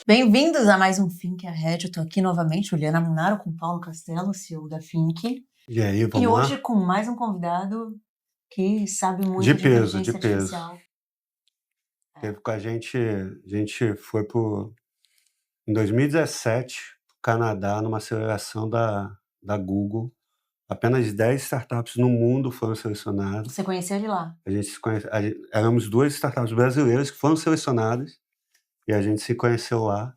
Bem-vindos a mais um Think Ahead. Eu tô aqui novamente, Juliana Munaro, com Paulo Castelo, CEO da Think. E aí, E vamos hoje lá? com mais um convidado que sabe De muito de peso, inteligência artificial. Teve com a gente foi em 2017 pro Canadá, numa aceleração da Google. Apenas 10 startups no mundo foram selecionadas. Você conheceu ele lá? Éramos 2 startups brasileiras que foram selecionadas e a gente se conheceu lá.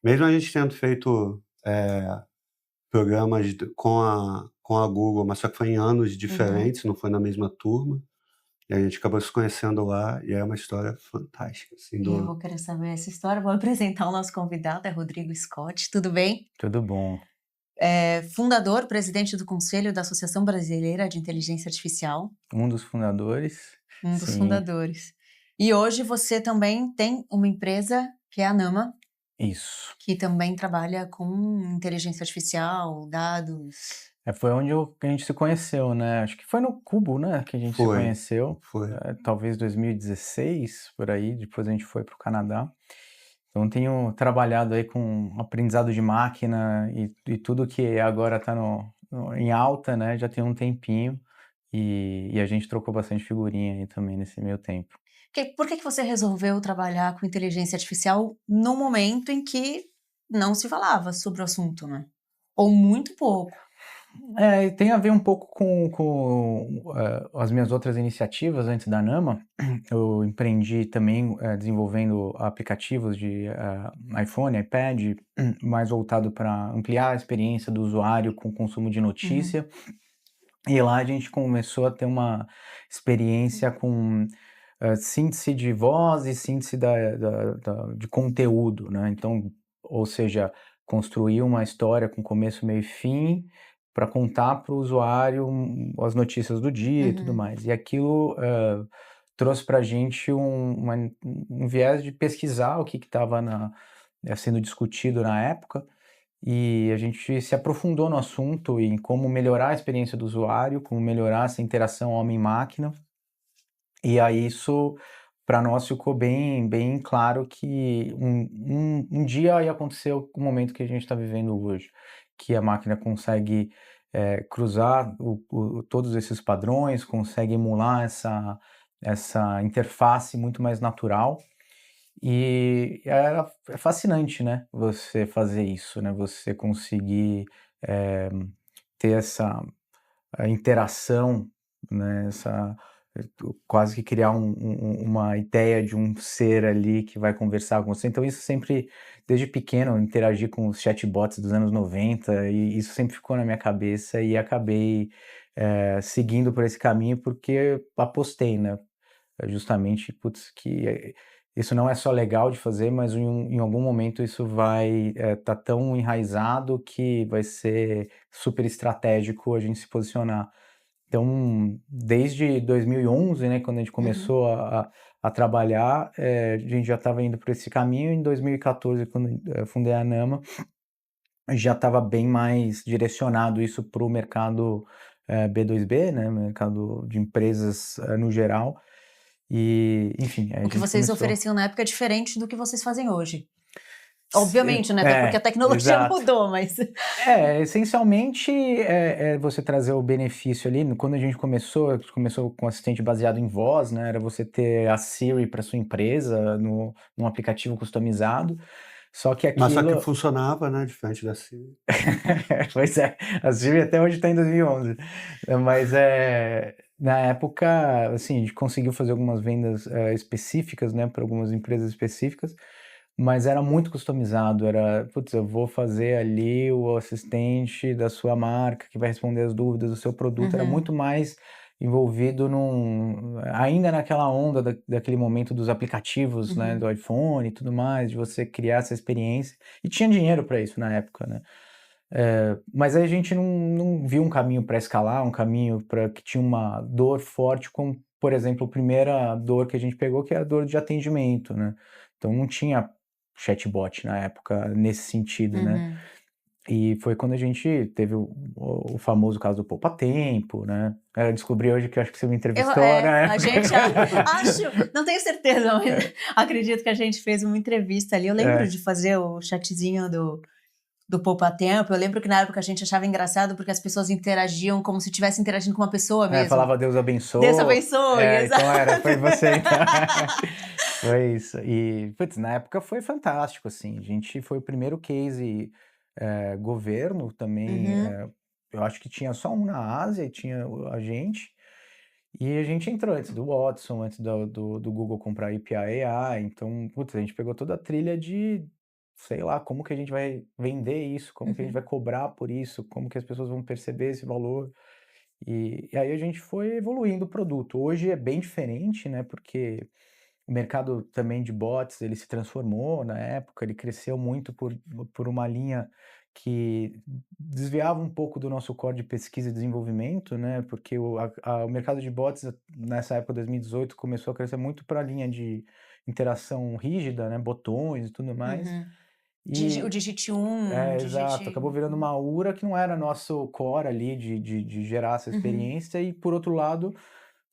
Mesmo a gente tendo feito programas com a Google, mas só que foi em anos diferentes, não foi na mesma turma. E a gente acabou se conhecendo lá e é uma história fantástica, assim, E eu vou querer saber essa história. Vou apresentar o nosso convidado, é Rodrigo Scott. Tudo bem? Tudo bom. É fundador, presidente do Conselho da Associação Brasileira de Inteligência Artificial. Um dos fundadores. Um dos Sim. fundadores. E hoje você também tem uma empresa que é a Nama, Isso. que também trabalha com inteligência artificial, dados. Foi onde a gente se conheceu, né? Acho que foi no Cubo, né? Que a gente se conheceu. Foi. Talvez 2016, por aí. Depois a gente foi para o Canadá. Então tenho trabalhado aí com aprendizado de máquina e tudo que agora está em alta, né? Já tem um tempinho. E a gente trocou bastante figurinha aí também nesse meio tempo. Por que você resolveu trabalhar com inteligência artificial no momento em que não se falava sobre o assunto, né? Ou muito pouco. Tem a ver um pouco com as minhas outras iniciativas antes da Nama. Eu empreendi também desenvolvendo aplicativos de iPhone, iPad, mais voltado para ampliar a experiência do usuário com o consumo de notícia. E lá a gente começou a ter uma experiência com síntese de voz e síntese de conteúdo, né? Então, ou seja, construir uma história com começo, meio e fim para contar para o usuário as notícias do dia e tudo mais. E aquilo trouxe para a gente um viés de pesquisar o que estava sendo discutido na época. E a gente se aprofundou no assunto em como melhorar a experiência do usuário, como melhorar essa interação homem-máquina. E aí isso, para nós, ficou bem claro que um dia ia acontecer o momento que a gente está vivendo hoje, que a máquina consegue cruzar todos esses padrões, consegue emular essa interface muito mais natural. E é fascinante, né, você fazer isso, né, você conseguir ter essa interação, né, quase que criar uma ideia de um ser ali que vai conversar com você. Então isso sempre, desde pequeno, eu interagi com os chatbots dos anos 90 e isso sempre ficou na minha cabeça e acabei seguindo por esse caminho porque apostei, né, justamente, putz, que isso não é só legal de fazer, mas em algum momento isso vai tá tão enraizado que vai ser super estratégico a gente se posicionar. Então, desde 2011, né, quando a gente começou a trabalhar, a gente já estava indo por esse caminho. Em 2014, quando eu fundei a Nama, já estava bem mais direcionado isso para o mercado B2B, né, mercado de empresas no geral. E, enfim, aí a O que gente vocês começou. ofereciam na época é diferente do que vocês fazem hoje. Obviamente, né? Até porque a tecnologia Exato. mudou, mas. Essencialmente é você trazer o benefício ali. Quando a gente começou com assistente baseado em voz, né? Era você ter a Siri para sua empresa num aplicativo customizado. Só que Mas só que aquilo. funcionava, né, diferente da Siri. Pois é, a Siri até hoje está em 2011. Mas na época, assim, a gente conseguiu fazer algumas vendas específicas, né, para algumas empresas específicas, mas era muito customizado. Era, putz, eu vou fazer ali o assistente da sua marca que vai responder as dúvidas do seu produto. Era muito mais envolvido ainda naquela onda daquele momento dos aplicativos, né, do iPhone e tudo mais, de você criar essa experiência. E tinha dinheiro para isso na época, né? Mas aí a gente não viu um caminho para escalar, um caminho para que tinha uma dor forte, como, por exemplo, a primeira dor que a gente pegou, que é a dor de atendimento, né? Então não tinha chatbot na época nesse sentido, né? E foi quando a gente teve o famoso caso do poupa-tempo, né? Eu descobri hoje que eu acho que você me entrevistou na A época. gente acho, não tenho certeza, mas acredito que a gente fez uma entrevista ali. Eu lembro É, de fazer o chatzinho do Poupa Tempo. Eu lembro que na época a gente achava engraçado porque as pessoas interagiam como se estivesse interagindo com uma pessoa mesmo. falava Deus Deus abençoe. abençoe, Então exato. foi você então. Foi isso. E, putz, na época foi fantástico, assim. A gente foi o primeiro case governo também. Uhum, Eu acho que tinha só um na Ásia e tinha a gente. E a gente entrou antes do Watson, antes do Google comprar API AI. Então, putz, a gente pegou toda a trilha de, sei lá, como que a gente vai vender isso, como que a gente uhum, vai cobrar por isso, como que as pessoas vão perceber esse valor. E aí a gente foi evoluindo o produto. Hoje é bem diferente, né? Porque o mercado também de bots, ele se transformou na época, ele cresceu muito por uma linha que desviava um pouco do nosso core de pesquisa e desenvolvimento, né? Porque o mercado de bots, nessa época, 2018, começou a crescer muito para a linha de interação rígida, né? Botões e tudo mais. uhum. O E Digite 1, exato. Digite. Acabou virando uma URA que não era nosso core ali de gerar essa Uhum, experiência. E, por outro lado,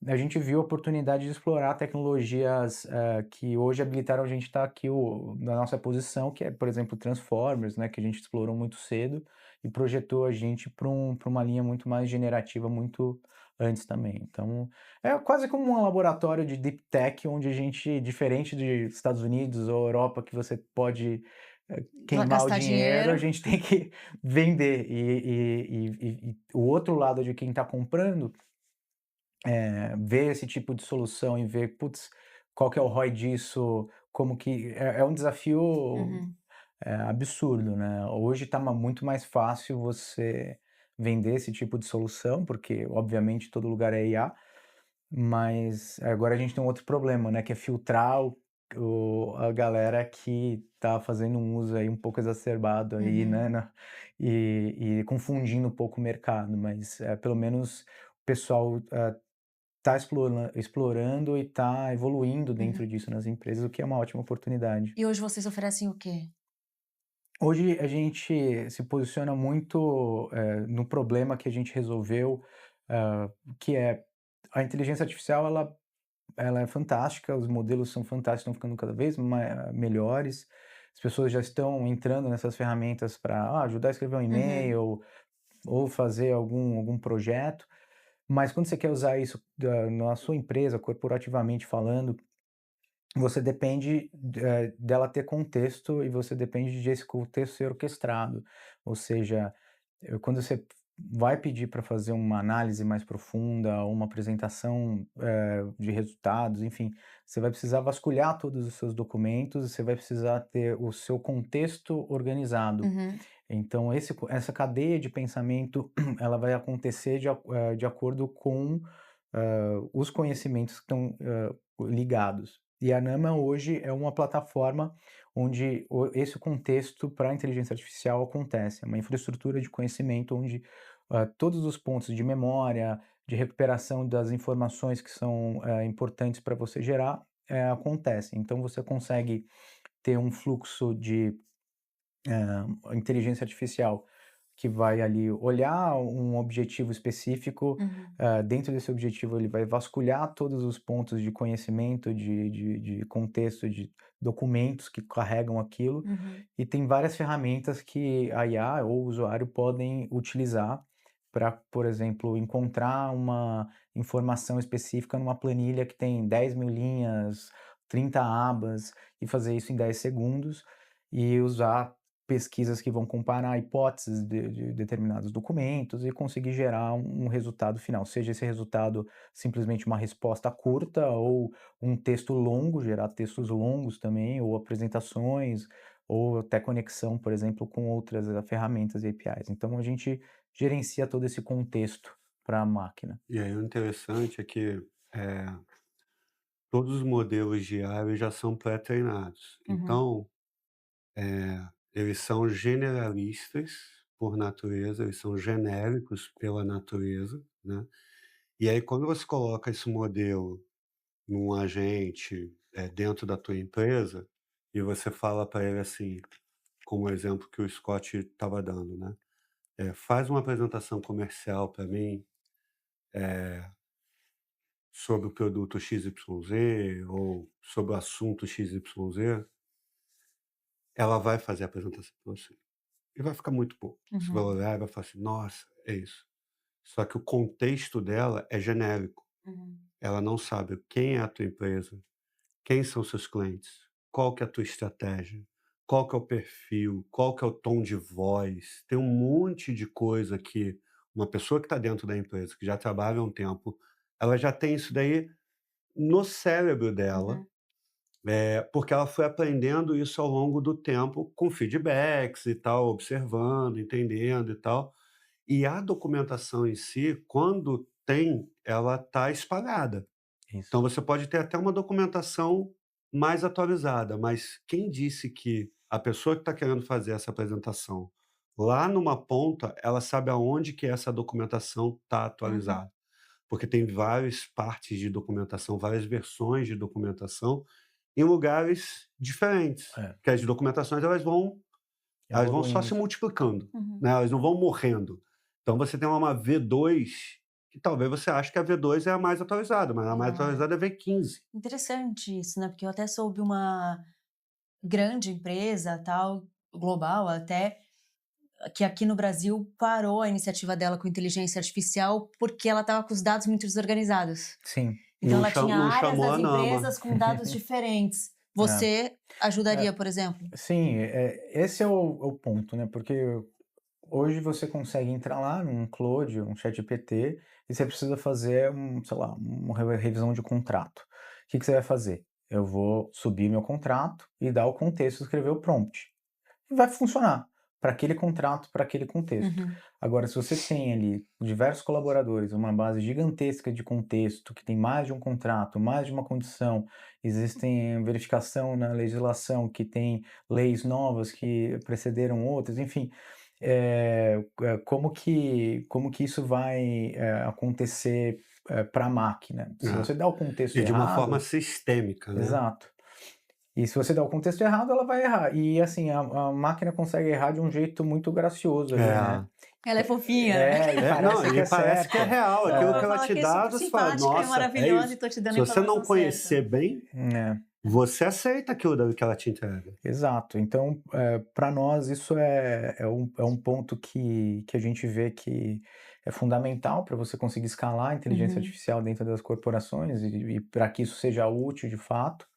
a gente viu a oportunidade de explorar tecnologias que hoje habilitaram a gente estar aqui na nossa posição, que é, por exemplo, Transformers, né, que a gente explorou muito cedo e projetou a gente para uma linha muito mais generativa muito antes também. Então, é quase como um laboratório de deep tech, onde a gente, diferente dos Estados Unidos ou Europa, que você pode vai queimar o gastar dinheiro, a dinheiro. gente tem que vender. E o outro lado de quem está comprando ver esse tipo de solução e ver, putz, qual que é o ROI disso, como que é um desafio Uhum, absurdo, né? Hoje tá muito mais fácil você vender esse tipo de solução, porque obviamente todo lugar é IA, mas agora a gente tem um outro problema, né? Que é filtrar a galera que tá fazendo um uso aí um pouco exacerbado aí, uhum, né? E confundindo um pouco o mercado, mas pelo menos o pessoal tá explorando e tá evoluindo dentro uhum. disso nas empresas, o que é uma ótima oportunidade. E hoje vocês oferecem o quê? Hoje a gente se posiciona muito, no problema que a gente resolveu, que é a inteligência artificial ela é fantástica, os modelos são fantásticos, estão ficando cada vez melhores, as pessoas já estão entrando nessas ferramentas para ajudar a escrever um Uhum, e-mail ou fazer algum projeto, mas quando você quer usar isso na sua empresa, corporativamente falando, você depende dela ter contexto e você depende de esse contexto ser orquestrado. Ou seja, quando você vai pedir para fazer uma análise mais profunda, ou uma apresentação de resultados, enfim, você vai precisar vasculhar todos os seus documentos, você vai precisar ter o seu contexto organizado. uhum, Então, essa cadeia de pensamento, ela vai acontecer de acordo com os conhecimentos que estão ligados. E a Nama hoje é uma plataforma onde esse contexto para a inteligência artificial acontece. É uma infraestrutura de conhecimento onde todos os pontos de memória, de recuperação das informações que são importantes para você gerar, acontecem. Então, você consegue ter um fluxo de inteligência artificial que vai ali olhar um objetivo específico, uhum, dentro desse objetivo ele vai vasculhar todos os pontos de conhecimento, de contexto, de documentos que carregam aquilo, uhum, e tem várias ferramentas que a IA ou o usuário podem utilizar para, por exemplo, encontrar uma informação específica numa planilha que tem 10.000 linhas, 30 abas, e fazer isso em 10 segundos, e usar pesquisas que vão comparar hipóteses de determinados documentos e conseguir gerar um resultado final, seja esse resultado simplesmente uma resposta curta ou um texto longo, gerar textos longos também, ou apresentações, ou até conexão, por exemplo, com outras ferramentas e APIs. Então a gente gerencia todo esse contexto para a máquina. E aí o interessante é que, eh, todos os modelos de IA eles já são pré-treinados. uhum, Então, eles são generalistas por natureza, eles são genéricos pela natureza, né. E aí quando você coloca esse modelo num agente, dentro da tua empresa, e você fala para ele assim: como o exemplo que o Scott estava dando, né? Faz uma apresentação comercial para mim sobre o produto XYZ ou sobre o assunto XYZ, ela vai fazer a apresentação para você. E vai ficar muito bom. Você vai Uhum. olhar e vai falar assim, nossa, é isso. Só que o contexto dela é genérico. Uhum. Ela não sabe quem é a tua empresa, quem são seus clientes, qual que é a tua estratégia, qual que é o perfil, qual que é o tom de voz. Tem um monte de coisa que uma pessoa que está dentro da empresa, que já trabalha há um tempo, ela já tem isso daí no cérebro dela, Uhum. porque ela foi aprendendo isso ao longo do tempo com feedbacks e tal, observando, entendendo e tal. E a documentação em si, quando tem, ela está espalhada. Isso. Então você pode ter até uma documentação mais atualizada, mas quem disse que a pessoa que está querendo fazer essa apresentação, lá numa ponta, ela sabe aonde que essa documentação está Uhum. atualizada? Porque tem várias partes de documentação, várias versões de documentação em lugares diferentes, É, que as documentações elas vão só se evoluindo. multiplicando, Uhum. né, elas não vão morrendo. Então você tem uma V2, que talvez você ache que a V2 é a mais atualizada, mas a mais Ah, atualizada é a V15. interessante isso, né? Porque eu até soube uma grande empresa, tal, global até, que aqui no Brasil parou a iniciativa dela com inteligência artificial porque ela estava com os dados muito desorganizados. Sim. Então Não ela tinha não áreas chamou das a NAMA. empresas com dados diferentes. É. Você ajudaria, por exemplo? Sim, esse é o ponto, né? Porque hoje você consegue entrar lá num Claude, um ChatGPT, e você precisa fazer sei lá, uma revisão de contrato. O que você vai fazer? Eu vou subir meu contrato e dar o contexto, escrever o prompt. E vai funcionar para aquele contrato, para aquele contexto. Uhum. Agora, se você tem ali diversos colaboradores, uma base gigantesca de contexto, que tem mais de um contrato, mais de uma condição, existem verificação na legislação, que tem leis novas que precederam outras, enfim, como que isso vai acontecer para a máquina? Se É. você dá o contexto E de uma forma errado, sistêmica, né. exato. E se você dá o contexto errado, ela vai errar. E assim, a máquina consegue errar de um jeito muito gracioso ali, né? É. Ela é fofinha, né? E Não, parece que e é parece que é certa. real, aquilo que Aham, ela fala te que é dá, super você fala: simpática e "Nossa, é maravilhosa e isso". tô te dando Se a você não informação certa. conhecer bem, É, você aceita aquilo dali que ela te entrega. exato. Então, para nós, isso é um ponto que a gente vê que é fundamental para você conseguir escalar a inteligência Uhum. artificial dentro das corporações e para que isso seja útil de fato.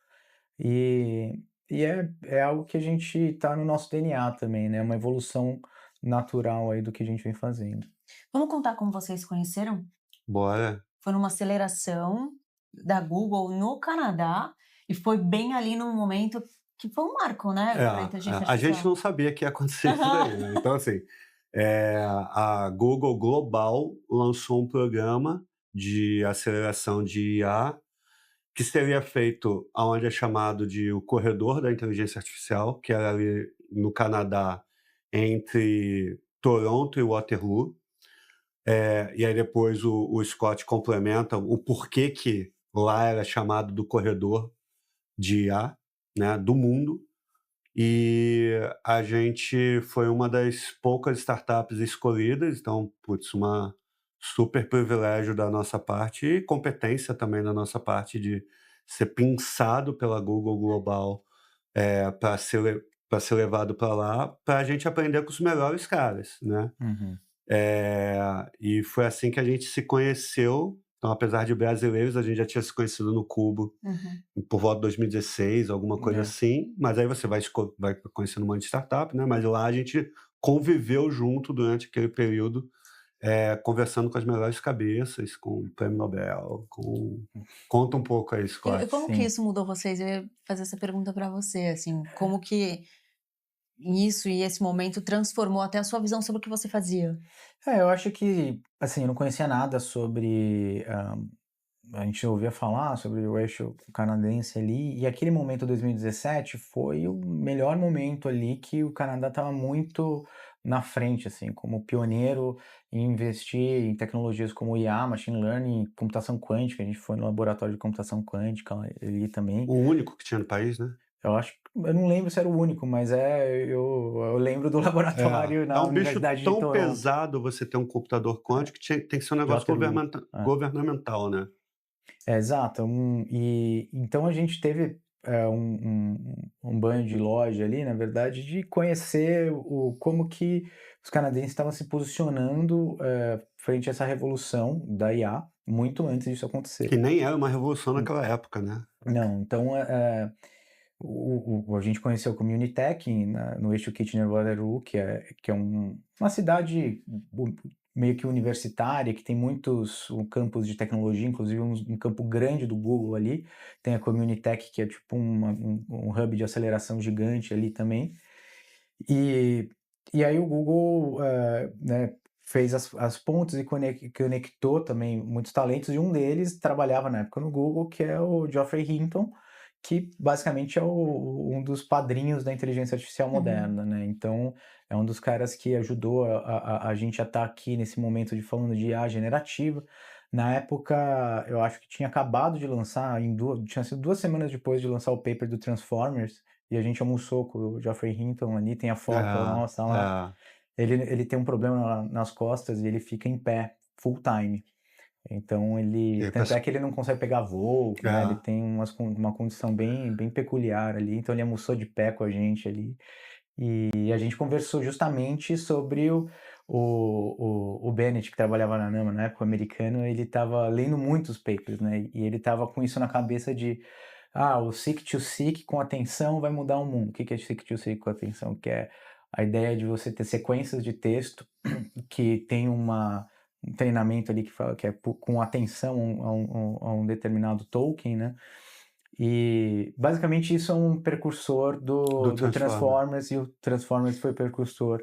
E, e é algo que a gente está no nosso DNA também, né? Uma evolução natural aí do que a gente vem fazendo. Vamos contar como vocês se conheceram? Bora. Foi numa aceleração da Google no Canadá e foi bem ali num momento que foi um marco, né, É, para a inteligência a gente artificial. não sabia que ia acontecer isso daí, né. Então, assim, a Google Global lançou um programa de aceleração de IA, que seria feito aonde é chamado de o corredor da inteligência artificial, que era ali no Canadá, entre Toronto e Waterloo. E aí depois o Scott complementa o porquê que lá era chamado do corredor de IA, né, do mundo. E a gente foi uma das poucas startups escolhidas, então, putz, uma super privilégio da nossa parte e competência também da nossa parte de ser pensado pela Google Global, para ser levado para lá, para a gente aprender com os melhores caras, né. Uhum. E foi assim que a gente se conheceu, então apesar de brasileiros, a gente já tinha se conhecido no Cubo Uhum. por volta de 2016, alguma coisa É. assim, mas aí você vai conhecendo um monte de startup, né, mas lá a gente conviveu junto durante aquele período, conversando com as melhores cabeças, com o prêmio Nobel, com conta um pouco aí, E Scott. como que Sim. isso mudou vocês? Eu ia fazer essa pergunta para você, assim, como que isso e esse momento transformou até a sua visão sobre o que você fazia? Eu acho que, assim, eu não conhecia nada sobre, a gente ouvia falar sobre o eixo canadense ali, e aquele momento 2017 foi o melhor momento ali que o Canadá estava muito na frente, assim, como pioneiro em investir em tecnologias como IA, machine learning, computação quântica. A gente foi no laboratório de computação quântica ali também. O único que tinha no país, né? Eu acho eu não lembro se era o único, mas eu lembro do laboratório É na um bicho Universidade de tão Toronto. pesado você ter um computador quântico que tem que ser um negócio JLU. É. governamental, né? Exato. E então a gente teve um banho de loja ali, na verdade, de conhecer como que os canadenses estavam se posicionando frente a essa revolução da IA, muito antes disso acontecer. Que nem era uma revolução naquela época, né? Não, então a gente conheceu o Communitech no eixo Kitchener-Waterloo, que é uma cidade meio que universitária, que tem muitos campos de tecnologia, inclusive um campo grande do Google ali. Tem a Communitech, que é tipo um hub de aceleração gigante ali também. E aí o Google né, fez as pontes e conectou também muitos talentos, e um deles trabalhava na época no Google, que é o Geoffrey Hinton, que basicamente é um dos padrinhos da inteligência artificial moderna, né? Então, é um dos caras que ajudou a gente a estar aqui nesse momento de falando de IA generativa. Na época, eu acho que tinha acabado de lançar, tinha sido 2 semanas depois de lançar o paper do Transformers, e a gente almoçou com o Geoffrey Hinton ali, tem a foto nossa lá. Ele tem um problema nas costas e ele fica em pé, full time. Então tanto é que ele não consegue pegar voo, né? Ele tem uma condição bem peculiar ali. Então ele almoçou de pé com a gente ali. E a gente conversou justamente sobre o Bennett, que trabalhava na NAMA na época, americano. Ele estava lendo muitos papers, né? E ele estava com isso na cabeça de o seek-to-seek com atenção vai mudar o mundo. O que é seek-to-seek com atenção? Que é a ideia de você ter sequências de texto que tem um treinamento ali que fala que é com atenção a um determinado token, né? E basicamente isso é um precursor do Transformers, e o Transformers foi precursor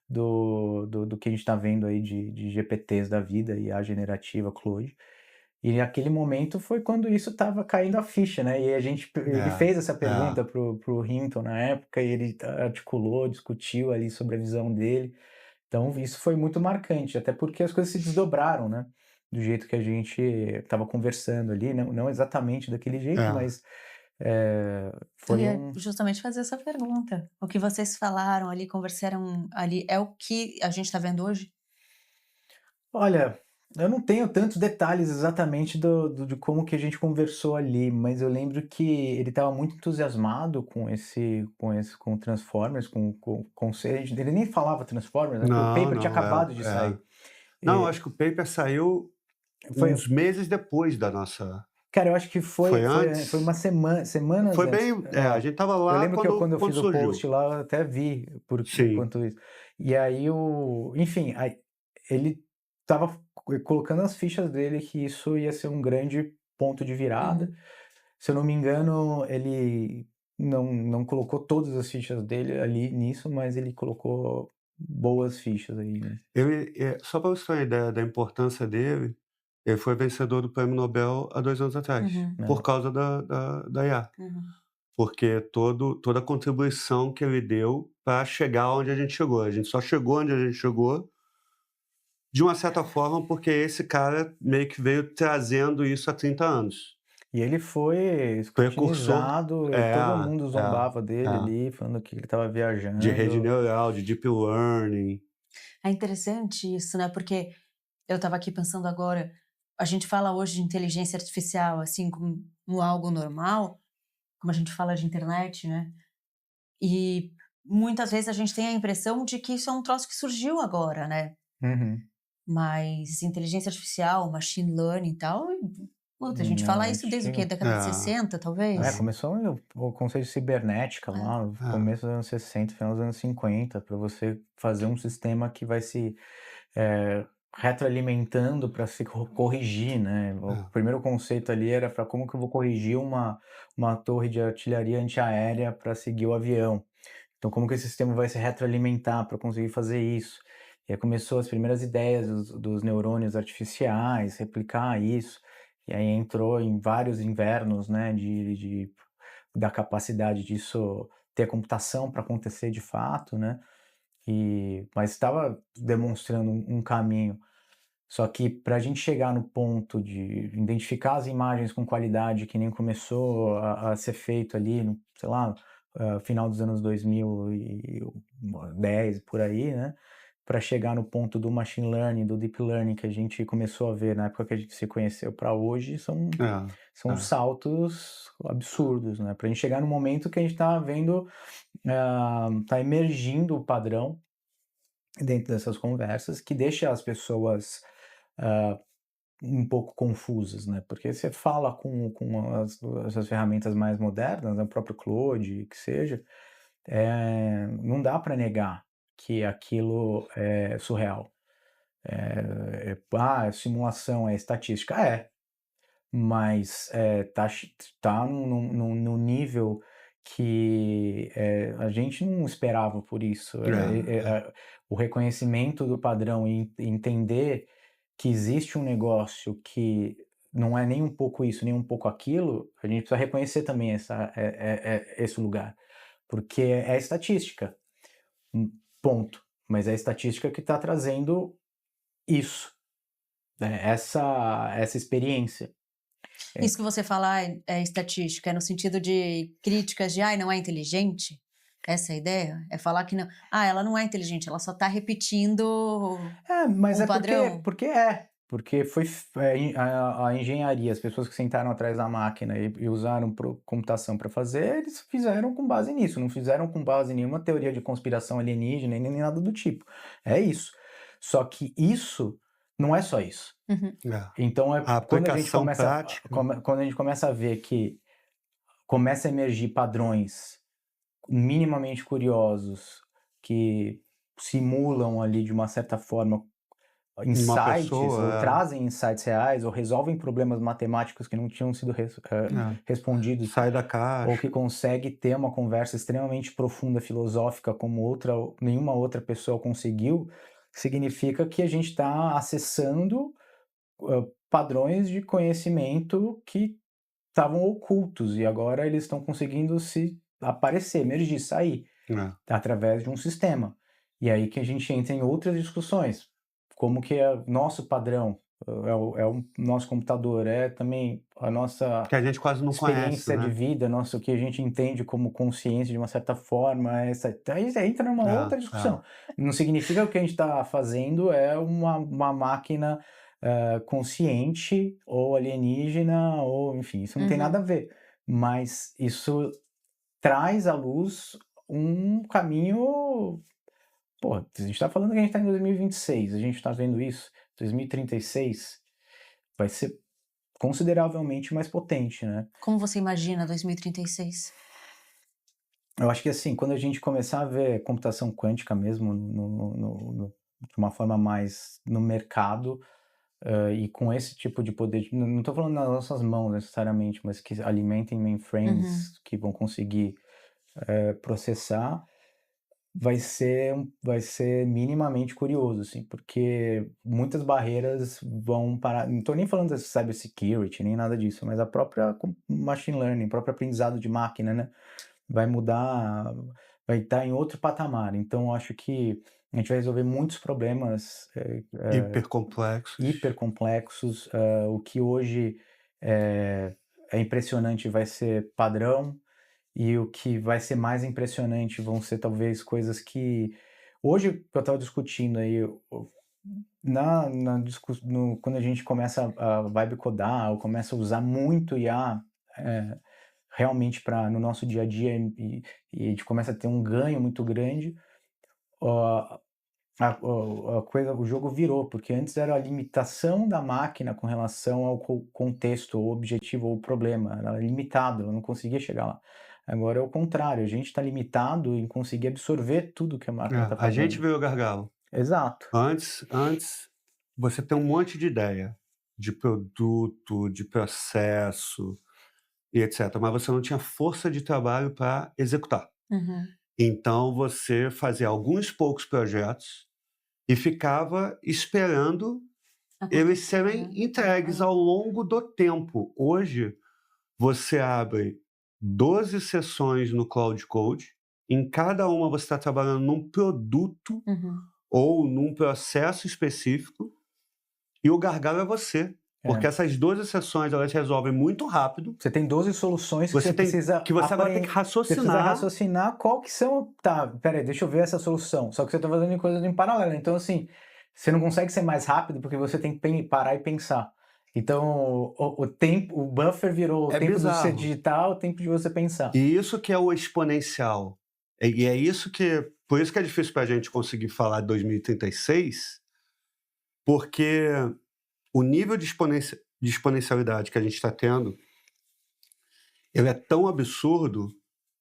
do que a gente está vendo aí de GPTs da vida e a generativa Claude. E naquele momento foi quando isso estava caindo a ficha, né? E ele fez essa pergunta pro Hinton na época, e ele articulou, discutiu ali sobre a visão dele. Então isso foi muito marcante, até porque as coisas se desdobraram, né? Do jeito que a gente estava conversando ali, não exatamente daquele jeito, mas Eu foi ia justamente fazer essa pergunta. O que vocês falaram ali, conversaram ali, é o que a gente está vendo hoje? Olha, eu não tenho tantos detalhes exatamente de como que a gente conversou ali, mas eu lembro que ele estava muito entusiasmado com Transformers, com o conceito. Ele nem falava Transformers, né? Porque o paper tinha acabado de sair. Não, acho que o paper saiu uns meses depois da nossa. Cara, eu acho que Foi antes? foi uma semanas Foi antes. bem. A gente tava Eu lá lembro que quando eu fiz o surgiu. post lá, eu até vi Sim. quanto isso. E aí enfim, ele estava colocando as fichas dele que isso ia ser um grande ponto de virada. Se eu não me engano, ele não colocou todas as fichas dele ali nisso, mas ele colocou boas fichas aí, né? Só para você ter uma ideia da importância dele, ele foi vencedor do Prêmio Nobel há 2 anos atrás, por causa da IA. Porque toda a contribuição que ele deu para chegar onde a gente chegou. A gente só chegou onde a gente chegou, de uma certa forma, porque esse cara meio que veio trazendo isso há 30 anos. E ele foi escrutinizado, todo mundo zombava dele ali, falando que ele estava viajando. De rede neural, de deep learning. É interessante isso, né? Porque eu estava aqui pensando agora, a gente fala hoje de inteligência artificial, assim, como algo normal, como a gente fala de internet, né? E muitas vezes a gente tem a impressão de que isso é um troço que surgiu agora, né? Mas inteligência artificial, machine learning e tal, puta, a gente fala isso desde o quê? Década de 60, talvez? Começou o conceito de cibernética lá, no começo dos anos 60, final dos anos 50, para você fazer um sistema que vai se retroalimentando para se corrigir, né? O primeiro conceito ali era para como que eu vou corrigir uma torre de artilharia antiaérea para seguir o avião. Então, como que esse sistema vai se retroalimentar para conseguir fazer isso? E aí começou as primeiras ideias dos neurônios artificiais, replicar isso. E aí entrou em vários invernos, né, da capacidade disso ter computação para acontecer de fato, né? Mas estava demonstrando um caminho. Só que para a gente chegar no ponto de identificar as imagens com qualidade, que nem começou a ser feito ali, sei lá, final dos anos 2010, por aí, né? Para chegar no ponto do machine learning, do deep learning que a gente começou a ver na época que a gente se conheceu para hoje, são É. saltos absurdos, né? Para a gente chegar no momento que a gente está vendo, tá emergindo o padrão dentro dessas conversas, que deixa as pessoas um pouco confusas, né? Porque você fala com essas ferramentas mais modernas, né? O próprio Claude, que seja, não dá para negar que aquilo é surreal. Simulação, é estatística, mas tá num nível que a gente não esperava por isso. O reconhecimento do padrão e entender que existe um negócio que não é nem um pouco isso, nem um pouco aquilo, a gente precisa reconhecer também esse lugar, porque é estatística, ponto. Mas é a estatística que está trazendo isso, né? Essa experiência. Isso que você fala é estatística, é no sentido de críticas de, não é inteligente? Essa é a ideia? É falar que não, ela não é inteligente, ela só está repetindo Mas um padrão? Porque foi a engenharia, as pessoas que sentaram atrás da máquina e usaram computação para fazer, eles fizeram com base nisso, não fizeram com base em nenhuma teoria de conspiração alienígena, nem nada do tipo. É isso. Só que isso não é só isso. Uhum. Então, A aplicação prática. quando a gente começa a ver que começa a emergir padrões minimamente curiosos que simulam ali de uma certa forma insights, ou trazem insights reais, ou resolvem problemas matemáticos que não tinham sido respondidos, sai da caixa, ou que consegue ter uma conversa extremamente profunda, filosófica, como nenhuma outra pessoa conseguiu, significa que a gente está acessando padrões de conhecimento que estavam ocultos e agora eles estão conseguindo se aparecer, emergir, sair através de um sistema. E aí que a gente entra em outras discussões, como que é nosso padrão, é o nosso computador, é também a nossa que a gente quase não experiência conhece, de vida, o que a gente entende como consciência de uma certa forma, aí entra numa outra discussão. Não significa que o que a gente está fazendo é uma máquina consciente ou alienígena, ou enfim, isso não tem nada a ver. Mas isso traz à luz um caminho. Pô, a gente está falando que a gente está em 2026, a gente está vendo isso, 2036 vai ser consideravelmente mais potente, né? Como você imagina 2036? Eu acho que assim, quando a gente começar a ver computação quântica mesmo de uma forma mais no mercado, e com esse tipo de poder, não estou falando nas nossas mãos necessariamente, mas que alimentem mainframes que vão conseguir processar, vai ser minimamente curioso, assim, porque muitas barreiras vão parar. Não estou nem falando de cybersecurity, nem nada disso, mas a própria machine learning, o próprio aprendizado de máquina, né? Vai mudar, vai estar em outro patamar. Então, eu acho que a gente vai resolver muitos problemas hipercomplexos. O que hoje é impressionante vai ser padrão, e o que vai ser mais impressionante vão ser talvez coisas que hoje eu estava discutindo aí quando a gente começa a vibe codar ou começa a usar muito IA realmente no nosso dia a dia, e a gente começa a ter um ganho muito grande, o jogo virou, porque antes era a limitação da máquina com relação ao contexto, o objetivo ou o problema, era limitado, eu não conseguia chegar lá. Agora é o contrário, a gente está limitado em conseguir absorver tudo que a máquina está fazendo. A gente veio o gargalo. Exato. Antes você tem um monte de ideia de produto, de processo e etc. Mas você não tinha força de trabalho para executar. Então você fazia alguns poucos projetos e ficava esperando eles serem entregues ao longo do tempo. Hoje, você abre 12 sessões no Cloud Code, em cada uma você está trabalhando num produto ou num processo específico, e o gargalo é você. Porque essas 12 sessões, elas resolvem muito rápido. Você tem 12 soluções que você precisa... Que você vai ter que raciocinar. Você precisa raciocinar qual que são... Tá, peraí, deixa eu ver essa solução. Só que você tá fazendo coisas em paralelo. Então, assim, você não consegue ser mais rápido porque você tem que parar e pensar. Então, o tempo, o buffer virou o tempo bizarro. de você digitar, o tempo de você pensar. E isso que é o exponencial. E é isso que... Por isso que é difícil pra gente conseguir falar de 2036, porque o nível de exponencialidade que a gente está tendo, ele é tão absurdo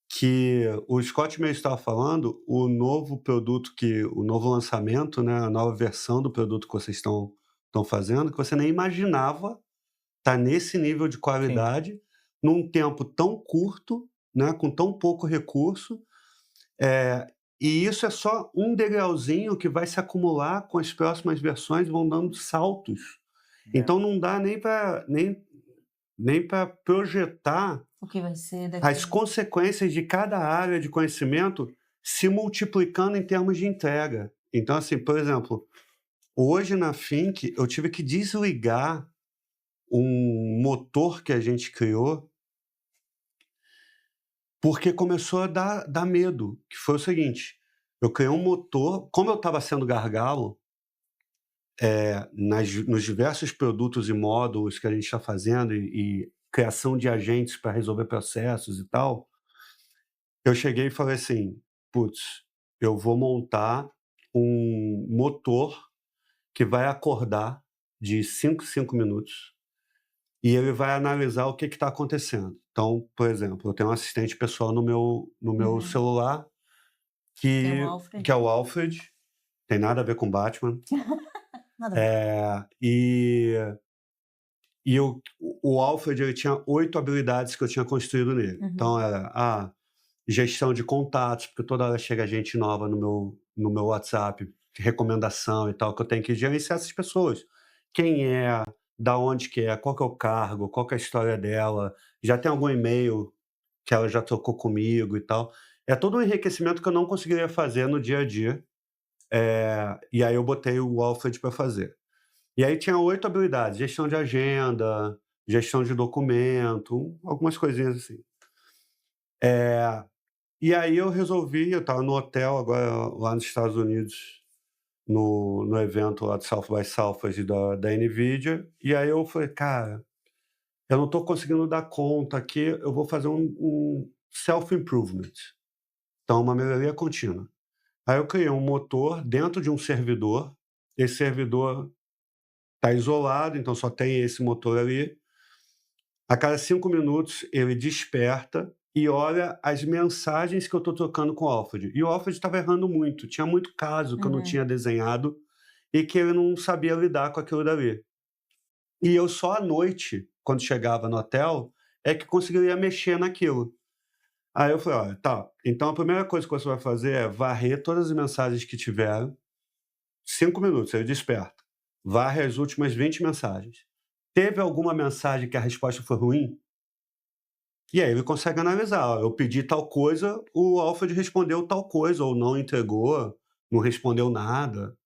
que o Scott mesmo estava falando, o novo produto, o novo lançamento, né, a nova versão do produto que vocês estão fazendo, que você nem imaginava estar nesse nível de qualidade, num tempo tão curto, né, com tão pouco recurso, e isso é só um degrauzinho que vai se acumular com as próximas versões, vão dando saltos. Então não dá nem para projetar o que vai ser as consequências de cada área de conhecimento se multiplicando em termos de entrega. Então, assim, por exemplo, hoje na Think eu tive que desligar um motor que a gente criou porque começou a dar medo, que foi o seguinte: eu criei um motor, como eu estava sendo gargalo nos diversos produtos e módulos que a gente está fazendo e criação de agentes para resolver processos e tal, eu cheguei e falei assim, putz, eu vou montar um motor que vai acordar de 5 minutos e ele vai analisar o que está acontecendo. Então, por exemplo, eu tenho um assistente pessoal no meu celular que é o Alfred, tem nada a ver com Batman. Nada. O Alfred, ele tinha 8 habilidades que eu tinha construído nele. Então, era gestão de contatos, porque toda hora chega gente nova no meu WhatsApp, recomendação e tal, que eu tenho que gerenciar essas pessoas. Quem é, da onde que é, qual que é o cargo, qual que é a história dela, já tem algum e-mail que ela já trocou comigo e tal. É todo um enriquecimento que eu não conseguiria fazer no dia a dia. E aí eu botei o Alfred para fazer. E aí tinha 8 habilidades: gestão de agenda, gestão de documento, algumas coisinhas assim. E aí eu estava no hotel agora lá nos Estados Unidos, no evento lá do South by Southwest da NVIDIA, e aí eu falei, cara, eu não estou conseguindo dar conta aqui, eu vou fazer um self-improvement, então uma melhoria contínua. Aí eu criei um motor dentro de um servidor, esse servidor está isolado, então só tem esse motor ali. A cada 5 minutos ele desperta e olha as mensagens que eu estou trocando com o Alfred. E o Alfred estava errando muito, tinha muito caso que eu não tinha desenhado e que ele não sabia lidar com aquilo dali. E eu só à noite, quando chegava no hotel, é que conseguiria mexer naquilo. Aí eu falei, olha, tá, então a primeira coisa que você vai fazer é varrer todas as mensagens que tiveram, 5 minutos, ele desperta. Varre as últimas 20 mensagens. Teve alguma mensagem que a resposta foi ruim? E aí ele consegue analisar. Ó, eu pedi tal coisa, o Alfred respondeu tal coisa, ou não entregou, não respondeu nada.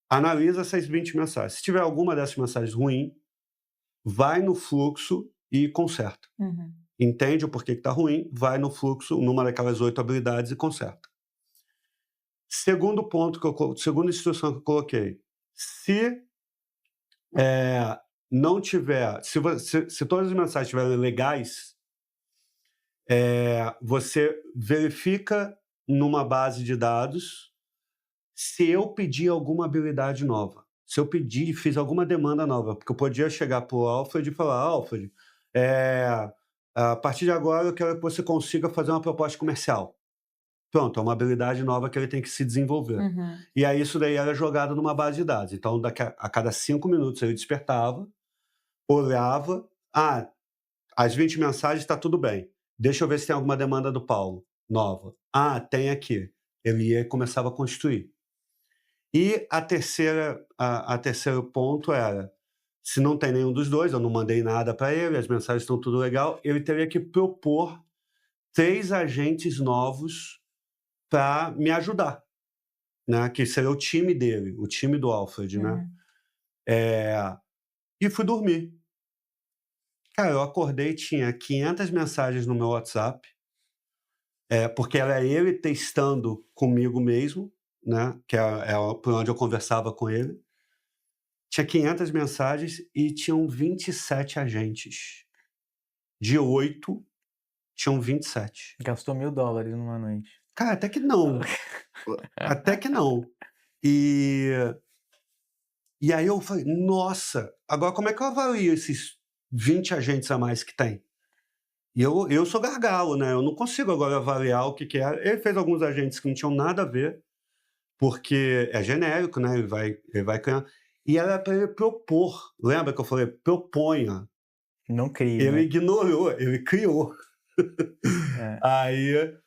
Analisa essas 20 mensagens. Se tiver alguma dessas mensagens ruim, vai no fluxo e conserta. Entende o porquê que está ruim, vai no fluxo, numa daquelas 8 habilidades e conserta. Segunda instrução que eu coloquei. Se não tiver, se todas as mensagens estiverem legais, você verifica numa base de dados se eu pedir alguma habilidade nova. Se eu fiz alguma demanda nova, porque eu podia chegar para o Alfred e falar, Alfred, a partir de agora eu quero que você consiga fazer uma proposta comercial. Pronto, é uma habilidade nova que ele tem que se desenvolver. E aí isso daí era jogado numa base de dados. Então, a cada 5 minutos ele despertava, olhava, as 20 mensagens está tudo bem. Deixa eu ver se tem alguma demanda do Paulo nova. Tem aqui. Ele ia e começava a construir. E a terceiro ponto era, se não tem nenhum dos dois, eu não mandei nada para ele, as mensagens estão tudo legal, ele teria que propor 3 agentes novos para me ajudar, né? Que seria o time dele, o time do Alfred, né? E fui dormir. Cara, eu acordei, tinha 500 mensagens no meu WhatsApp, porque era ele testando comigo mesmo, né, que por onde eu conversava com ele. Tinha 500 mensagens e tinham 27 agentes. De 8, tinham 27. Gastou $1.000 numa noite. Cara, até que não. Até que não. E aí eu falei: "Nossa, agora como é que eu avalio esses 20 agentes a mais que tem?" E eu sou gargalo, né, eu não consigo agora avaliar o que que é. Ele fez alguns agentes que não tinham nada a ver, porque é genérico, né, ele vai criando. E era para ele propor. Lembra que eu falei: "Proponha". Não crie, Ele né? ignorou, ele criou. É. Aí,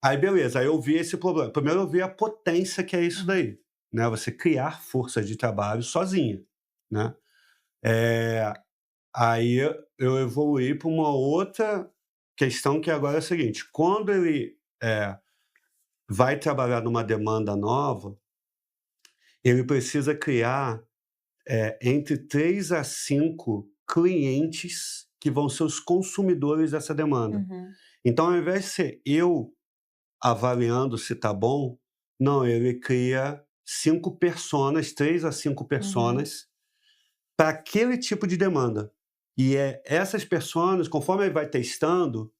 aí beleza, aí eu vi esse problema. Primeiro eu vi a potência que é isso daí, né, você criar força de trabalho sozinha, né. Eh, Aí eu evoluí para uma outra questão que agora é a seguinte: quando ele, vai trabalhar numa demanda nova, ele precisa criar, entre 3 a 5 clientes que vão ser os consumidores dessa demanda. Uhum. Então, ao invés de ser eu avaliando se tá bom, não, ele cria 5 personas, 3 a 5 Uhum. personas para aquele tipo de demanda. E essas personas, conforme ele vai testando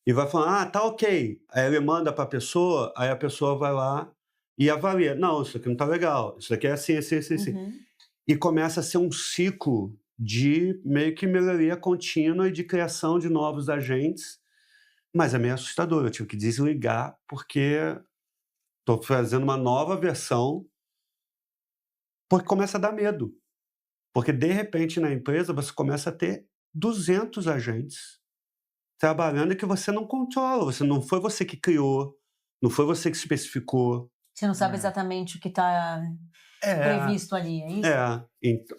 e vai falando: "Ah, tá ok". Aí ele manda para a pessoa, aí a pessoa vai lá e avalia: "Não, isso aqui não tá legal, isso aqui é assim, assim, assim, assim". Uhum. E começa a ser um ciclo de meio que melhoria contínua e de criação de novos agentes, mas é meio assustador, eu tive que desligar, porque estou fazendo uma nova versão, porque começa a dar medo. Porque, de repente, na empresa, você começa a ter 200 agentes trabalhando e que você não controla, não foi você que criou, não foi você que especificou. Você não sabe É. exatamente o que está É, previsto ali, é isso?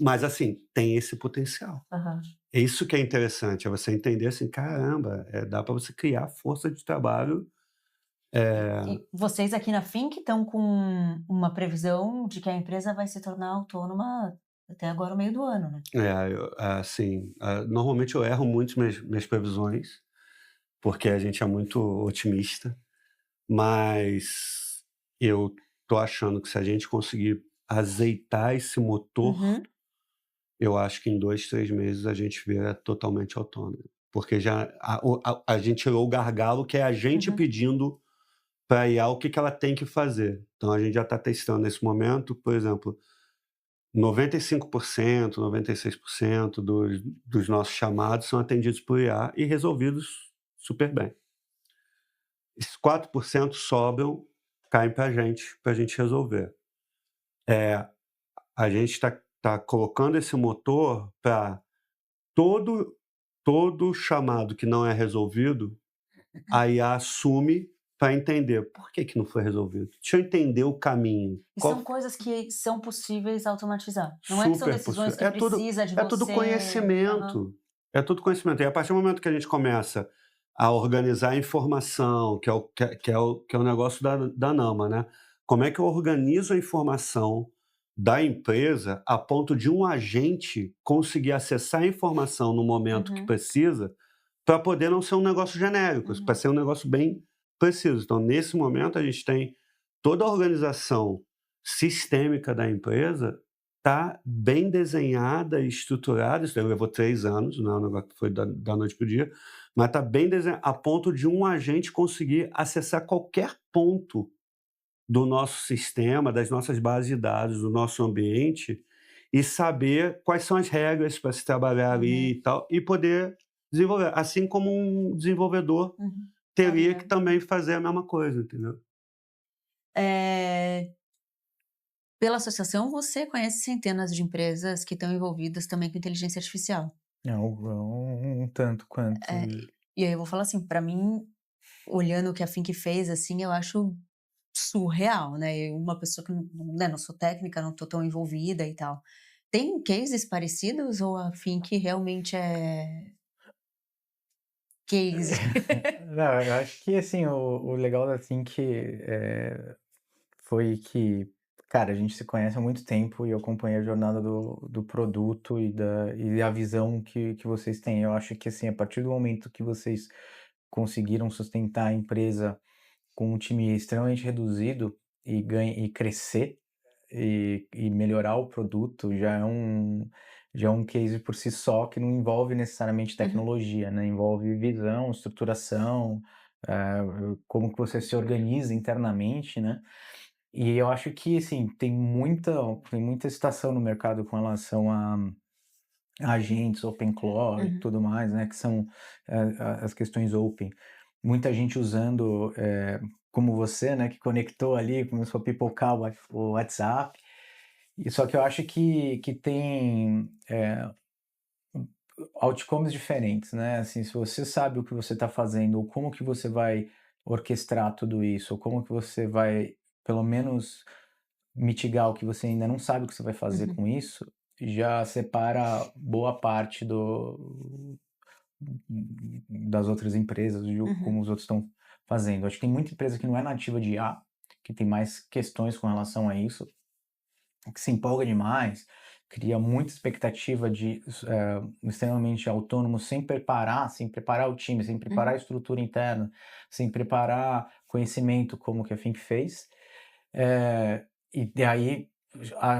mas assim, tem esse potencial. Aham. É isso que é interessante, é você entender assim: "Caramba, dá para você criar força de trabalho". E vocês aqui na Fink estão com uma previsão de que a empresa vai se tornar autônoma até agora o meio do ano, né? Assim, normalmente eu erro muito minhas previsões, porque a gente é muito otimista. Mas eu tô achando que se a gente conseguir azeitar esse motor, Uhum. eu acho que em 2, 3 meses a gente vira totalmente autônomo. Porque já a gente tirou o gargalo, que é a gente Uhum. pedindo para a IA o que que ela tem que fazer. Então a gente já está testando nesse momento, por exemplo, 95%, 96% dos nossos chamados são atendidos por IA e resolvidos super bem. Esses 4% sobram, caem para a gente resolver. A gente está colocando esse motor para todo todo chamado que não é resolvido, a IA assume para entender: "Por que que não foi resolvido? Deixa eu entender o caminho, E são qual". coisas que são possíveis automatizar. Não é que são Super decisões possível. que precisa de É tudo você. Aham. conhecimento, é tudo conhecimento. E a partir do momento que a gente começa a organizar a informação, que é o negócio da Nama, né. Como é que eu organizo a informação da empresa a ponto de um agente conseguir acessar a informação no momento que Uhum. precisa, para poder não ser um negócio genérico, para Uhum. ser um negócio bem preciso. Então, nesse momento, a gente tem toda a organização sistêmica da empresa tá bem desenhada e estruturada. Isso daí levou 3 anos, não é um negócio que foi da noite para o dia, mas tá bem desenhado a ponto de um agente conseguir acessar qualquer ponto do nosso sistema, das nossas bases de dados, do nosso ambiente, e saber quais são as regras para se trabalhar ali Uhum. e tal, e poder desenvolver. Assim como um desenvolvedor Uhum. teria que Faria. também fazer a mesma coisa, entendeu? Eh, Pela associação, você conhece centenas de empresas que estão envolvidas também com inteligência artificial. Um tanto quanto. Eh, e aí eu vou falar assim, para mim, olhando o que a Fink fez, assim, eu acho surreal, né, eu uma pessoa que não sou técnica, não tô tão envolvida e tal. Tem cases parecidos ou a Fink realmente é case? Não, eu acho que, assim, o legal da Think, foi que Cara, a gente se conhece há muito tempo e eu acompanhei a jornada do produto e a visão que vocês têm. Eu acho que, assim, a partir do momento que vocês conseguiram sustentar a empresa com um time extremamente reduzido e crescer e melhorar o produto, já é um case por si só, que não envolve necessariamente Uhum, tecnologia, né, envolve visão, estruturação, como que você se organiza internamente, né. E eu acho que, assim, tem muita excitação no mercado com relação a agentes, OpenClaw e uhum, tudo mais, né, que são, as questões open. Muita gente usando, como você, né, que conectou ali, começou a pipocar o WhatsApp. E só que eu acho que tem, outcomes diferentes, né, assim, se você sabe o que você está fazendo ou como que você vai orquestrar tudo isso, ou como que você vai, pelo menos, mitigar o que você ainda não sabe o que você vai fazer uhum, com isso, já separa boa parte das outras empresas, de como uhum, os outros estão fazendo. Acho que tem muita empresa que não é nativa de IA, que tem mais questões com relação a isso, que se empolga demais, cria muita expectativa de extremamente autônomo, sem preparar o time, sem preparar a uhum, estrutura interna, sem preparar conhecimento como que a Think fez. E daí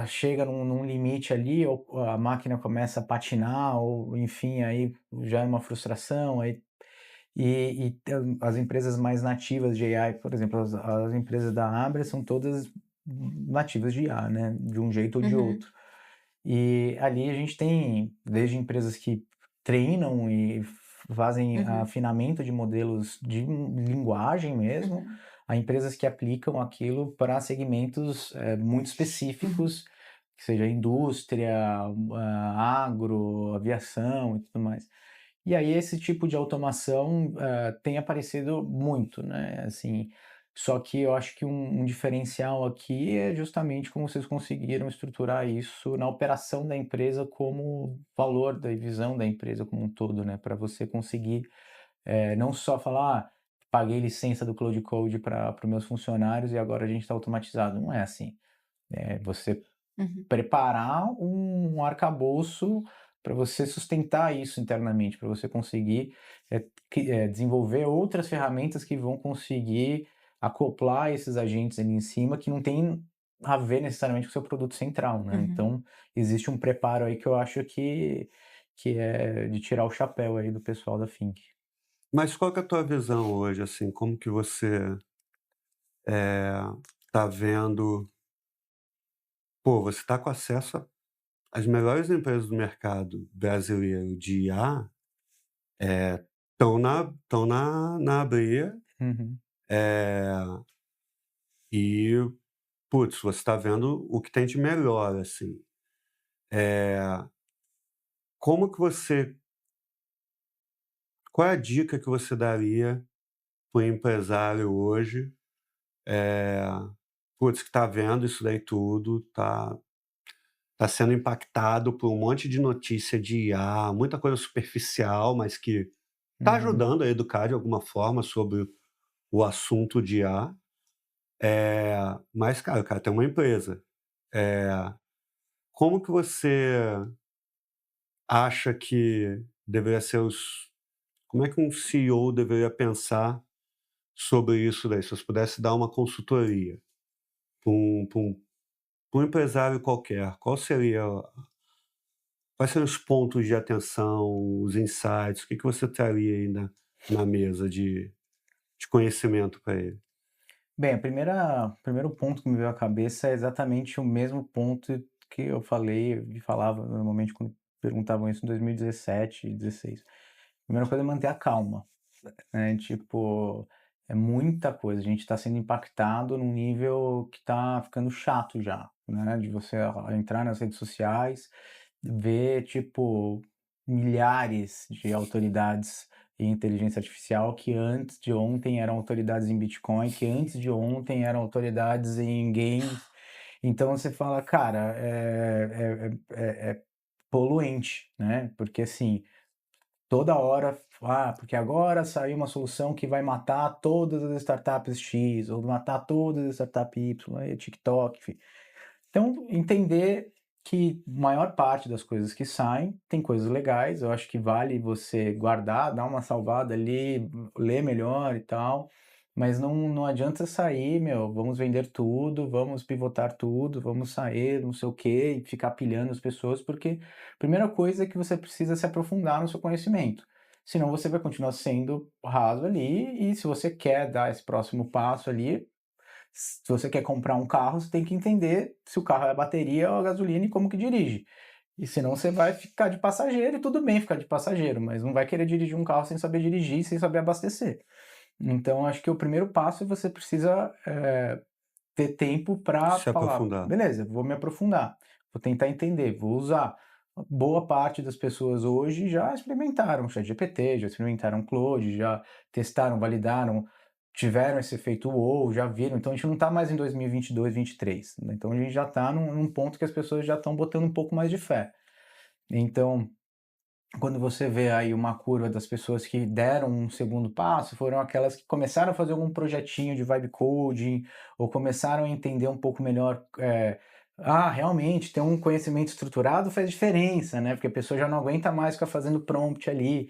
chega num limite ali, ou a máquina começa a patinar, ou enfim, aí já é uma frustração, aí as empresas mais nativas de AI, por exemplo, as empresas da Abra são todas nativas de IA, né, de um jeito ou de uhum, outro. E ali a gente tem desde empresas que treinam e fazem uhum, afinamento de modelos de linguagem mesmo, uhum, a empresas que aplicam aquilo para segmentos, muito uhum, específicos, que seja indústria, agro, aviação e tudo mais. E aí esse tipo de automação, tem aparecido muito, né, assim, só que eu acho que um diferencial aqui é justamente como vocês conseguiram estruturar isso na operação da empresa como valor da visão da empresa como um todo, né, para você conseguir, não só falar: "Ah, paguei licença do Cloud Code para os meus funcionários e agora a gente está automatizado", não é assim. É você uhum, preparar um arcabouço para você sustentar isso internamente, para você conseguir, desenvolver outras ferramentas que vão conseguir acoplar esses agentes ali em cima, que não tem a ver necessariamente com o seu produto central, né. uhum. Então, existe um preparo aí que eu acho que é de tirar o chapéu aí do pessoal da Think. Mas qual que é a tua visão hoje, assim, como que você, tá vendo você tá com acesso às melhores empresas do mercado brasileiro de IA, estão na Abrir, Uhum, eh, e, putz, você tá vendo o que tem de melhor, assim. Eh, como que você qual é a dica que você daria para o empresário hoje, eh, que tá vendo isso daí tudo, tá sendo impactado por um monte de notícia de IA, muita coisa superficial, mas que tá uhum. ajudando a educar de alguma forma sobre o assunto de IA. Mas, cara, o cara tem uma empresa. Eh, como que você acha que deveria ser os como é que um CEO deveria pensar sobre isso daí? Se você pudesse dar uma consultoria para um empresário qualquer, quais seriam os pontos de atenção, os insights, o que que você traria aí na mesa de conhecimento para ele? Bem, o primeiro ponto que me veio à cabeça é exatamente o mesmo ponto que eu falei e falava normalmente quando perguntavam isso em 2017 e 16. Primeira coisa é manter a calma, né, tipo, é muita coisa, a gente está sendo impactado num nível que está ficando chato já, né, de você entrar nas redes sociais, ver, tipo, milhares de autoridades em inteligência artificial que antes de ontem eram autoridades em Bitcoin, que antes de ontem eram autoridades em games. Então você fala: "Cara, é poluente", né, porque assim, toda hora, porque agora saiu uma solução que vai matar todas as startups X, ou matar todas as startups Y, aí TikTok, enfim. Então, entender que a maior parte das coisas que saem tem coisas legais, eu acho que vale você guardar, dar uma salvada ali, ler melhor e tal, mas não adianta sair, meu, vamos vender tudo, vamos pivotar tudo, vamos sair, não sei o quê, e ficar pilhando as pessoas, porque a primeira coisa é que você precisa se aprofundar no seu conhecimento. Senão você vai continuar sendo raso ali, e se você quer dar esse próximo passo ali, se você quer comprar um carro, você tem que entender se o carro é a bateria ou a gasolina e como que dirige. E senão você vai ficar de passageiro, e tudo bem ficar de passageiro, mas não vai querer dirigir um carro sem saber dirigir, sem saber abastecer. Então, acho que o primeiro passo é você precisa ter tempo para Se falar, aprofundar. beleza, vou me aprofundar, vou tentar entender, vou usar. Boa parte das pessoas hoje já experimentaram o ChatGPT, já experimentaram o Claude, já testaram, validaram, tiveram esse efeito wow, já viram. Então a gente não está mais em 2022, 2023, né? Então a gente já está num ponto que as pessoas já estão botando um pouco mais de fé. Então, quando você vê aí uma curva das pessoas que deram um segundo passo, foram aquelas que começaram a fazer algum projetinho de vibe coding, ou começaram a entender um pouco melhor, realmente ter um conhecimento estruturado faz diferença, né? Porque a pessoa já não aguenta mais ficar fazendo prompt ali.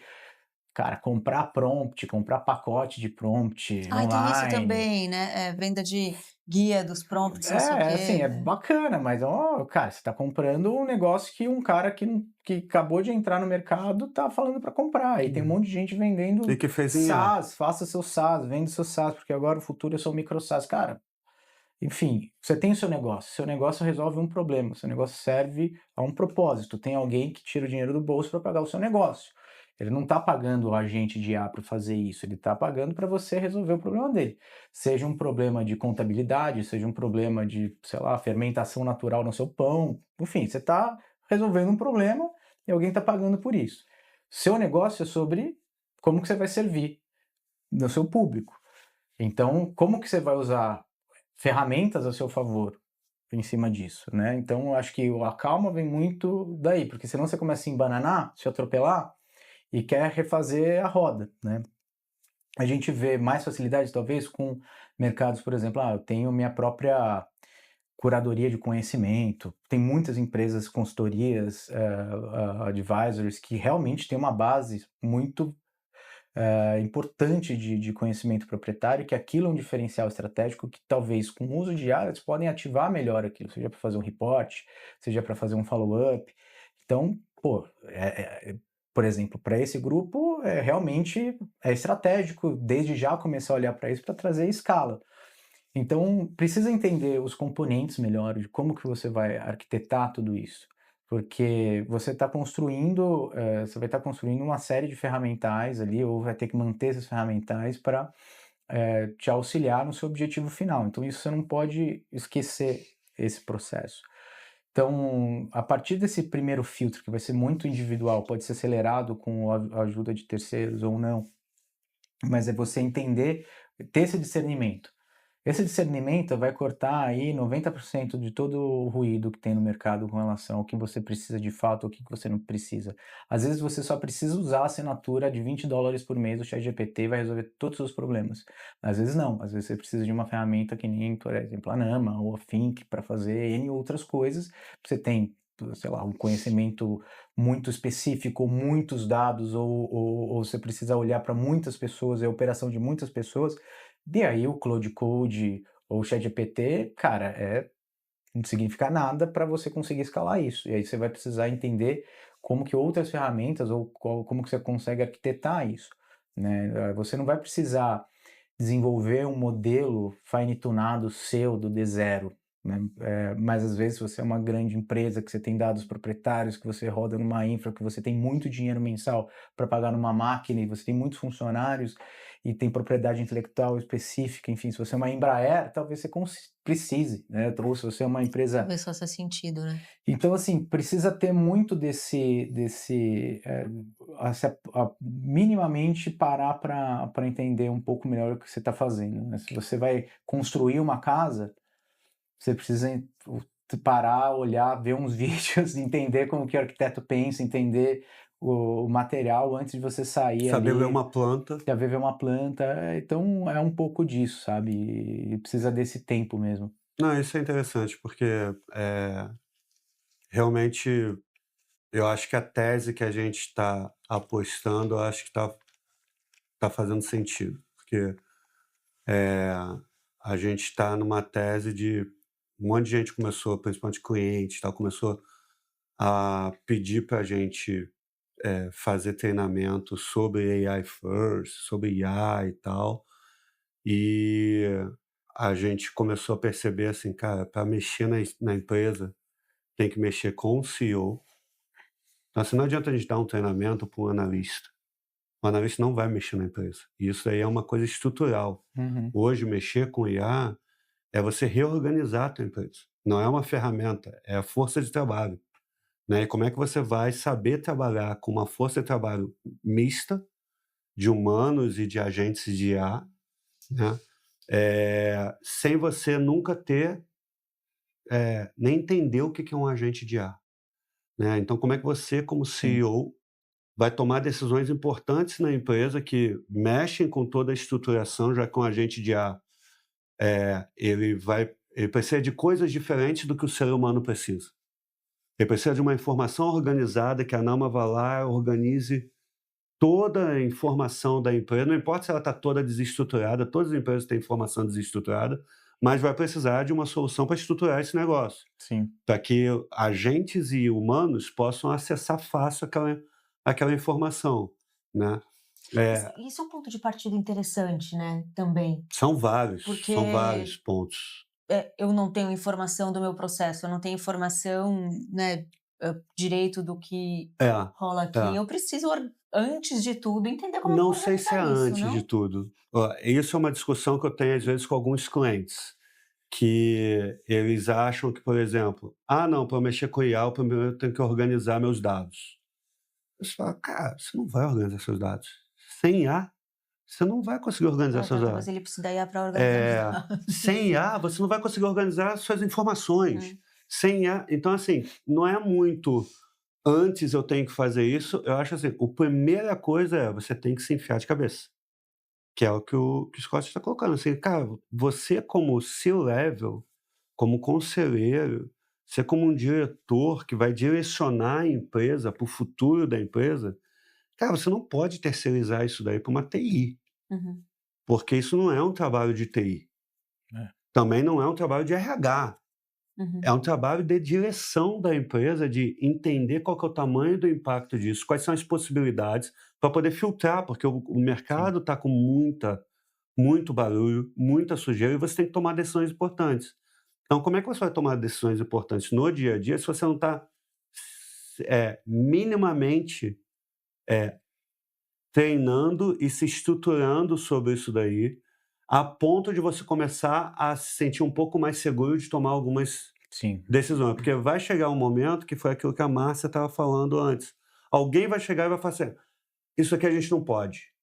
Cara, comprar prompt, comprar pacote de prompt Ah, tem isso online. também, né? Venda de guia dos prompts, não sei o Assim, quê. é bacana, mas ó, cara, você tá comprando um negócio que um cara que acabou de entrar no mercado tá falando para comprar. E tem um monte de gente E vendendo que fez em IA. SaaS, faça seu SaaS, vende seu SaaS, porque agora o futuro é seu micro SaaS. Cara, enfim, você tem o seu negócio resolve um problema, seu negócio serve a um propósito. Tem alguém que tira o dinheiro do bolso para pagar o seu negócio. Ele não está pagando o agente de IA para fazer isso, ele está pagando para você resolver o problema dele. Seja um problema de contabilidade, seja um problema de, sei lá, fermentação natural no seu pão. Enfim, você está resolvendo um problema e alguém está pagando por isso. Seu negócio é sobre como que você vai servir no seu público. Então, como que você vai usar ferramentas a seu favor em cima disso, né? Então, eu acho que a calma vem muito daí, porque senão você começa a se embananar, se atropelar e quer refazer a roda, né? A gente vê mais facilidade, talvez, com mercados, por exemplo, eu tenho minha própria curadoria de conhecimento, tem muitas empresas, consultorias, advisors, que realmente têm uma base muito importante de conhecimento proprietário, que aquilo é um diferencial estratégico que talvez com o uso de áreas podem ativar melhor aquilo, seja para fazer um report, seja para fazer um follow-up. Então, pô, por exemplo, para esse grupo, realmente é estratégico desde já começar a olhar para isso para trazer escala. Então, precisa entender os componentes melhor, de como que você vai arquitetar tudo isso. Porque você está construindo, você vai estar construindo uma série de ferramentais ali, ou vai ter que manter esses ferramentais para te auxiliar no seu objetivo final. Então, isso você não pode esquecer esse processo. Então, a partir desse primeiro filtro, que vai ser muito individual, pode ser acelerado com a ajuda de terceiros ou não, mas é você entender, ter esse discernimento. Esse discernimento vai cortar aí 90% de todo o ruído que tem no mercado com relação ao que você precisa de fato, ou o que você não precisa. Às vezes você só precisa usar a assinatura de $20 por mês do ChatGPT e vai resolver todos os seus problemas. Às vezes não, às vezes você precisa de uma ferramenta que nem, por exemplo, a Nama ou a Think para fazer N outras coisas. Você tem, sei lá, um conhecimento muito específico, ou muitos dados, ou você precisa olhar para muitas pessoas, é a operação de muitas pessoas. E aí o Claude Code ou o ChatGPT, cara, não significa nada para você conseguir escalar isso. E aí você vai precisar entender como que outras ferramentas ou como que você consegue arquitetar isso, né? Você não vai precisar desenvolver um modelo fine-tunado seu do zero, né? Mas às vezes você é uma grande empresa, que você tem dados proprietários, que você roda numa infra, que você tem muito dinheiro mensal para pagar numa máquina e você tem muitos funcionários e tem propriedade intelectual específica, enfim, se você é uma Embraer, talvez você precise, né? Ou se você é uma empresa. Talvez faça sentido, né? Então, assim, precisa ter muito minimamente parar para entender um pouco melhor o que você está fazendo, né? Se você vai construir uma casa, você precisa parar, olhar, ver uns vídeos, entender como que o arquiteto pensa, entender o material antes de você sair Saber ver ali, uma planta. saber ver uma planta. Então, é um pouco disso, sabe? E precisa desse tempo mesmo. Não, isso é interessante, porque é, realmente eu acho que a tese que a gente está apostando, eu acho que tá fazendo sentido. Porque é, a gente está numa tese de um monte de gente começou, principalmente cliente, tal, começou a pedir para a gente fazer treinamento sobre AI first, sobre IA e tal. E a gente começou a perceber assim, cara, para mexer na empresa, tem que mexer com o CEO. Então, assim, não adianta a gente dar um treinamento para um analista. O analista não vai mexer na empresa. E isso aí é uma coisa estrutural. Uhum. Hoje, mexer com IA é você reorganizar a tua empresa. Não é uma ferramenta, é a força de trabalho, né? E como é que você vai saber trabalhar com uma força de trabalho mista de humanos e de agentes de IA, né? Sem você nunca ter, nem entender o que que é um agente de IA, né? Então, como é que você, como Sim. CEO, vai tomar decisões importantes na empresa que mexem com toda a estruturação, já que um agente de IA, ele precisa de coisas diferentes do que o ser humano precisa. Ele precisa de uma informação organizada, que a Nama vá lá, organize toda a informação da empresa, não importa se ela está toda desestruturada, todas as empresas têm informação desestruturada, mas vai precisar de uma solução para estruturar esse negócio, Sim. para que agentes e humanos possam acessar fácil aquela informação, né. Mas isso é um ponto de partida interessante, né, também, São porque vários pontos. eu não tenho informação do meu processo, eu não tenho informação, né, direito do que É, rola aqui. é. Eu preciso, antes de tudo, entender como eu Não vou sei se é organizar isso, antes de não? tudo. Ó, isso é uma discussão que eu tenho às vezes com alguns clientes, que eles acham que, por exemplo: "Ah não, para eu mexer com IA, eu primeiro tenho que organizar meus dados". Eu falo: "Cara, você não vai organizar seus dados. Sem IA, você não vai conseguir organizar Ah, seus tá, dados. talvez ele precise da IA para organizar meus Sem dados. IA, você não vai conseguir organizar suas informações. Hum, Sem IA", então assim, não é muito antes eu tenho que fazer isso, eu acho assim, a primeira coisa é você tem que se enfiar de cabeça. Que é o que o Scott está colocando, assim, cara, você como C-level, como conselheiro, você como um diretor que vai direcionar a empresa para o futuro da empresa, cara, você não pode terceirizar isso daí para uma TI, uhum, porque isso não é um trabalho de TI, É. também não é um trabalho de RH, é uhum, um trabalho de direção da empresa, de entender qual que é o tamanho do impacto disso, quais são as possibilidades, para poder filtrar, porque o Sim. mercado está com muito barulho, muita sujeira e você tem que tomar decisões importantes. Então, como é que você vai tomar decisões importantes no dia a dia se você não está minimamente treinando e se estruturando sobre isso daí, a ponto de você começar a se sentir um pouco mais seguro de tomar algumas Sim. decisões? Porque vai chegar um momento que foi aquilo que a Márcia estava falando antes. Alguém vai chegar e vai falar assim: "Isso aqui a gente não pode".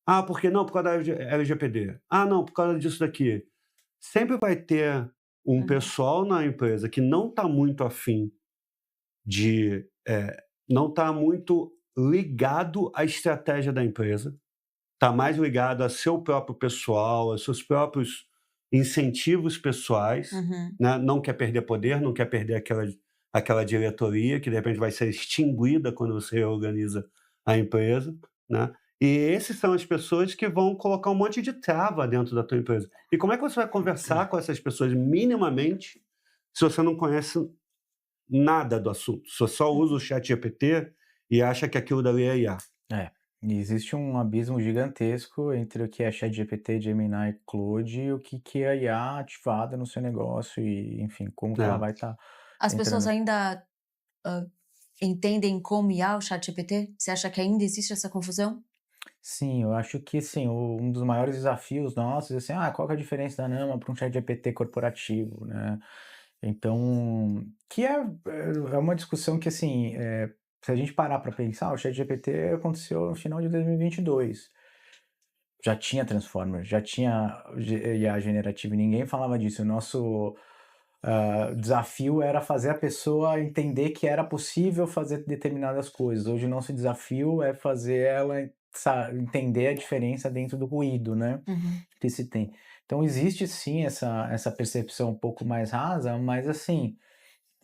"Ah, por que não?". "Por causa da LGPD". "Ah, não, por causa disso daqui". Sempre vai ter um uhum, pessoal na empresa que não está muito afim de, não está muito ligado à estratégia da empresa, está mais ligado a seu próprio pessoal, aos seus próprios incentivos pessoais, uhum. né, não quer perder poder, não quer perder aquela diretoria que de repente vai ser extinguida quando você reorganiza a empresa, né. E esses são as pessoas que vão colocar um monte de trava dentro da tua empresa. E como é que você vai conversar com essas pessoas minimamente, se você não conhece nada do assunto? Você só usa o ChatGPT e acha que aquilo dali é IA. É. E existe um abismo gigantesco entre o que é ChatGPT, Gemini, Claude e o que é a IA ativada no seu negócio e, enfim, como que ela É. vai estar As pessoas entrando. ainda, entendem como IA o ChatGPT? Você acha que ainda existe essa confusão? Sim, eu acho que sim, um dos maiores desafios nossos é assim, qual que é a diferença da Nama para um ChatGPT corporativo, né? Então, que é uma discussão que assim, se a gente parar para pensar, o ChatGPT aconteceu no final de 2022. Já tinha Transformers, já tinha IA generativa e ninguém falava disso. O nosso desafio era fazer a pessoa entender que era possível fazer determinadas coisas. Hoje o nosso desafio é fazer ela entender a diferença dentro do ruído, né, Uhum. que se tem. Então existe sim essa percepção um pouco mais rasa, mas assim,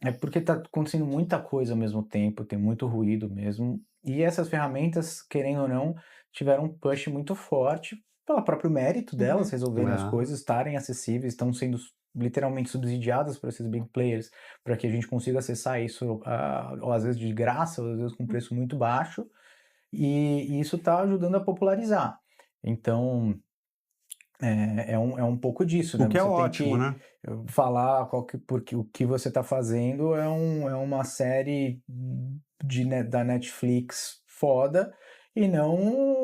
é porque está acontecendo muita coisa ao mesmo tempo, tem muito ruído mesmo, e essas ferramentas, querendo ou não, tiveram um push muito forte pelo próprio mérito delas, Uhum. resolverem as É. coisas, estarem acessíveis, estão sendo literalmente subsidiadas por esses big players, para que a gente consiga acessar isso, ou às vezes de graça, ou às vezes com preço muito baixo, e isso está ajudando a popularizar. Então, é um pouco disso, O né, que é você tem ótimo, que né? falar porque o que você está fazendo é uma série da Netflix foda, e não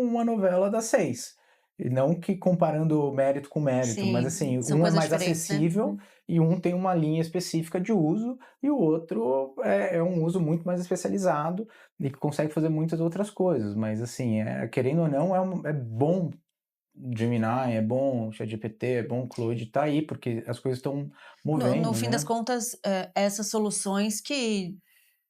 uma novela das 6. E não que comparando mérito com mérito, mas Sim, assim, são um é coisas mais diferentes, né? acessível e um tem uma linha específica de uso, e o outro é um uso muito mais especializado e que consegue fazer muitas outras coisas. Mas assim, querendo ou não, é bom Gemini, é bom ChatGPT, é bom Claude, tá aí, porque as coisas estão No movendo, fim das né. contas, essas soluções que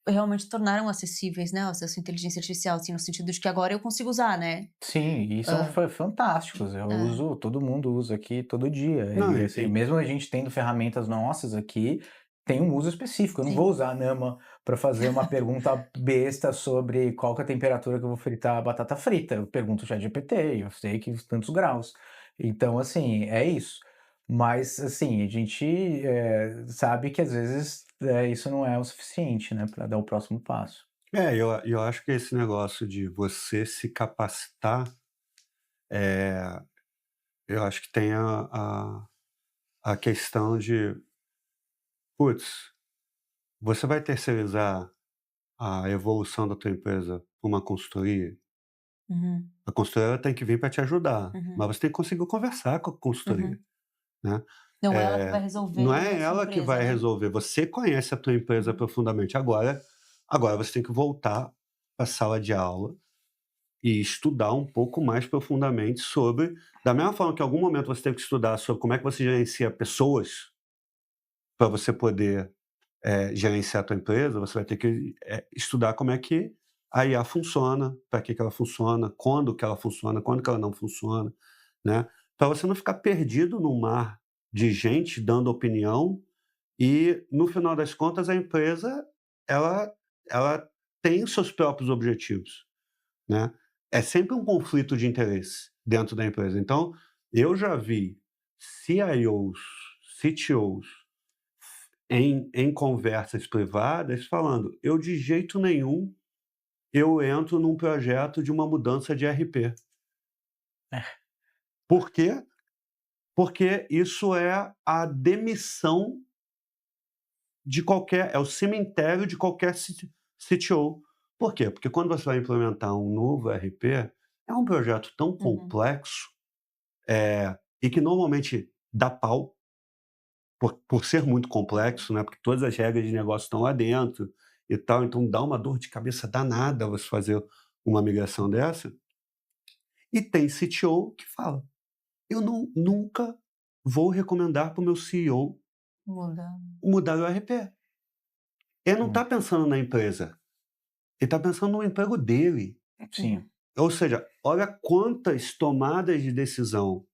realmente tornaram acessíveis, né, o acesso à inteligência artificial, assim, no sentido de que agora eu consigo usar, né. Sim, e são Hã, fantásticos, eu é. uso, todo mundo usa aqui todo dia, Não, e assim, mesmo a gente tendo ferramentas nossas aqui, tem um uso específico, eu não vou Sim. usar a Nama para fazer uma pergunta besta sobre qual que é a temperatura que eu vou fritar a batata frita, eu pergunto o ChatGPT, eu sei que tantos graus. Então assim, é isso. Mas assim, a gente, sabe que às vezes, isso não é o suficiente, né, para dar o próximo passo. eu acho que esse negócio de você se capacitar, eh, eu acho que tem a questão de, putz, você vai terceirizar a evolução da tua empresa pra uma consultoria? Uhum, A consultoria ela tem que vir para te ajudar, uhum, mas você tem que conseguir conversar com a consultoria, uhum. né. Não ela que vai resolver Não é a sua ela que empresa, vai né. resolver, você conhece a tua empresa Uhum. profundamente. Agora você tem que voltar para a sala de aula e estudar um pouco mais profundamente sobre, da mesma forma que em algum momento você teve que estudar sobre como é que você gerencia pessoas, para você poder, gerenciar a tua empresa, você vai ter que, estudar como é que a IA funciona, para que ela funciona, quando que ela não funciona, né, para você não ficar perdido num mar de gente dando opinião e, no final das contas, a empresa ela ela tem os seus próprios objetivos, né. É sempre um conflito de interesse dentro da empresa. Então, eu já vi CIOs, CTOs em conversas privadas falando: "Eu de jeito nenhum eu entro num projeto de uma mudança de RP". Por quê? Porque isso é a demissão de qualquer, é o cemitério de qualquer CTO. Por quê? Porque quando você vai implementar um novo RP, é um projeto tão Uhum. complexo, e que normalmente dá pau, por ser muito Uhum. complexo, né, porque todas as regras de negócio estão lá dentro e tal, então dá uma dor de cabeça danada você fazer uma migração dessa. E tem CTO que fala: "Eu nunca vou recomendar para o meu CEO Muda. mudar o RP". Ele não está Hum, pensando na empresa, ele está pensando no emprego dele. Uhum. sim. Ou seja, olha quantas tomadas de decisão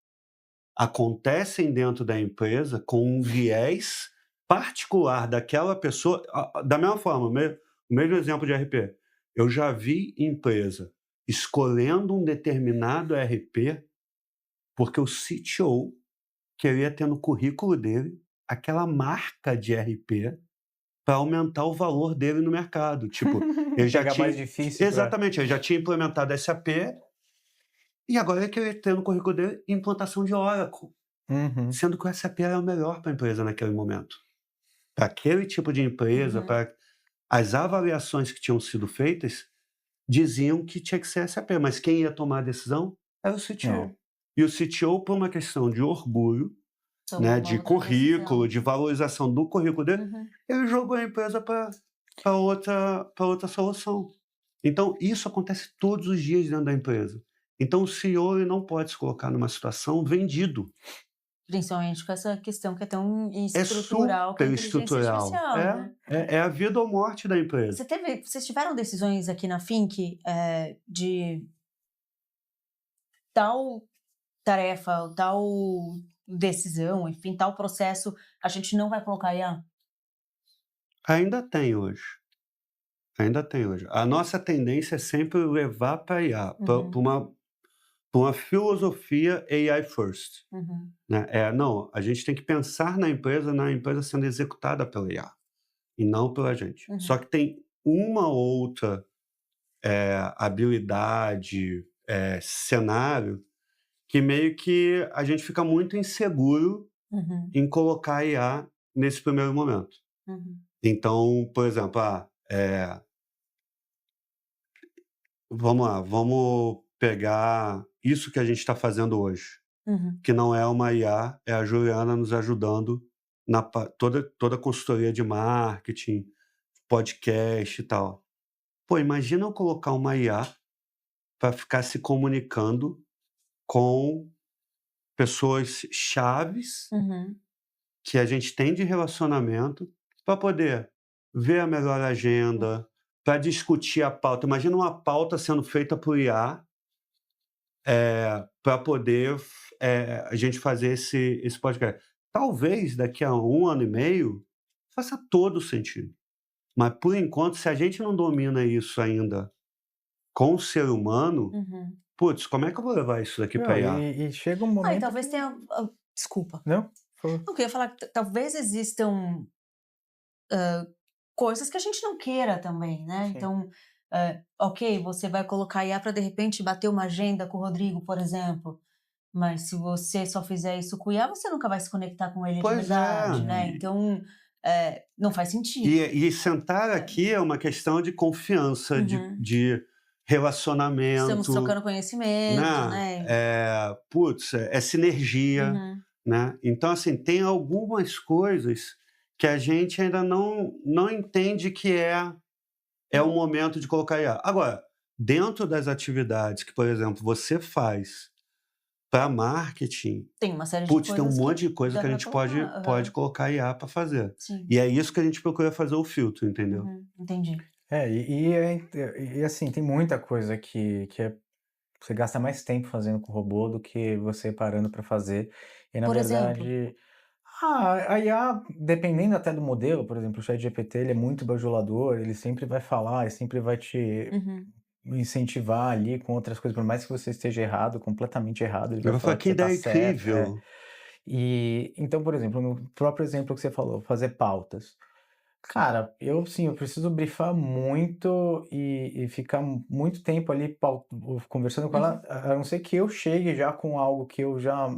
acontecem dentro da empresa com um viés particular daquela pessoa. Da mesma forma, o mesmo exemplo de RP. Eu já vi empresa escolhendo um determinado RP porque o CTO queria ter no currículo dele aquela marca de RP para aumentar o valor dele no mercado. Tipo, ele já Pegar mais tinha, difícil para. exatamente, ele já tinha implementado SAP e agora ele queria ter no currículo dele implantação de Oracle, Uhum. sendo que o SAP era o melhor para a empresa naquele momento. Para aquele tipo de empresa, Uhum. para as avaliações que tinham sido feitas, diziam que tinha que ser SAP, mas quem ia tomar a decisão era o É. CTO. E o CTO, por uma questão de orgulho, Tomou né, uma de outra currículo, decisão. de valorização do currículo dele, Uhum. ele jogou a empresa para outra solução. Então isso acontece todos os dias dentro da empresa. Então o CEO ele não pode se colocar numa situação vendido. Principalmente com essa questão que é tão É estrutural que é a super inteligência estrutural. artificial, né. É a vida ou morte da empresa. Vocês tiveram decisões aqui na Fink, de tal tarefa ou tal decisão, enfim, tal processo, a gente não vai colocar IA? Ainda tem hoje. Ainda tem hoje. A nossa tendência é sempre levar para IA, para uma filosofia AI first, Uhum. né. Não, a gente tem que pensar na empresa sendo executada pela IA, e não pela gente. Só que tem uma outra, habilidade, cenário, que meio que a gente fica muito inseguro Uhum. em colocar a IA nesse primeiro momento. Uhum. Então, por exemplo, vamos lá, vamos pegar isso que a gente está fazendo hoje, Uhum. que não é uma IA, é a Juliana nos ajudando na toda a consultoria de marketing, podcast e tal. Pô, imagina eu colocar uma IA para ficar se comunicando com pessoas chaves Uhum. que a gente tem de relacionamento, para poder ver a melhor agenda, para discutir a pauta. Imagina uma pauta sendo feita por IA, para poder a gente fazer esse podcast. Talvez daqui a 1 ano e meio faça todo sentido, mas por enquanto, se a gente não domina isso ainda com o ser humano, Uhum. putz, como é que eu vou levar isso daqui para Não, IA? e chega um Ah, e momento talvez que... tenha desculpa. Não? Falou. Não, eu queria falar que talvez existam coisas que a gente não queira também, né. Sim. Então, ok, você vai colocar IA para de repente bater uma agenda com o Rodrigo, por exemplo, mas se você só fizer isso com o IA, você nunca vai se conectar com ele de Pois verdade, né. é. Então, não faz sentido. E sentar aqui é uma questão de confiança, Uhum. de Estamos relacionamento, trocando conhecimento, né, né. putz, é sinergia, Uhum. né. Então, assim, tem algumas coisas que a gente ainda não entende que é o momento de colocar IA. Agora, dentro das atividades que, por exemplo, você faz para marketing, Tem uma série de putz, tem um coisas que monte de coisa dá que a pra gente colocar. pode Aham. colocar IA para fazer. Sim. E é isso que a gente procura fazer o filtro, entendeu? Uhum. Entendi. E assim, tem muita coisa que você gasta mais tempo fazendo com o robô do que você parando para fazer. E na Por exemplo? verdade, a IA, dependendo até do modelo, por exemplo, o ChatGPT, ele é muito bajulador, ele sempre vai falar, ele sempre vai te Uhum. incentivar ali com outras coisas, por mais que você esteja errado, completamente errado, ele Eu vai vou falar: falar que "Que você tá ideia certo. incrível". E então, por exemplo, no próprio exemplo que você falou, fazer pautas. Cara, eu preciso brifar muito e ficar muito tempo ali conversando com ela, Uhum. a não ser que eu chegue já com algo que eu já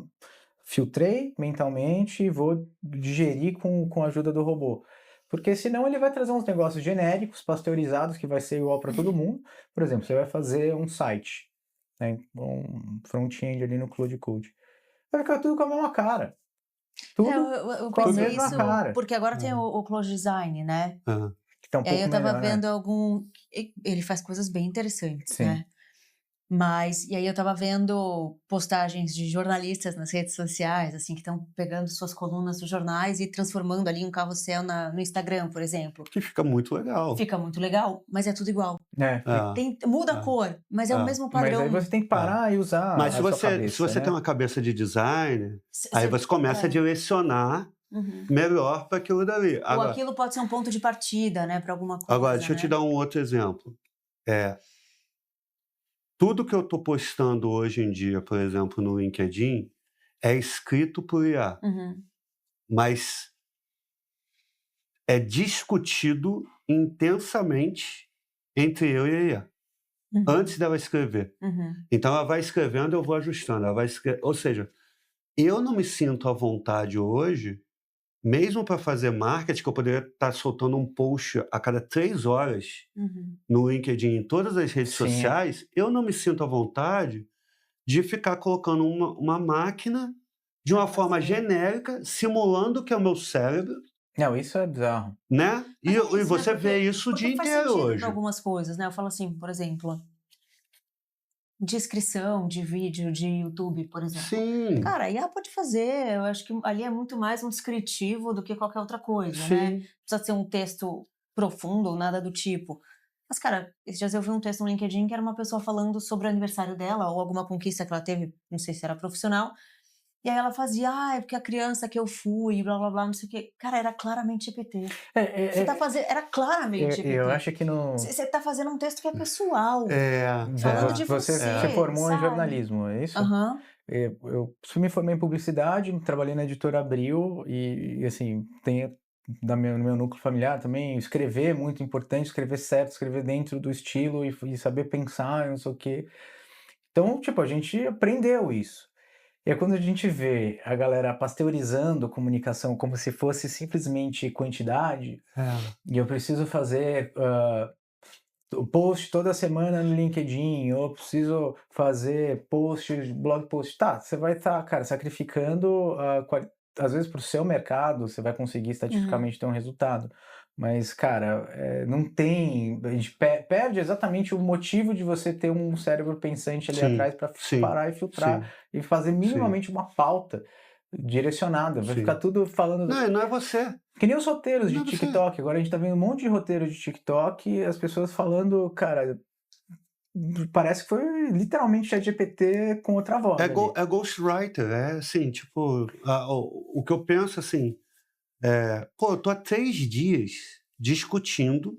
filtrei mentalmente e vou digerir com a ajuda do robô. Porque senão ele vai trazer uns negócios genéricos, pasteurizados, que vai ser igual para todo mundo. Por exemplo, você vai fazer um site, né, um front-end ali no Claude Code. Vai ficar tudo com a mesma cara. Tudo Eu com a pensei mesma isso cara. porque agora tem o Aham, Close Design, né. aham. Que tá um E aí eu pouco estava melhor, né? vendo ele faz coisas bem interessantes, Sim. né. Mas e aí eu estava vendo postagens de jornalistas nas redes sociais, assim, que estão pegando suas colunas dos jornais e transformando ali um carrossel no Instagram, por exemplo. Que fica muito legal. Fica muito legal, mas é tudo igual. É, Muda a é, cor, mas é o é, mesmo Mas aí padrão. você tem que é. parar e Mas usar se a sua você cabeça, tem né. uma cabeça de designer, Se aí você você começa a direcionar uhum. melhor para aquilo dali. Ou Agora aquilo pode ser um ponto de partida, né, para alguma agora coisa, deixa eu te né. dar um outro exemplo. É, tudo que eu estou postando hoje em dia, por exemplo, no LinkedIn, é escrito por IA, Uhum, mas é discutido intensamente entre eu e a IA, uhum, antes dela escrever. uhum. Então ela vai escrevendo, eu vou ajustando, ou seja, eu não me sinto à vontade hoje, mesmo para fazer marketing, que eu poderia estar soltando um post a cada 3 horas Uhum. no LinkedIn, em todas as redes Sim. sociais, eu não me sinto à vontade de ficar colocando uma máquina de Pra uma forma fazer. genérica, simulando que é o meu cérebro, Não, isso é bizarro. né, Mas é e isso, né, você vê isso o dia porque faz inteiro sentido para hoje. algumas coisas, né, eu falo assim, por exemplo, descrição de vídeo de YouTube, por exemplo. Sim, Cara, a IA pode fazer, eu acho que ali é muito mais um descritivo do que qualquer outra coisa, né. Não sim. precisa ser um texto profundo ou nada do tipo. Mas, cara, esses dias eu vi um texto no LinkedIn que era uma pessoa falando sobre o aniversário dela ou alguma conquista que ela teve, não sei se era profissional, E aí ela fazia, é porque a criança que eu fui, blá, blá, blá, não sei o quê. Cara, era claramente GPT. Você tá fazendo... Era claramente Eu GPT. acho que no... Você tá fazendo um texto que é pessoal. É, Falando de Você você, se formou em sabe? jornalismo, é isso? Aham. Eu me formei em publicidade, trabalhei na editora Abril e assim, tem no meu núcleo familiar também, escrever é muito importante, escrever certo, escrever dentro do estilo e saber pensar, não sei o quê. Então, tipo, a gente aprendeu isso. E aí quando a gente vê a galera pasteurizando comunicação como se fosse simplesmente quantidade, e eu preciso fazer post toda semana no LinkedIn, eu preciso fazer blog post. Tá, você vai estar, cara, sacrificando, às vezes, para o seu mercado, você vai conseguir Uhum. estatisticamente ter um resultado. Mas, cara, não tem. A gente perde exatamente o motivo de você ter um cérebro pensante ali Sim, atrás para sim, parar e filtrar sim, e fazer sim, minimamente uma pauta direcionada. Vai ficar sim. tudo falando. Não é você. Que nem os roteiros Não de é você. TikTok. Agora a gente tá vendo um monte de roteiro de TikTok e as pessoas falando, cara, parece que foi literalmente ChatGPT com outra voz ali. É ghostwriter, é assim, tipo, o que eu penso assim, eu tô há 3 dias discutindo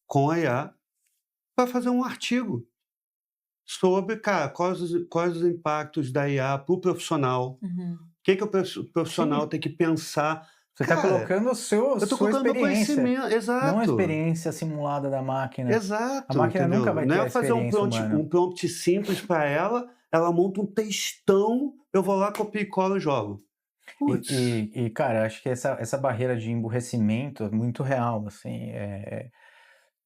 com a IA para fazer um artigo sobre, cara, quais os impactos da IA para o profissional, Uhum. o que o profissional Sim. tem que pensar. Você tá Cara, colocando eu tô sua colocando meu experiência, conhecimento, não a exato, experiência simulada da máquina. A exato, máquina nunca entendeu? vai Não ter é a eu fazer experiência humana. um prompt simples para ela monta um textão, eu vou lá, copio e colo e jogo. Putz. E, cara, acho que essa barreira de emburrecimento é muito real, assim,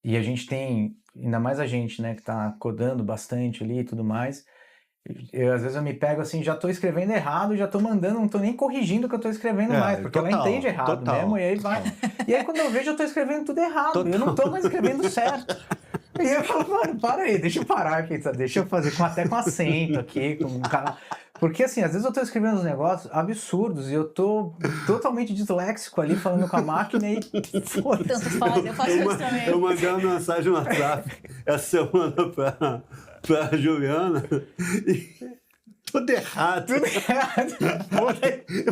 e a gente tem, ainda mais a gente, né, que tá codando bastante ali e tudo mais, às vezes eu me pego assim, já tô escrevendo errado, já tô mandando, não tô nem corrigindo o que eu tô escrevendo mais, porque ela entende errado mesmo, e aí vai. E aí quando eu vejo, eu tô escrevendo tudo errado, eu não tô mais escrevendo certo. E eu falo, mano, para aí, deixa eu parar aqui, deixa eu fazer até com acento aqui, com canal. Porque assim, às vezes eu tô escrevendo uns negócios absurdos e eu tô totalmente disléxico ali falando com a máquina e foda-se. Tanto faz, eu faço isso também. Eu mandei uma mensagem no WhatsApp essa semana pra Juliana e tudo errado. Tudo errado.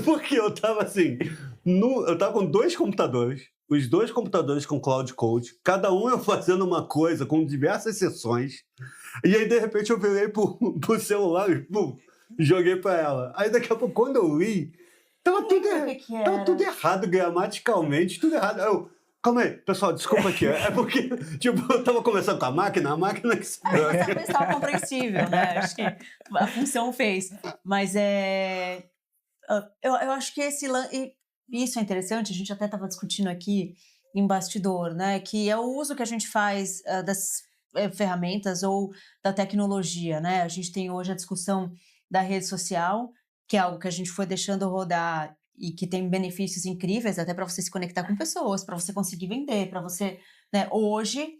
Porque eu tava assim, eu tava com 2 computadores, os 2 computadores com Cloud Code, cada um eu fazendo uma coisa com diversas sessões, e aí de repente eu virei pro celular e joguei pra ela. Aí daqui a pouco, quando eu li, tava tudo errado gramaticalmente, tudo errado. Aí eu, calma aí, pessoal, desculpa aqui. É porque, tipo, eu tava conversando com a máquina que se Talvez estava compreensível, né? Acho que a função fez. Mas eu acho que isso é interessante, a gente até estava discutindo aqui em bastidor, né? Que é o uso que a gente faz das ferramentas ou da tecnologia, né? A gente tem hoje a discussão da rede social, que é algo que a gente foi deixando rodar e que tem benefícios incríveis até para você se conectar com pessoas, para você conseguir vender, para você, né? Hoje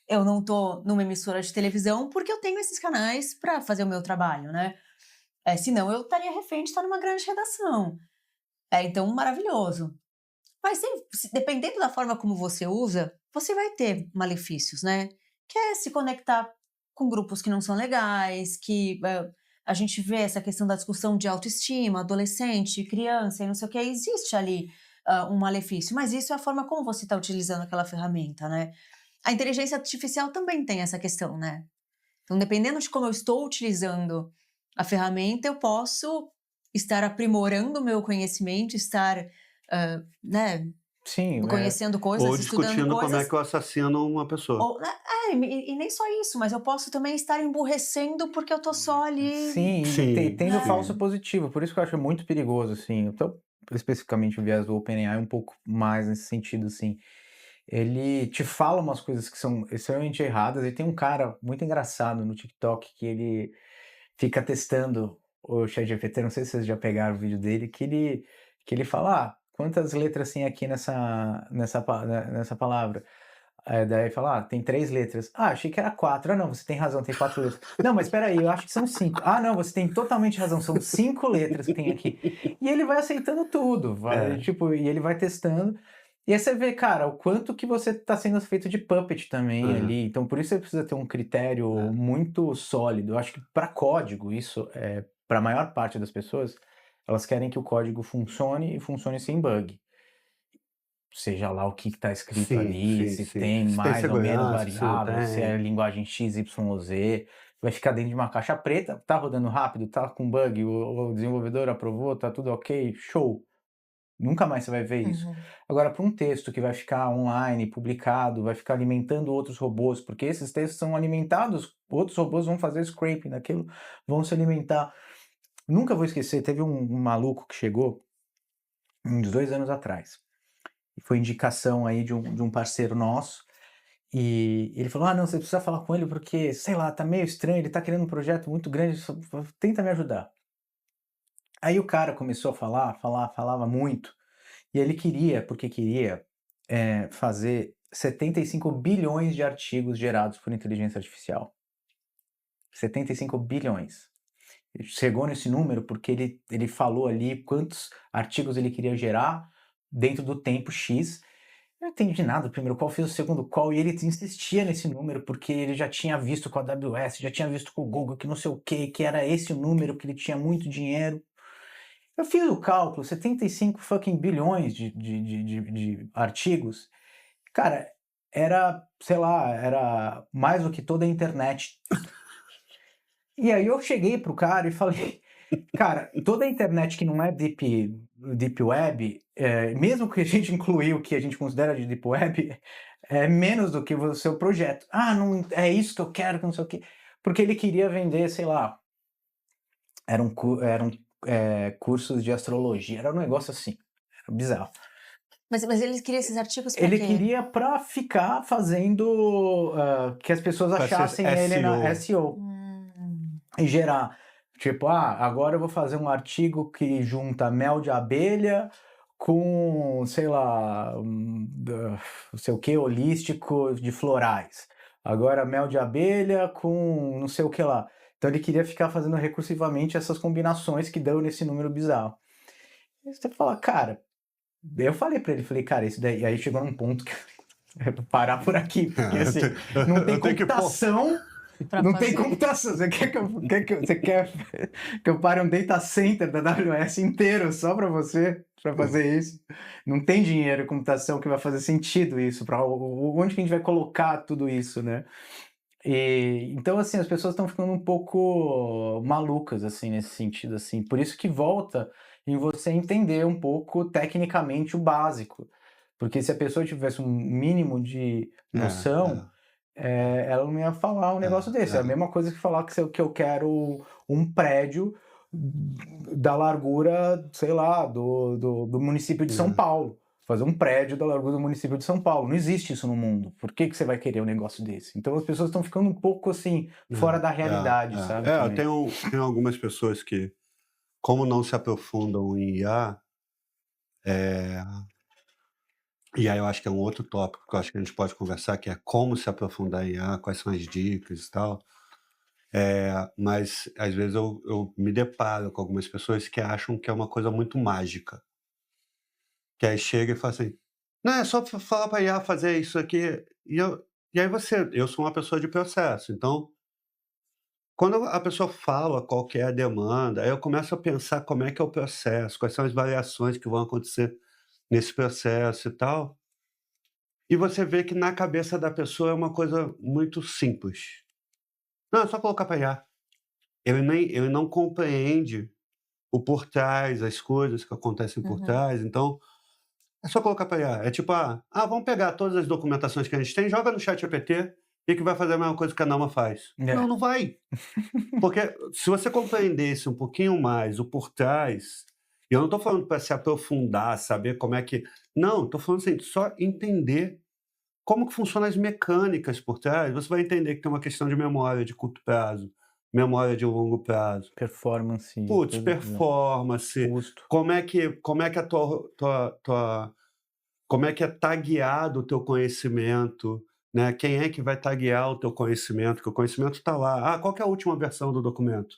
eu não tô numa emissora de televisão porque eu tenho esses canais para fazer o meu trabalho, né? Senão eu estaria refém de estar numa grande redação. Então, maravilhoso. Mas dependendo da forma como você usa, você vai ter malefícios, né? Que é se conectar com grupos que não são legais, que a gente vê essa questão da discussão de autoestima, adolescente, criança e não sei o que, existe ali um malefício, mas isso é a forma como você está utilizando aquela ferramenta, né? A inteligência artificial também tem essa questão, né? Então, dependendo de como eu estou utilizando a ferramenta, eu posso estar aprimorando o meu conhecimento, estar, né, Sim, conhecendo coisas, ou estudando discutindo coisas. como é que eu assassino uma pessoa. E nem só isso, mas eu posso também estar emburrecendo porque eu tô só ali. Sim, tendo sim. falso positivo. Por isso que eu acho muito perigoso, assim. Então, especificamente o viés do OpenAI um pouco mais nesse sentido, assim. Ele te fala umas coisas que são extremamente erradas. E tem um cara muito engraçado no TikTok que ele fica testando o ChatGPT. Não sei se vocês já pegaram o vídeo dele, que ele fala, quantas letras tem aqui nessa palavra? Daí fala, tem 3 letras. Achei que era 4. Não, você tem razão, tem 4 letras. Não, mas espera aí, eu acho que são 5. Não, você tem totalmente razão, são 5 letras que tem aqui. E ele vai aceitando tudo, e ele vai testando. E aí você vê, cara, o quanto que você está sendo feito de puppet também ali. Então, por isso você precisa ter um critério muito sólido. Eu acho que para código, isso, para a maior parte das pessoas, Elas querem que o código funcione e funcione sem bug. Seja lá o que está escrito Sim, ali, sim, se sim. tem Se tem mais ou menos segurança, se não variável, se é tem. linguagem X, Y, Z, vai ficar dentro de uma caixa preta, tá rodando rápido, tá com bug, o desenvolvedor aprovou, tá tudo ok, show. Nunca mais você vai ver isso. Uhum. Agora, para um texto que vai ficar online, publicado, vai ficar alimentando outros robôs, porque esses textos são alimentados, outros robôs vão fazer scraping daquilo, vão se alimentar. Nunca vou esquecer, teve um maluco que chegou uns 2 anos atrás. E foi indicação aí de um parceiro nosso. E ele falou: "Ah, não, você precisa falar com ele porque, sei lá, tá meio estranho, ele tá querendo um projeto muito grande, tenta me ajudar". Aí o cara começou a falava muito. E ele queria, porque queria, fazer 75 bilhões de artigos gerados por inteligência artificial. 75 bilhões. Ele chegou nesse número porque ele falou ali quantos artigos ele queria gerar dentro do tempo X. Eu não entendi nada, o primeiro call, fiz o segundo call e ele insistia nesse número porque ele já tinha visto com a AWS, já tinha visto com o Google, que não sei o quê, que era esse o número, que ele tinha muito dinheiro. Eu fiz o cálculo, 75 fucking bilhões de artigos. Cara, era, sei lá, era mais do que toda a internet. E aí eu cheguei pro cara e falei, cara, toda a internet que não é deep web, mesmo que a gente incluir o que a gente considera de deep web, é menos do que o seu projeto. Ah, não é isso que eu quero, que não sei o quê. Porque ele queria vender, sei lá, eram cursos de astrologia, era um negócio assim, era bizarro. Mas ele queria esses artigos pra Ele quê? queria pra ficar fazendo que as pessoas Pra ser achassem ele na SEO. SEO e gerar. Tipo, agora eu vou fazer um artigo que junta mel de abelha com, sei lá, não sei o que, holístico de florais. Agora mel de abelha com não sei o que lá. Então ele queria ficar fazendo recursivamente essas combinações que dão nesse número bizarro. E você fala, cara, eu falei pra ele, falei, cara, isso daí. Aí chegou num ponto que eu vou parar por aqui, porque assim, não tem Eu tenho que pôr. computação. pra Não fazer? tem computação. Você quer que eu pare um data center da AWS inteiro só para você, para fazer isso? Não tem dinheiro e computação que vai fazer sentido isso. Para onde que a gente vai colocar tudo isso, né? E então assim as pessoas estão ficando um pouco malucas assim nesse sentido assim. Por isso que volta em você entender um pouco tecnicamente o básico, porque se a pessoa tivesse um mínimo de noção ela não ia falar um negócio desse. É a mesma coisa que falar que eu quero um prédio da largura, sei lá, do município de São Paulo. Fazer um prédio da largura do município de São Paulo. Não existe isso no mundo. Por que você vai querer um negócio desse? Então as pessoas estão ficando um pouco assim, fora da realidade, sabe? Eu também. tenho algumas pessoas que, como não se aprofundam em IA, e aí eu acho que é um outro tópico que eu acho que a gente pode conversar, que é como se aprofundar em IA, quais são as dicas e tal. Mas às vezes eu me deparo com algumas pessoas que acham que é uma coisa muito mágica. Que aí chega e fala assim, não, é só falar para IA fazer isso aqui. E aí eu sou uma pessoa de processo, então quando a pessoa fala qual que é a demanda, aí eu começo a pensar como é que é o processo, quais são as variações que vão acontecer nesse processo e tal. E você vê que na cabeça da pessoa é uma coisa muito simples. Não, é só colocar para IA. Ele não compreende o por trás, as coisas que acontecem por trás, então é só colocar para IA. É tipo, vamos pegar todas as documentações que a gente tem, joga no ChatGPT e que vai fazer a mesma coisa que a Nama faz. Não, não vai. Porque se você compreendesse um pouquinho mais o por trás, e eu não estou falando para se aprofundar, saber como é que... Não, estou falando assim, só entender como que funcionam as mecânicas por trás, você vai entender que tem uma questão de memória de curto prazo, memória de longo prazo. Performance. Putz, performance, Custo. como é que como é que é tagueado o teu conhecimento, né? Quem é que vai taguear o teu conhecimento? Porque o conhecimento está lá. Qual que é a última versão do documento?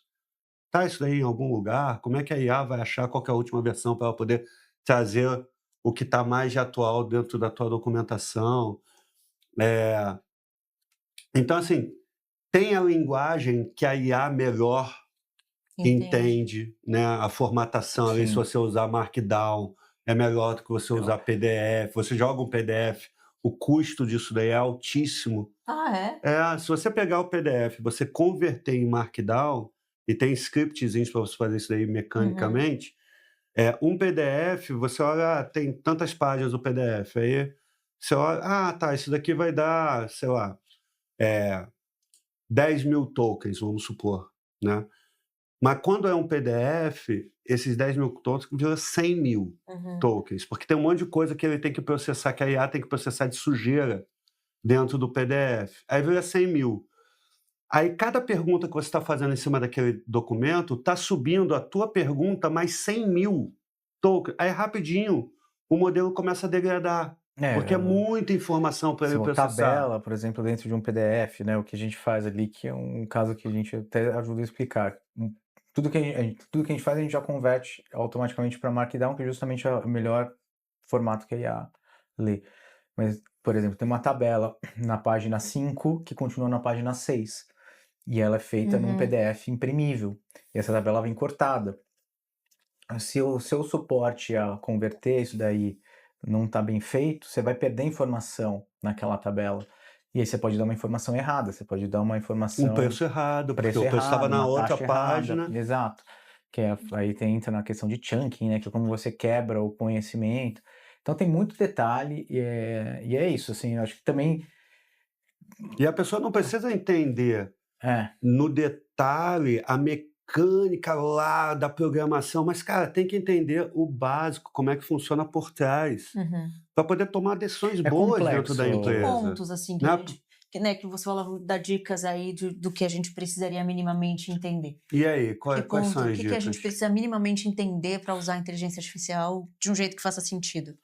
Tá isso daí em algum lugar? Como é que a IA vai achar qual que é a última versão para ela poder trazer o que está mais de atual dentro da tua documentação? Então, assim, tem a linguagem que a IA melhor entende, né? A formatação ali, se Sim. você usar Markdown, é melhor do que você Então, usar PDF. Você joga um PDF, o custo disso daí é altíssimo. Ah, é? Se você pegar o PDF, você converter em Markdown, e tem scriptzinhos para você fazer isso daí Uhum. mecanicamente, um PDF, você olha, tem tantas páginas do PDF, aí você olha, tá, isso daqui vai dar, sei lá, 10.000 tokens, vamos supor, né? Mas quando é um PDF, esses 10.000 tokens viram 100.000 Uhum. tokens, porque tem um monte de coisa que ele tem que processar, que a IA tem que processar de sujeira dentro do PDF. Aí vira 100.000. Aí cada pergunta que você está fazendo em cima daquele documento está subindo a tua pergunta mais 100.000 tokens. Aí rapidinho o modelo começa a degradar, porque é muita informação para se ele uma processar. tabela, por exemplo, dentro de um PDF, né, o que a gente faz ali, que é um caso que a gente até ajuda a explicar. Tudo que tudo que a gente faz, a gente já converte automaticamente para Markdown, que é justamente o melhor formato que a IA lê. Mas, por exemplo, tem uma tabela na página 5 que continua na página 6. E ela é feita num Uhum. PDF imprimível. E essa tabela vem cortada. Se o seu suporte a converter isso daí não está bem feito, você vai perder informação naquela tabela. E aí você pode dar uma informação errada, você pode dar uma Um informação preço errado, porque preço o preço estava errado, na uma outra taxa errada, página. exato. Que aí entra na questão de chunking, né, que é como você quebra o conhecimento. Então tem muito detalhe e é isso, assim, eu acho que também E a pessoa não precisa entender é, no detalhe a mecânica lá da programação, mas, cara, tem que entender o básico, como é que funciona por trás, Uhum. para poder tomar decisões é boas dentro da Que complexo. empresa, pontos, assim, que né? a gente que você falava, dá dicas aí do que a gente precisaria minimamente entender. E aí, Que quais são ponto, o as que a gente dicas? precisa minimamente entender para usar a inteligência artificial de um jeito que faça sentido?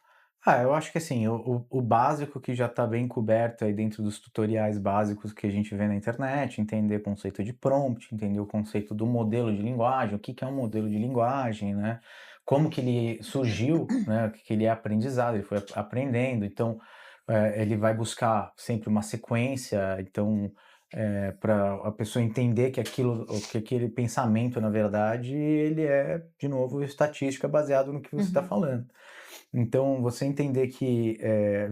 Eu acho que assim, o básico que já está bem coberto aí dentro dos tutoriais básicos que a gente vê na internet, entender o conceito de prompt, entender o conceito do modelo de linguagem, o que que é um modelo de linguagem, né? Como que ele surgiu, né? O que que ele é aprendizado, ele foi aprendendo, então ele vai buscar sempre uma sequência, então para a pessoa entender que que aquele pensamento, na verdade, ele é, de novo, estatística baseado no que você está Uhum. falando. Então, você entender que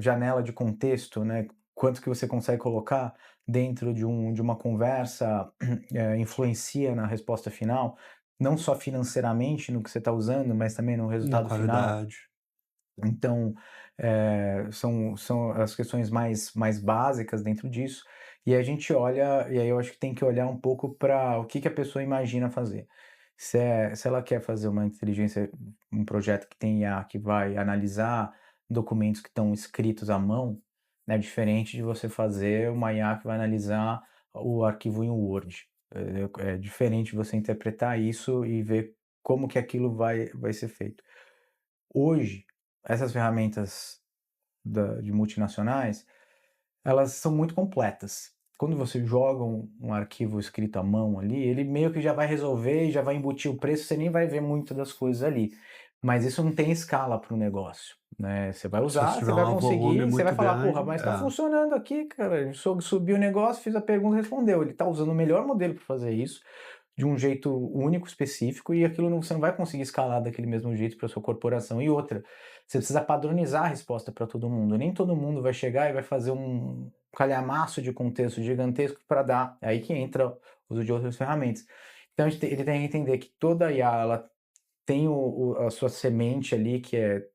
janela de contexto, né, quanto que você consegue colocar dentro de uma conversa influencia na resposta final, não só financeiramente no que você está usando, mas também no Na resultado final. qualidade. Então, são as questões mais básicas dentro disso. E a gente olha, e aí eu acho que tem que olhar um pouco para o que que a pessoa imagina fazer. Se ela quer fazer uma inteligência, um projeto que tem IA, que vai analisar documentos que estão escritos à mão, né, diferente de você fazer uma IA que vai analisar o arquivo em Word. É diferente você interpretar isso e ver como que aquilo vai ser feito. Hoje, essas ferramentas de multinacionais, elas são muito completas. Quando você joga um arquivo escrito à mão ali, ele meio que já vai resolver e já vai embutir o preço, você nem vai ver muito das coisas ali. Mas isso não tem escala para o negócio, né? Você vai Se você usar, tiver você vai um volume conseguir, você vai muito falar, grande, porra, mas está funcionando aqui, cara. Eu subi o negócio, fiz a pergunta, respondeu. Ele está usando o melhor modelo para fazer isso de um jeito único, específico, e aquilo você não vai conseguir escalar daquele mesmo jeito para sua corporação. E outra, você precisa padronizar a resposta para todo mundo. Nem todo mundo vai chegar e vai fazer um calhamaço de contexto gigantesco para dar. É aí que entra o uso de outras ferramentas. Então ele tem que entender que toda IA ela tem a sua semente ali, que é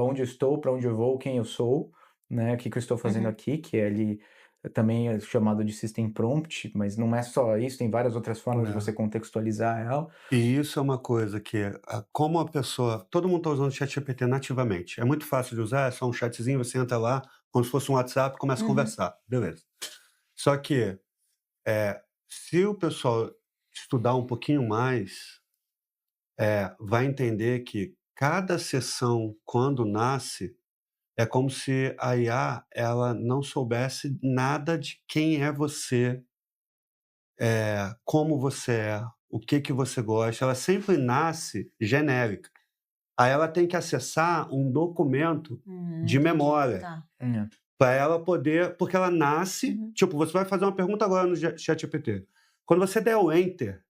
onde eu estou, para onde eu vou, quem eu sou, né? O que que eu estou fazendo Uhum. aqui, que é ali também é chamado de System Prompt, mas não é só isso, tem várias outras formas de você contextualizar ela. E isso é uma coisa que, como a pessoa. Todo mundo está usando o ChatGPT nativamente. É muito fácil de usar, é só um chatzinho, você entra lá, como se fosse um WhatsApp, começa a Uhum. conversar. Beleza. Só que, se o pessoal estudar um pouquinho mais, vai entender que cada sessão, quando nasce, é como se a IA ela não soubesse nada de quem é você, como você é, o que que você gosta. Ela sempre nasce genérica. Aí ela tem que acessar um documento de Entendi. memória Tá. para ela poder, porque ela nasce, Uhum. tipo, você vai fazer uma pergunta agora no ChatGPT. Quando você der o enter,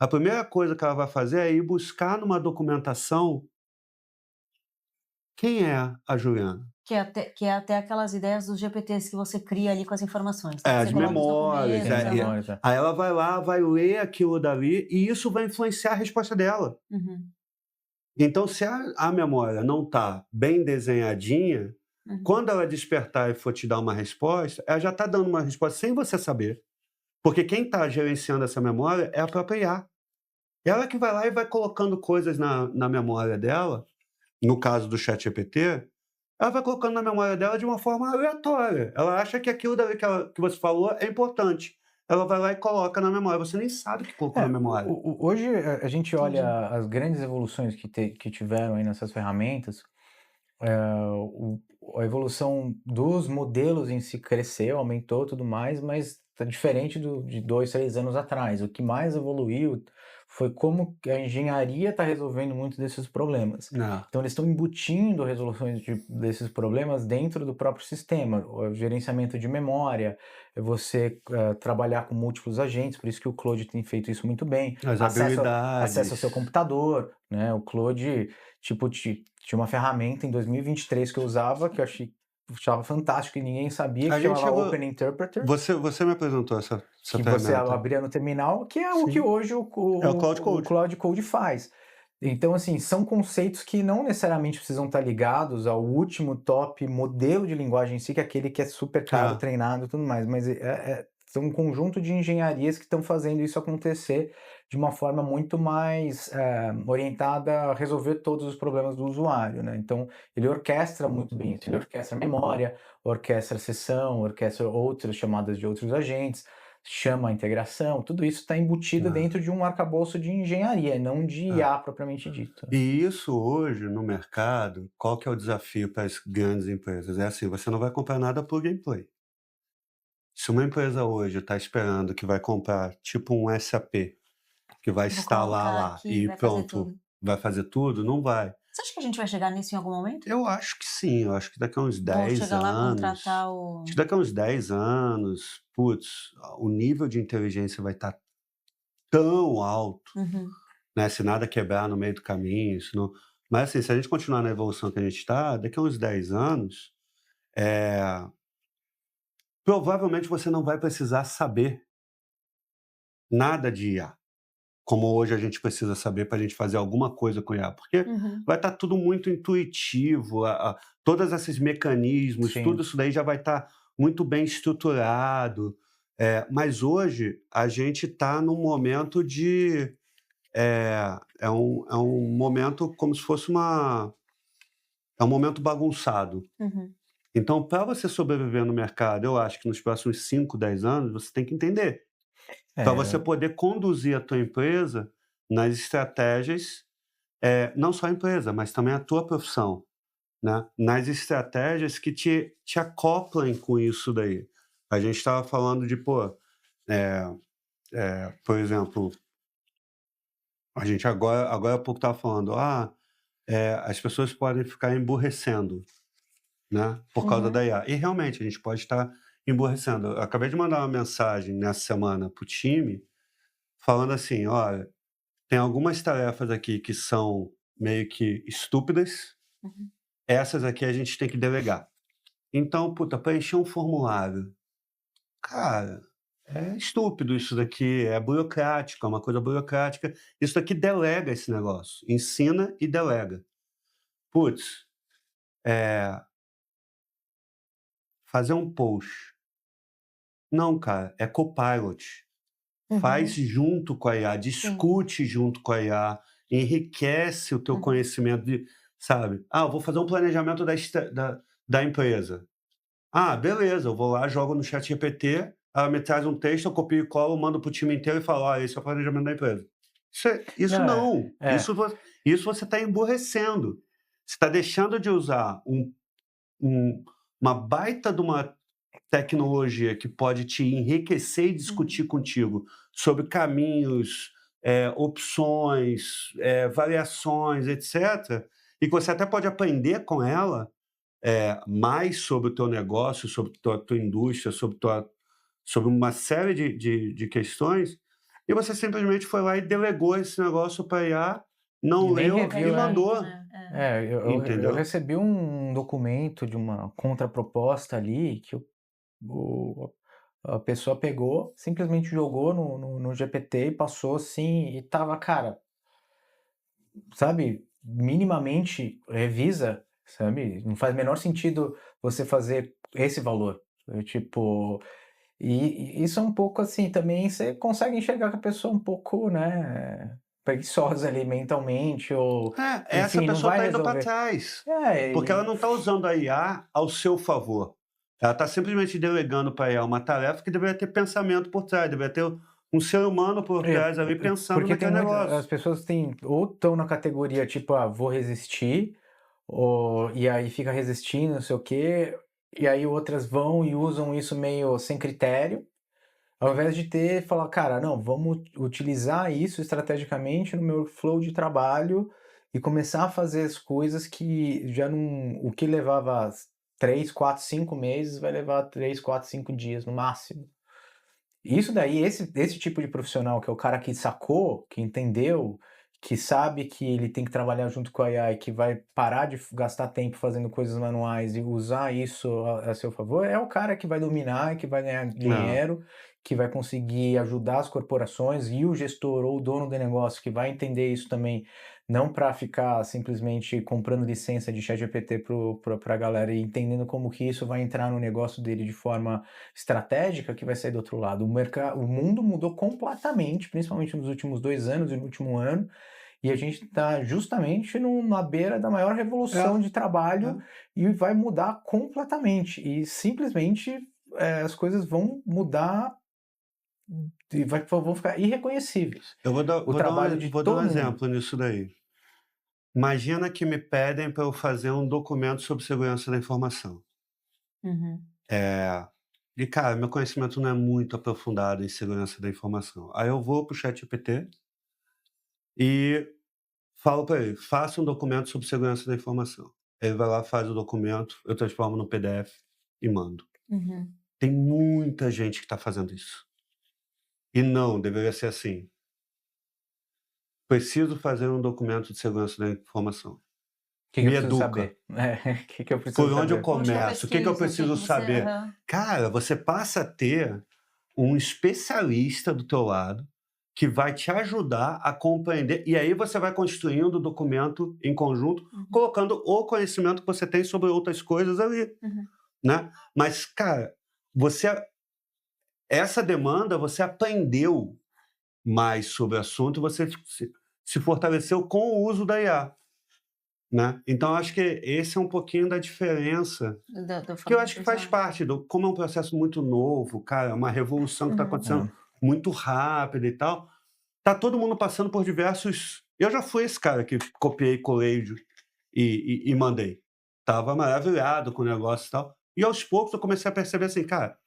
a primeira coisa que ela vai fazer é ir buscar numa documentação quem é a Juliana. Que é até aquelas ideias dos GPTs que você cria ali com as informações, né, que As você coloca os memórias, documentos, Tem memórias, aí ela vai lá, vai ler aquilo dali e isso vai influenciar a resposta dela. Uhum, Então, se a memória não está bem desenhadinha, uhum. quando ela despertar e for te dar uma resposta, ela já está dando uma resposta sem você saber. Porque quem está gerenciando essa memória é a própria IA. Ela que vai lá e vai colocando coisas na memória dela, no caso do ChatGPT, ela vai colocando na memória dela de uma forma aleatória. Ela acha que aquilo dali que você falou é importante. Ela vai lá e coloca na memória. Você nem sabe o que colocou na memória. Hoje a gente Entendi. olha as grandes evoluções que tiveram aí nessas ferramentas, a evolução dos modelos em si cresceu, aumentou tudo mais, mas tá diferente de 2, 3 anos atrás. O que mais evoluiu foi como que a engenharia está resolvendo muitos desses problemas. Não. Então eles estão embutindo resoluções desses problemas dentro do próprio sistema. O gerenciamento de memória, é você trabalhar com múltiplos agentes, por isso que o Claude tem feito isso muito bem. As acesso habilidades. ao seu computador, né? O Claude, tipo, tinha uma ferramenta em 2023 que eu usava, que eu achava fantástico e ninguém sabia, A que gente chamava chegou- Open Interpreter, Você me apresentou essa que você ferramenta. abria no terminal, que é o Sim. que hoje É o Cloud Code. o Cloud Code faz. Então, assim, são conceitos que não necessariamente precisam estar ligados ao último top modelo de linguagem em si, que é aquele que é super caro, É. treinado e tudo mais, mas são um conjunto de engenharias que estão fazendo isso acontecer de uma forma muito mais orientada a resolver todos os problemas do usuário, né? Então, ele orquestra muito bem isso, ele orquestra memória, orquestra sessão, orquestra outras chamadas de outros agentes, chama a integração, tudo isso está embutido Ah. dentro de um arcabouço de engenharia, não de IA propriamente dito. E isso hoje no mercado, qual que é o desafio para as grandes empresas? É assim, você não vai comprar nada por gameplay. Se uma empresa hoje está esperando que vai comprar tipo um SAP, que vai Vou instalar colocar lá aqui, e vai fazer pronto, tudo. vai fazer tudo, não vai. Você acha que a gente vai chegar nisso em algum momento? Eu acho que sim, eu acho que daqui a uns Ou 10 chegar lá, anos. contratar o... Acho que daqui a uns 10 anos, putz, o nível de inteligência vai estar tão alto, Uhum, né? Se nada quebrar no meio do caminho, isso não... Mas assim, se a gente continuar na evolução que a gente está, daqui a uns 10 anos, provavelmente você não vai precisar saber nada de IA, como hoje a gente precisa saber para a gente fazer alguma coisa com IA, porque uhum. vai estar tudo muito intuitivo, todos esses mecanismos, Sim. tudo isso daí já vai estar muito bem estruturado. Mas hoje a gente está num momento de... É um momento como se fosse é um momento bagunçado. Uhum. Então, para você sobreviver no mercado, eu acho que nos próximos 5, 10 anos, você tem que entender. Para você poder conduzir a tua empresa nas estratégias, não só a empresa, mas também a tua profissão, né? Nas estratégias que te acoplem com isso daí. A gente estava falando de, por exemplo, a gente agora há pouco estava falando, as pessoas podem ficar emburrecendo, né, por causa Uhum. da IA. E realmente, a gente pode estar emburrecendo. Eu acabei de mandar uma mensagem nessa semana para o time, falando assim: olha, tem algumas tarefas aqui que são meio que estúpidas, Uhum. essas aqui a gente tem que delegar. Então, puta, preencher um formulário. Cara, é estúpido isso daqui, é burocrático, é uma coisa burocrática. Isso daqui delega esse negócio, ensina e delega. Putz, fazer um post. Não, cara, é Copilot. Faz Uhum. junto com a IA, discute junto com a IA, enriquece o teu Uhum. conhecimento de, sabe? Eu vou fazer um planejamento da empresa. Beleza, eu vou lá, jogo no ChatGPT, ela me traz um texto, eu copio e colo, mando pro time inteiro e falo: esse é o planejamento da empresa. Isso Não, não. Isso você está emburrecendo. Você está deixando de usar uma baita de uma tecnologia que pode te enriquecer e discutir contigo sobre caminhos, opções, variações, etc., e que você até pode aprender com ela mais sobre o teu negócio, sobre tua indústria, sobre uma série de questões, e você simplesmente foi lá e delegou esse negócio para IA, não E nem leu e reviu, mandou, Né? eu entendeu? recebi um documento de uma contraproposta ali que o- a pessoa pegou, simplesmente jogou no GPT e passou assim, e tava, cara, sabe, minimamente revisa, sabe? Não faz o menor sentido você fazer esse valor. Tipo, e isso é um pouco assim, também você consegue enxergar que a pessoa é um pouco, né, preguiçosa ali mentalmente, ou, Essa enfim, não pessoa vai está indo para resolver. trás, É, porque ela não está usando a IA ao seu favor. Ela está simplesmente delegando para a IA uma tarefa que deveria ter pensamento por trás, deveria ter um ser humano por trás ali pensando porque tem naquele muitas, as negócio. pessoas têm, ou estão na categoria tipo, ah, vou resistir, ou, e aí fica resistindo, não sei o quê, e aí outras vão e usam isso meio sem critério, ao invés de falar, cara, não, vamos utilizar isso estrategicamente no meu flow de trabalho e começar a fazer as coisas que já não, o que levava 3, 4, 5 meses vai levar 3, 4, 5 dias no máximo. Isso daí, esse tipo de profissional, que é o cara que sacou, que entendeu, que sabe que ele tem que trabalhar junto com a AI, que vai parar de gastar tempo fazendo coisas manuais e usar isso a seu favor, é o cara que vai dominar, que vai ganhar Não. dinheiro, que vai conseguir ajudar as corporações, e o gestor ou o dono do negócio que vai entender isso também, não para ficar simplesmente comprando licença de ChatGPT para a galera e entendendo como que isso vai entrar no negócio dele de forma estratégica, que vai sair do outro lado. O mundo mudou completamente, principalmente nos últimos 2 anos e no último ano, e a gente está justamente na beira da maior revolução É, de trabalho, é. e vai mudar completamente. E simplesmente as coisas vão mudar e vão ficar irreconhecíveis. Eu O trabalho de vou dar um todo mundo. exemplo nisso daí. Imagina que me pedem para eu fazer um documento sobre segurança da informação. Uhum. E, cara, meu conhecimento não é muito aprofundado em segurança da informação. Aí eu vou para o ChatGPT e falo para ele: faça um documento sobre segurança da informação. Ele vai lá, faz o documento, eu transformo no PDF e mando. Uhum. Tem muita gente que está fazendo isso. E não, deveria ser assim. Preciso fazer um documento de segurança da informação. O que eu Me preciso educa. saber? O que eu preciso Por onde eu saber? Onde que eu começo? O que eu pesquiso? O que preciso que você. saber? Aham. Cara, você passa a ter um especialista do teu lado que vai te ajudar a compreender, e aí você vai construindo o documento em conjunto, Uhum. colocando o conhecimento que você tem sobre outras coisas ali, Uhum. né. Mas, cara, você essa demanda, você aprendeu mais sobre o assunto e você se fortaleceu com o uso da IA, né. Então acho que esse é um pouquinho da diferença, Do que eu forma de acho que faz personagem. parte como é um processo muito novo, cara, é uma revolução que está Uhum. acontecendo muito rápida e tal, tá todo mundo passando por diversos. Eu já fui esse cara que copiei, colei e mandei. Tava maravilhado com o negócio e tal. E aos poucos eu comecei a perceber assim, cara,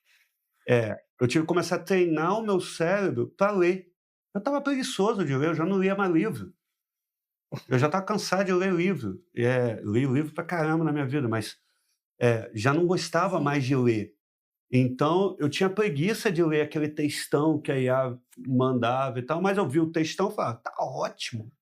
eu tive que começar a treinar o meu cérebro para ler. Eu estava preguiçoso de ler, eu já não lia mais livro. Eu já estava cansado de ler livro. Li livro pra caramba na minha vida, mas já não gostava Sim. mais de ler. Então, eu tinha preguiça de ler aquele textão que a IA mandava e tal, mas eu vi o textão e falava: "Tá ótimo,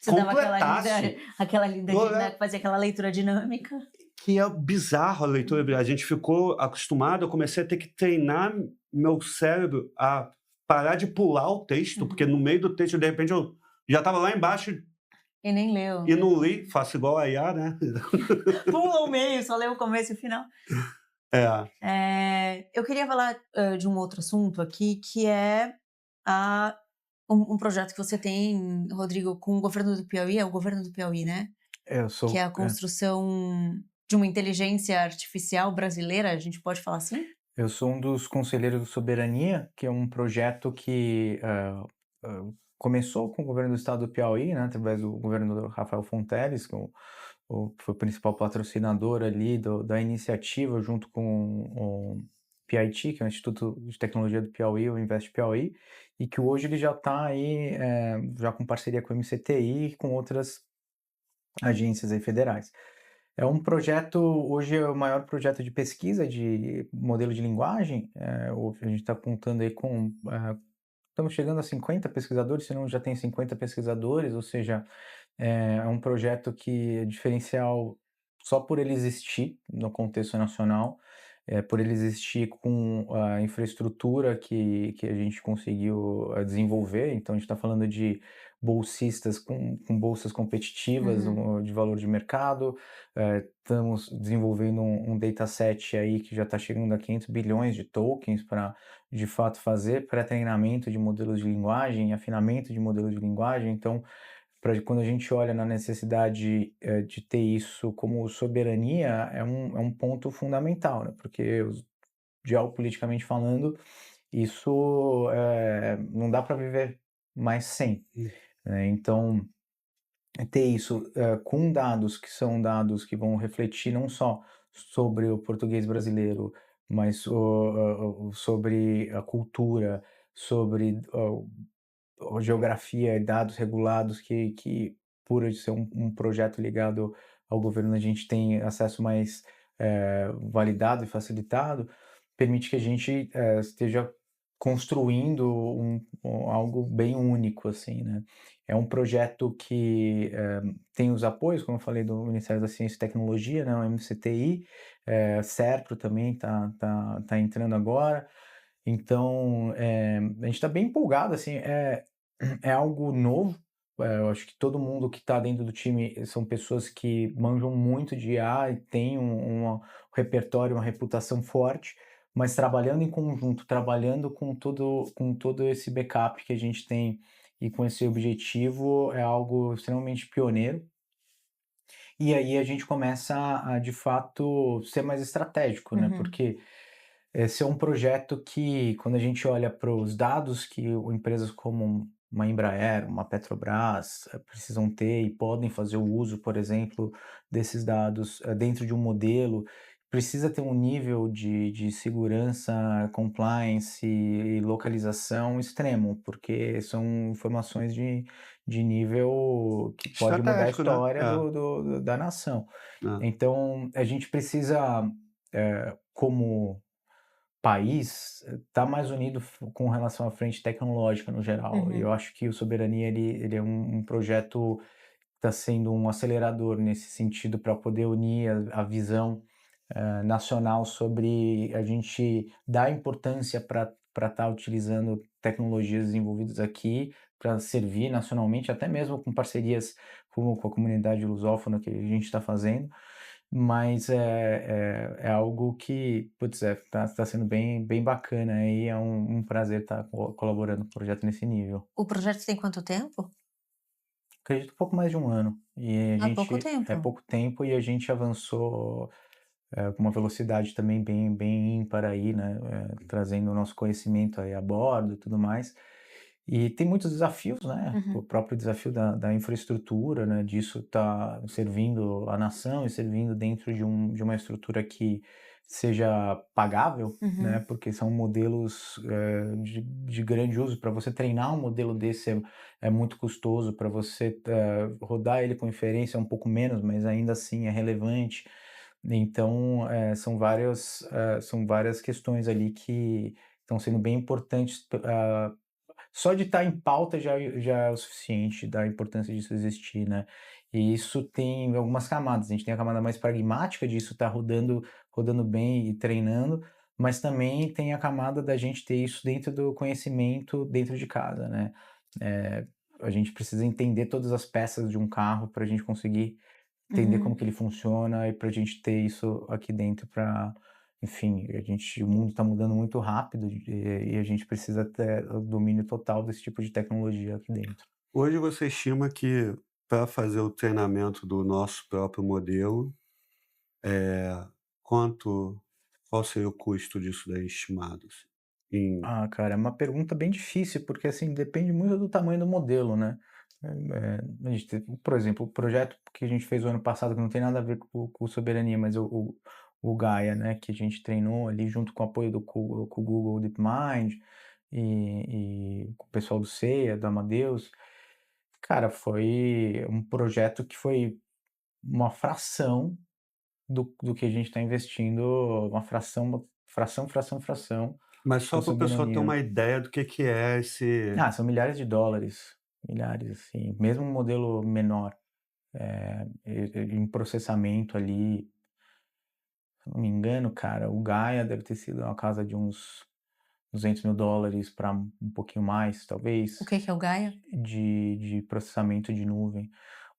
Você dava aquela completaço". lida, aquela lida Vou né, ler. fazia aquela leitura dinâmica. Que é bizarro a leitura. A gente ficou acostumado, eu comecei a ter que treinar meu cérebro a parar de pular o texto, porque no meio do texto, de repente, eu já estava lá embaixo E nem leu. e não li, faço igual a IA, né. Pula o meio, só leu o começo e o final. É. Eu queria falar, de um outro assunto aqui, que é a um projeto que você tem, Rodrigo, com o governo do Piauí, é o governo do Piauí, né? Eu Que é sou, a construção de uma inteligência artificial brasileira, a gente pode falar assim? eu sou um dos conselheiros do Soberania, que é um projeto que começou com o governo do estado do Piauí, né, através do governo do Rafael Fonteles, que foi o principal patrocinador ali da iniciativa, junto com o PIT, que é o Instituto de Tecnologia do Piauí, o Invest Piauí, e que hoje ele já está aí, já com parceria com o MCTI e com outras agências aí federais. É um projeto, hoje é o maior projeto de pesquisa de modelo de linguagem, a gente está contando aí com estamos chegando a 50 pesquisadores, se não já tem 50 pesquisadores, ou seja, é um projeto que é diferencial só por ele existir no contexto nacional, por ele existir com a infraestrutura que a gente conseguiu desenvolver. Então, a gente está falando de bolsistas com bolsas competitivas, Uhum. de valor de mercado. Estamos desenvolvendo um dataset aí que já está chegando a 500 bilhões de tokens para, de fato, fazer pré-treinamento de modelos de linguagem, afinamento de modelos de linguagem. Então, quando a gente olha na necessidade de ter isso como soberania, é um ponto fundamental, né? Porque, geopoliticamente falando, isso não dá para viver mais sem. Hum. Então, ter isso com dados que são dados que vão refletir não só sobre o português brasileiro, mas sobre a cultura, sobre geografia e dados regulados que por ser um projeto ligado ao governo, a gente tem acesso mais validado e facilitado, permite que a gente esteja construindo algo bem único, assim, né. É um projeto que tem os apoios, como eu falei, do Ministério da Ciência e Tecnologia, né, o MCTI, Serpro também tá entrando agora. Então, a gente está bem empolgado, assim, é algo novo. Eu acho que todo mundo que está dentro do time são pessoas que manjam muito de IA e têm um repertório, uma reputação forte, mas trabalhando em conjunto, trabalhando com todo esse backup que a gente tem e com esse objetivo, é algo extremamente pioneiro. E aí a gente começa de fato, ser mais estratégico, né, Uhum. porque esse é um projeto que, quando a gente olha para os dados que empresas como uma Embraer, uma Petrobras precisam ter e podem fazer o uso, por exemplo, desses dados dentro de um modelo, precisa ter um nível de segurança, compliance e localização extremo, porque são informações de nível que pode mudar a Estratégico, né? história da nação. É. Então, a gente precisa, como país, tá mais unido com relação à frente tecnológica no geral. E Uhum. eu acho que o Soberania ele é um projeto que está sendo um acelerador nesse sentido para poder unir a visão nacional sobre a gente dar importância para estar utilizando tecnologias desenvolvidas aqui para servir nacionalmente, até mesmo com parcerias com a comunidade lusófona que a gente está fazendo. Mas é algo que, putz, tá sendo bem bacana e é um prazer estar colaborando com o projeto nesse nível. O projeto tem quanto tempo? Acredito um pouco mais de um ano, e a Há pouco gente tempo. é pouco tempo e a gente avançou, com uma velocidade também bem ímpar aí, né, trazendo o nosso conhecimento aí a bordo e tudo mais. E tem muitos desafios, né, o Uhum. próprio desafio da infraestrutura, né, disso tá servindo a nação e servindo dentro de uma estrutura que seja pagável, né, Uhum. porque são modelos, de grande uso. Para você treinar um modelo desse é muito custoso, para você, rodar ele com inferência é um pouco menos, mas ainda assim é relevante. Então, são várias questões ali que estão sendo bem importantes. Só de estar em pauta já é o suficiente da importância disso existir, né. E isso tem algumas camadas. A gente tem a camada mais pragmática disso estar rodando bem e treinando, mas também tem a camada da gente ter isso dentro do conhecimento dentro de casa, né. Eh, a gente precisa entender todas as peças de um carro para a gente conseguir entender como Uhum. que ele funciona e para a gente ter isso aqui dentro para, enfim, o mundo está mudando muito rápido e a gente precisa ter o domínio total desse tipo de tecnologia aqui dentro. Hoje você estima que para fazer o treinamento do nosso próprio modelo, quanto qual seria o custo disso daí estimado, assim? Em Ah, cara, é uma pergunta bem difícil, porque assim, depende muito do tamanho do modelo, né? A gente teve, por exemplo, o projeto que a gente fez o ano passado, que não tem nada a ver com soberania, mas o Gaia, né? Que a gente treinou ali junto com o apoio com o Google DeepMind e com o pessoal do CEA, do Amadeus. Cara, foi um projeto que foi uma fração do que a gente está investindo, uma fração, fração, fração, fração. Mas só para o pessoal ter soberania. uma ideia do que é esse... São milhares de dólares, milhares, assim, mesmo um modelo menor, em processamento ali, se não me engano, cara, o Gaia deve ter sido uma casa de uns $200.000 para um pouquinho mais, talvez, O que é o Gaia? de processamento de nuvem.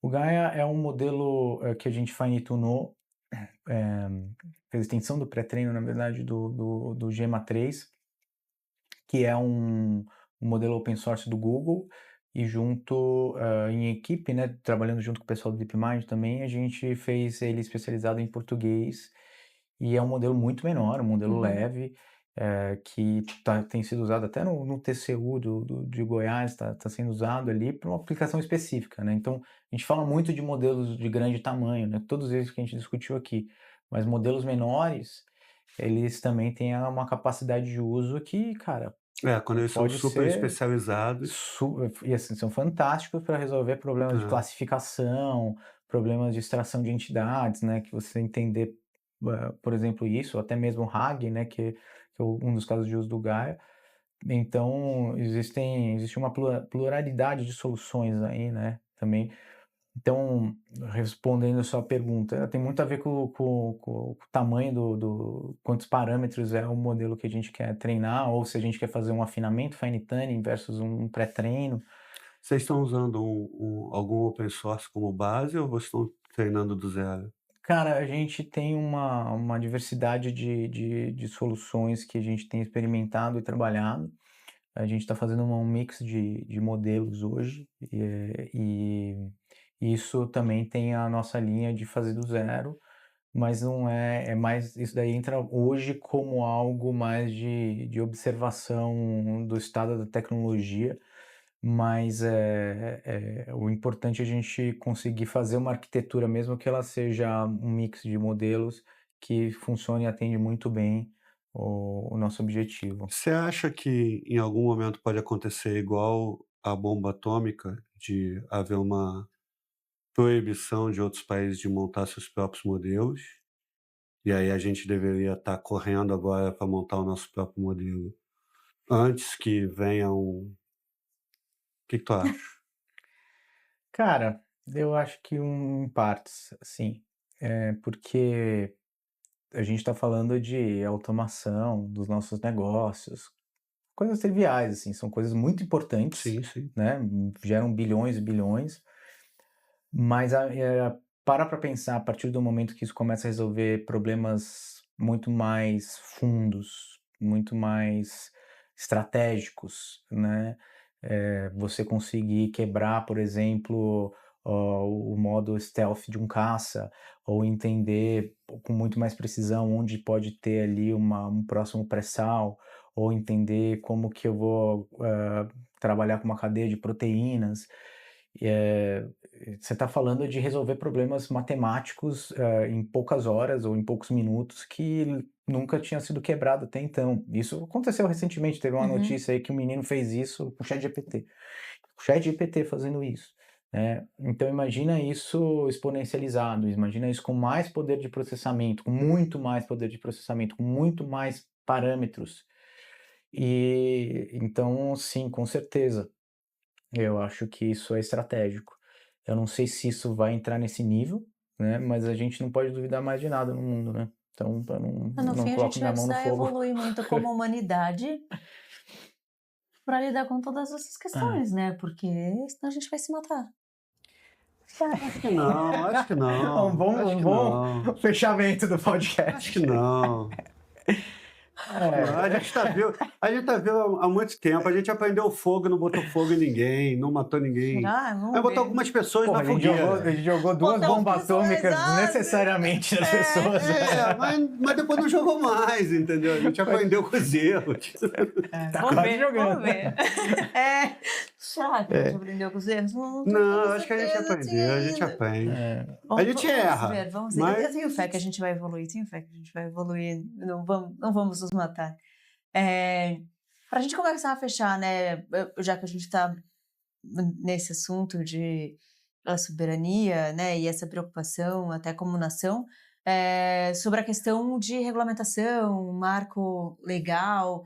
O Gaia é um modelo que a gente fine-tunou, fez extensão do pré-treino, na verdade, do Gemma 3, que é um modelo open source do Google, e junto, em equipe, né, trabalhando junto com o pessoal do DeepMind também, a gente fez ele especializado em português, e é um modelo muito menor, um modelo leve, que tem sido usado até no TCU de Goiás, está sendo usado ali para uma aplicação específica, né? Então, a gente fala muito de modelos de grande tamanho, né? Todos eles que a gente discutiu aqui, mas modelos menores, eles também têm uma capacidade de uso que, cara, quando eles são pode super ser especializados. e assim, são fantásticos para resolver problemas de classificação, problemas de extração de entidades, né? Que você entender, por exemplo, isso, ou até mesmo o RAG, né? Que é um dos casos de uso do Gaia. Então, existe uma pluralidade de soluções aí, né? Também. Então, respondendo a sua pergunta, tem muito a ver com o tamanho quantos parâmetros é o modelo que a gente quer treinar, ou se a gente quer fazer um afinamento, fine tuning versus um pré-treino. Vocês estão usando algum open source como base ou vocês estão treinando do zero? Cara, a gente tem uma diversidade de soluções que a gente tem experimentado e trabalhado. A gente está fazendo um mix de modelos hoje, e isso também tem a nossa linha de fazer do zero, mas não é mais, isso daí entra hoje como algo mais de observação do estado da tecnologia, mas o importante é a gente conseguir fazer uma arquitetura, mesmo que ela seja um mix de modelos, que funcione e atende muito bem o nosso objetivo. Você acha que em algum momento pode acontecer igual a bomba atômica, de haver uma proibição de outros países de montar seus próprios modelos? E aí a gente deveria estar correndo agora para montar o nosso próprio modelo antes que venha um... O que tu acha? Cara, eu acho que em partes, sim. Porque a gente está falando de automação dos nossos negócios, coisas triviais, assim, são coisas muito importantes, Sim, sim. né? Geram bilhões e bilhões, mas para pensar a partir do momento que isso começa a resolver problemas muito mais fundos, muito mais estratégicos, né? Você conseguir quebrar, por exemplo, o modo stealth de um caça, ou entender com muito mais precisão onde pode ter ali um próximo pré-sal, ou entender como que eu vou trabalhar com uma cadeia de proteínas. Você está falando de resolver problemas matemáticos em poucas horas ou em poucos minutos que nunca tinha sido quebrado até então. Isso aconteceu recentemente, teve uma notícia aí que um menino fez isso com o ChatGPT. O ChatGPT fazendo isso, né? Então imagina isso exponencializado, imagina isso com mais poder de processamento, com muito mais poder de processamento, com muito mais parâmetros. E então, sim, com certeza, eu acho que isso é estratégico. Eu não sei se isso vai entrar nesse nível, né? Mas a gente não pode duvidar mais de nada no mundo, né? Então, eu No não fim, a coloco gente vai minha mão no precisar fogo. evoluir muito como humanidade para lidar com todas essas questões, né? Porque senão a gente vai se matar. Acho que não, acho que não. Um bom, acho um que bom não. fechamento do podcast. Acho que não. Não, a gente tá vivo há muito tempo. A gente aprendeu fogo, não botou fogo em ninguém, não matou ninguém. Será? Aí Vamos botou ver. algumas pessoas Porra, na fogueira. a gente jogou duas Botar bombas as pessoas, atômicas exato. desnecessariamente nas pessoas. Mas depois não jogou mais, entendeu? A gente aprendeu com os erros. Tá Vamos quase ver, jogando. vamos ver. Será que a gente aprendeu com os erros? Não, Não, acho que a gente aprendeu, a gente ainda. aprende. A gente Vamos erra. ver, vamos ver. Mas Eu tenho fé que a gente vai evoluir, tenho fé que a gente vai evoluir. Não vamos nos matar. Para a gente começar a fechar, né? Já que a gente está nesse assunto de soberania, né? E essa preocupação, até como nação, sobre a questão de regulamentação, marco legal.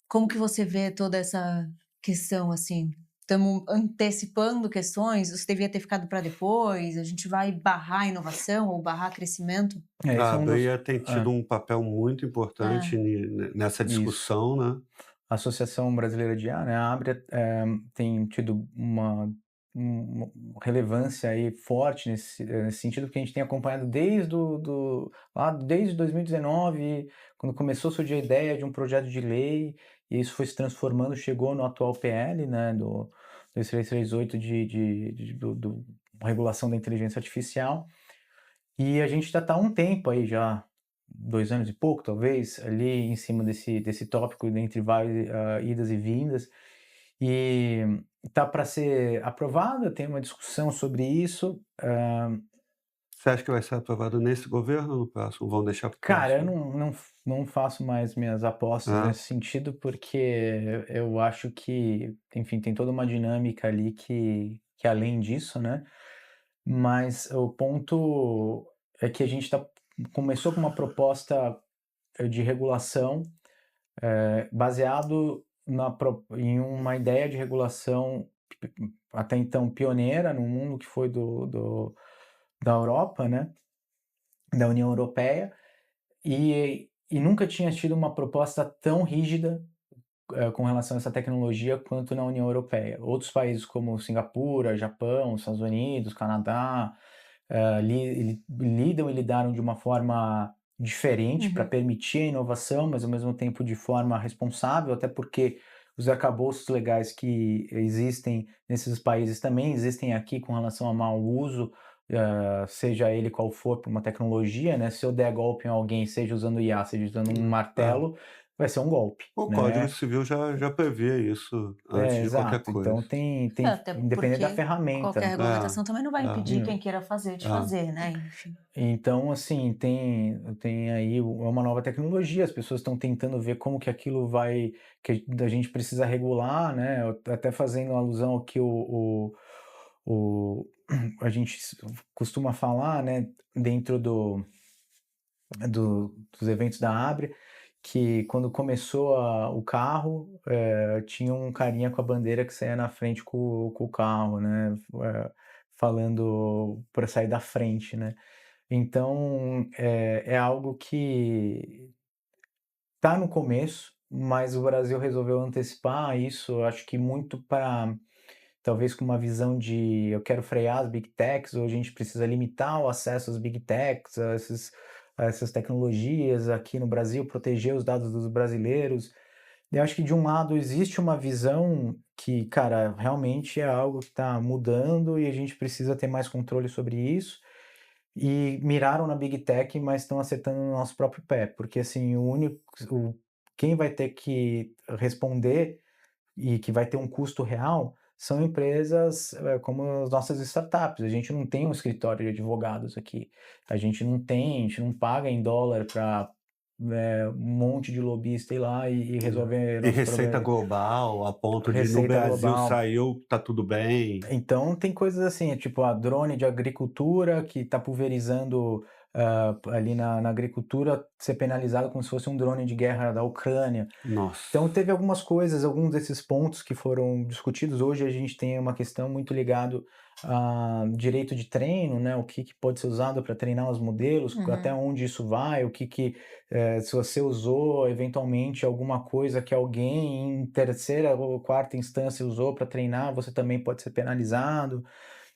Como que você vê toda essa questão, assim? Estamos antecipando questões? Isso devia ter ficado para depois? A gente vai barrar a inovação ou barrar crescimento? Esse A é um dos. ABRIA tem tido um papel muito importante É. nessa Isso. discussão, né? A Associação Brasileira de IA, né, a ABRIA, tem tido uma relevância aí forte nesse sentido, porque a gente tem acompanhado desde 2019, quando começou a surgir a ideia de um projeto de lei, e isso foi se transformando, chegou no atual PL, né, do 2338 do regulação da inteligência artificial, e a gente já está há um tempo aí já, 2 anos e pouco talvez, ali em cima desse tópico dentre várias, idas e vindas, e tá para ser aprovado, tem uma discussão sobre isso. Você acha que vai ser aprovado nesse governo ou no próximo? Vão deixar para o Cara, eu próximo? não faço mais minhas apostas Ah, nesse sentido, porque eu acho que, enfim, tem toda uma dinâmica ali que é além disso, né, mas o ponto é que a gente começou com uma proposta de regulação, baseado em uma ideia de regulação até então pioneira no mundo, que foi da Europa, né, da União Europeia, e nunca tinha tido uma proposta tão rígida com relação a essa tecnologia quanto na União Europeia. Outros países como Singapura, Japão, Estados Unidos, Canadá, lidam e lidaram de uma forma diferente para Uhum. permitir a inovação, mas ao mesmo tempo de forma responsável, até porque os arcabouços legais que existem nesses países também existem aqui com relação ao mau uso, seja ele qual for, por uma tecnologia, né? Se eu der golpe em alguém, seja usando IA, seja usando um ah. martelo, vai ser um golpe, O Código né? Civil já previa isso antes É, de qualquer exato. Então coisa. Até independente da porque ferramenta, qualquer né? regulamentação também não vai É, impedir quem queira fazer de é. fazer, né, enfim. Então, assim, tem aí uma nova tecnologia, as pessoas estão tentando ver como que aquilo vai, que a gente precisa regular, né? Até fazendo alusão ao que o a gente costuma falar, né, dentro dos eventos da Abra, que quando começou o carro, tinha um carinha com a bandeira que saía na frente com o carro, né? Falando para sair da frente, né? Então, é algo que está no começo, mas o Brasil resolveu antecipar isso, eu acho que muito para talvez com uma visão de eu quero frear as big techs, ou a gente precisa limitar o acesso às big techs, a essas tecnologias aqui no Brasil, proteger os dados dos brasileiros. Eu acho que de um lado existe uma visão que, cara, realmente é algo que está mudando e a gente precisa ter mais controle sobre isso. E miraram na Big Tech, mas estão acertando no nosso próprio pé, porque assim, quem vai ter que responder e que vai ter um custo real são empresas como as nossas startups. A gente não tem um escritório de advogados aqui, a gente não paga em dólar para um monte de lobista ir lá e resolver E nosso receita problema. global, a ponto de no Receita Brasil global. saiu, tá tudo bem. Então tem coisas assim, tipo a drone de agricultura que está pulverizando ali na agricultura, ser penalizado como se fosse um drone de guerra da Ucrânia. Nossa. Então teve algumas coisas, alguns desses pontos que foram discutidos. Hoje a gente tem uma questão muito ligado a direito de treino, né? O que pode ser usado para treinar os modelos, até Uhum. onde isso vai, se você usou eventualmente alguma coisa que alguém em terceira ou quarta instância usou para treinar, você também pode ser penalizado.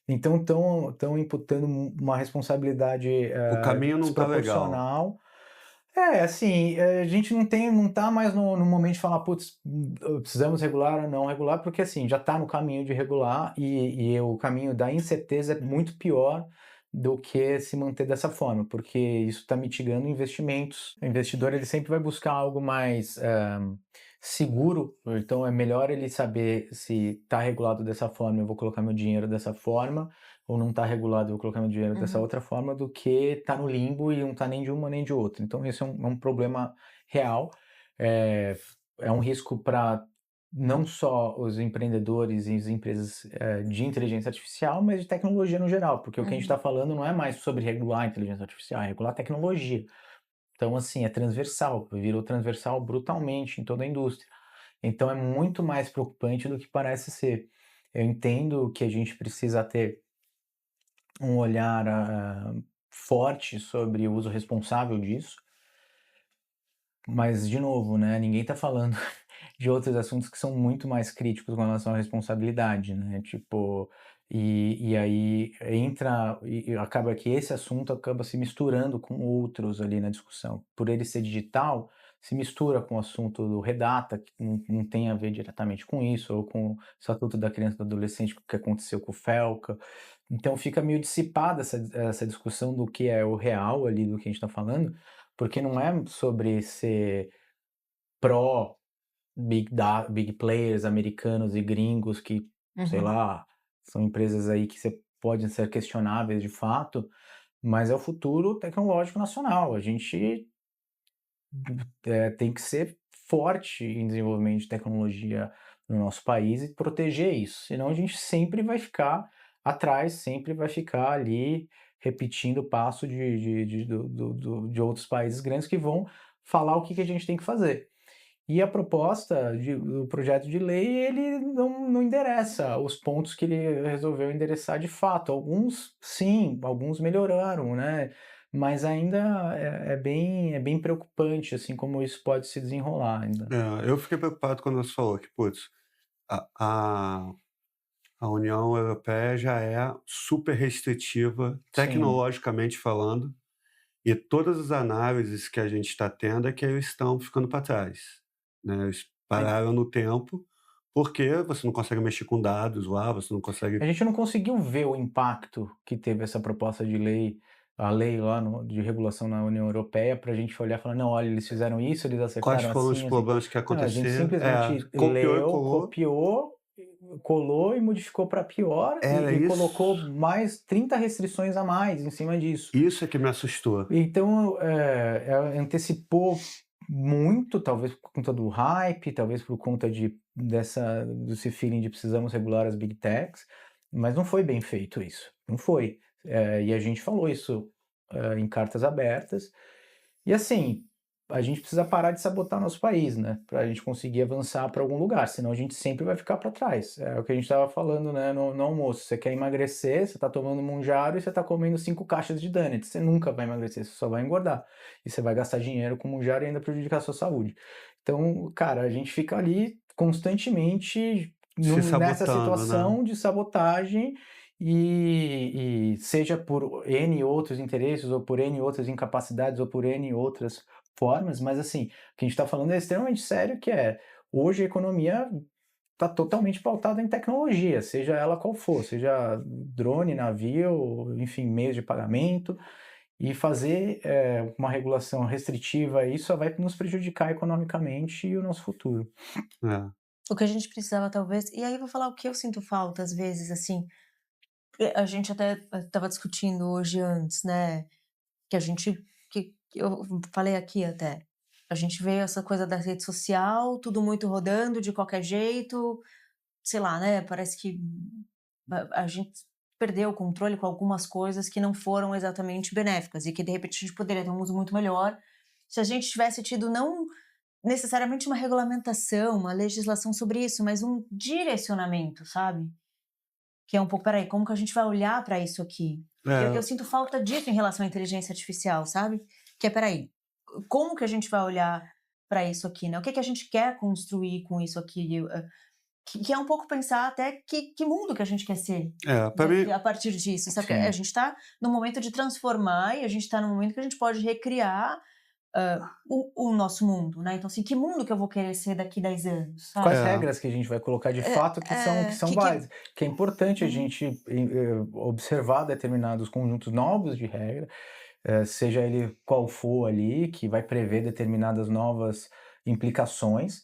Então estão imputando uma responsabilidade O caminho não tá legal. desproporcional. Assim, a gente não tá mais no momento de falar: "Putz, precisamos regular ou não regular", porque, assim, já está no caminho de regular e o caminho da incerteza é muito pior do que se manter dessa forma, porque isso está mitigando investimentos. O investidor, ele sempre vai buscar algo mais, seguro, então é melhor ele saber se está regulado dessa forma, eu vou colocar meu dinheiro dessa forma, ou não está regulado, eu vou colocar meu dinheiro dessa Uhum. outra forma, do que tá no limbo e não tá nem de uma nem de outra. Então esse é um problema real, é um risco para não só os empreendedores e as empresas, de inteligência artificial, mas de tecnologia no geral, porque o que a gente está Uhum. falando não é mais sobre regular a inteligência artificial, é regular a tecnologia. Então, assim, é transversal, virou transversal brutalmente em toda a indústria. Então é muito mais preocupante do que parece ser. Eu entendo que a gente precisa ter um olhar forte sobre o uso responsável disso, mas, de novo, né, ninguém está falando de outros assuntos que são muito mais críticos com relação à responsabilidade, né? Tipo, e aí entra, e acaba que esse assunto acaba se misturando com outros ali na discussão. Por ele ser digital, se mistura com o assunto do Redata, que não tem a ver diretamente com isso, ou com o Estatuto da Criança e do Adolescente, que aconteceu com o Felca. Então fica meio dissipada essa discussão do que é o real ali do que a gente está falando, porque não é sobre ser pró big players americanos e gringos que, sei Uhum. lá, são empresas aí que podem ser questionáveis de fato, mas é o futuro tecnológico nacional. A gente tem que ser forte em desenvolvimento de tecnologia no nosso país e proteger isso, senão a gente sempre vai ficar atrás, sempre vai ficar ali repetindo o passo de outros países grandes que vão falar o que a gente tem que fazer. E a proposta do projeto de lei, ele não endereça os pontos que ele resolveu endereçar de fato. Alguns, sim, alguns melhoraram, né? Mas ainda é bem preocupante, assim, como isso pode se desenrolar ainda. Eu fiquei preocupado quando você falou que, putz, a a a União Europeia já é super restritiva, Sim. tecnologicamente falando, e todas as análises que a gente está tendo é que eles estão ficando para trás, né, eles pararam no tempo, porque você não consegue mexer com dados lá, você não consegue. A gente não conseguiu ver o impacto que teve essa proposta de lei, a lei lá de regulação na União Europeia, para a gente olhar e falar, não, olha, eles fizeram isso, eles Quais acertaram foram os assim, assim. problemas que Não, a gente aconteceram? simplesmente Copiou e leu, colou. copiou, colou e modificou para pior Era e isso, colocou mais 30 restrições a mais em cima disso. isso é que me assustou. Então, antecipou muito, talvez por conta do hype, talvez por conta desse feeling de precisamos regular as big techs, mas não foi bem feito isso, não foi. E a gente falou isso em cartas abertas. E assim, a gente precisa parar de sabotar nosso país, né? Para a gente conseguir avançar para algum lugar, senão a gente sempre vai ficar para trás. É o que a gente estava falando, né, no almoço. Você quer emagrecer, você está tomando Mounjaro e você está comendo 5 caixas de donuts. Você nunca vai emagrecer, você só vai engordar. E você vai gastar dinheiro com Mounjaro e ainda prejudicar a sua saúde. Então, cara, a gente fica ali constantemente Se nessa sabotando, né. situação de sabotagem e seja por N outros interesses, ou por N outras incapacidades, ou por N outras formas, mas assim, o que a gente está falando é extremamente sério, que hoje a economia está totalmente pautada em tecnologia, seja ela qual for, seja drone, navio, enfim, meios de pagamento, e fazer uma regulação restritiva, isso só vai nos prejudicar economicamente e o nosso futuro. É. O que a gente precisava talvez e aí eu vou falar o que eu sinto falta às vezes, assim, a gente até estava discutindo hoje antes, né, que a gente que eu falei aqui até, a gente vê essa coisa da rede social, tudo muito rodando de qualquer jeito, sei lá, né, parece que a gente perdeu o controle com algumas coisas que não foram exatamente benéficas e que de repente a gente poderia ter um uso muito melhor, se a gente tivesse tido não necessariamente uma regulamentação, uma legislação sobre isso, mas um direcionamento, sabe? Que é um pouco, peraí, como que a gente vai olhar para isso aqui? Eu É, sinto falta disso em relação à inteligência artificial, sabe? Que é, peraí, como que a gente vai olhar para isso aqui, né? O que que a gente quer construir com isso aqui? Que é um pouco pensar até que mundo que a gente quer ser pra mim a partir disso, sabe? Que a Sim. gente está no momento de transformar e a gente está no momento que a gente pode recriar o nosso mundo, né? Então, assim, que mundo que eu vou querer ser daqui 10 anos, Quais sabe? é, regras que a gente vai colocar de É, fato que são que válidas, que é importante a uhum. gente observar determinados conjuntos novos de regra, seja ele qual for ali, que vai prever determinadas novas implicações,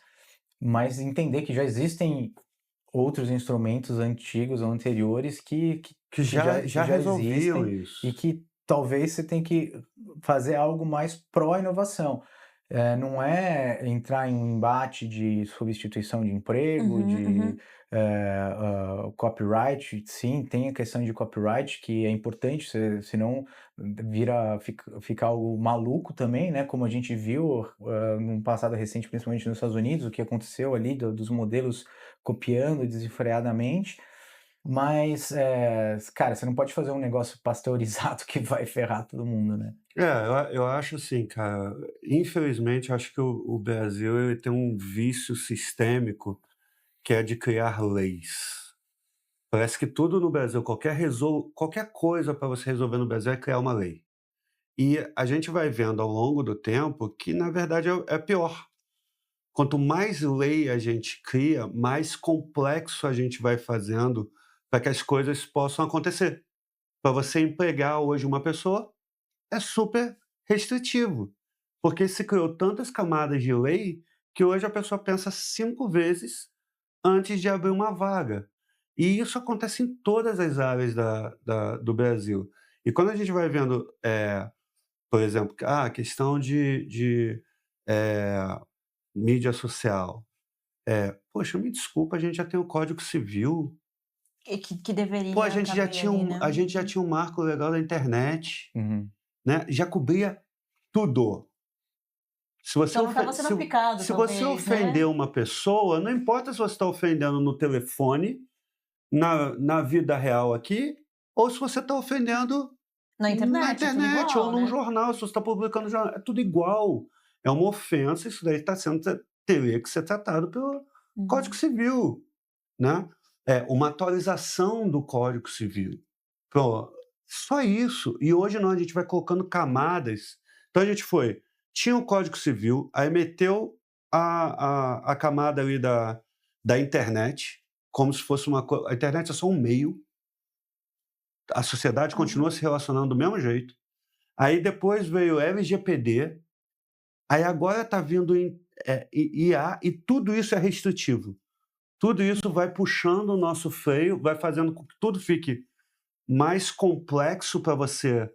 mas entender que já existem outros instrumentos antigos ou anteriores que que já, já que já resolviam existem e isso. que talvez você tem que fazer algo mais pró-inovação. Não é entrar em um embate de substituição de emprego, Uhum, de uhum. copyright, sim, tem a questão de copyright, que é importante, senão fica algo maluco também, né? Como a gente viu num passado recente, principalmente nos Estados Unidos, o que aconteceu ali dos modelos copiando desenfreadamente. Mas, cara, você não pode fazer um negócio pasteurizado que vai ferrar todo mundo, né? Eu acho assim, cara, infelizmente, acho que o Brasil ele tem um vício sistêmico que é de criar leis. Parece que tudo no Brasil, qualquer coisa para você resolver no Brasil é criar uma lei. E a gente vai vendo ao longo do tempo que, na verdade, é pior. Quanto mais lei a gente cria, mais complexo a gente vai fazendo para que as coisas possam acontecer. Para você empregar hoje uma pessoa, é super restritivo, porque se criou tantas camadas de lei que hoje a pessoa pensa 5 vezes antes de abrir uma vaga. E isso acontece em todas as áreas do Brasil. E quando a gente vai vendo, por exemplo, a questão de eh, mídia social. Poxa, me desculpa, a gente já tem o Código Civil. E que Pô, deveria caber ali, né? a gente já tinha um marco legal da internet, Uhum. né? Já cobria tudo. Se você, Então não estava sendo aplicado, se você talvez, né? ofender uma pessoa, não importa se você está ofendendo no telefone, na vida real aqui, ou se você está ofendendo Na na internet, é tudo internet ou igual, num né? jornal, se você está publicando no jornal, é tudo igual. É uma ofensa, isso daí teria que ser tratado pelo Código Uhum. Civil, né? É uma atualização do Código Civil. Pô, só isso. E hoje não, a gente vai colocando camadas. Então a gente tinha o Código Civil, aí meteu a camada ali da internet, como se fosse uma coisa. A internet é só um meio, a sociedade continua se relacionando do mesmo jeito. Aí depois veio o LGPD, aí agora está vindo IA, e tudo isso é restritivo. Tudo isso vai puxando o nosso freio, vai fazendo com que tudo fique mais complexo para você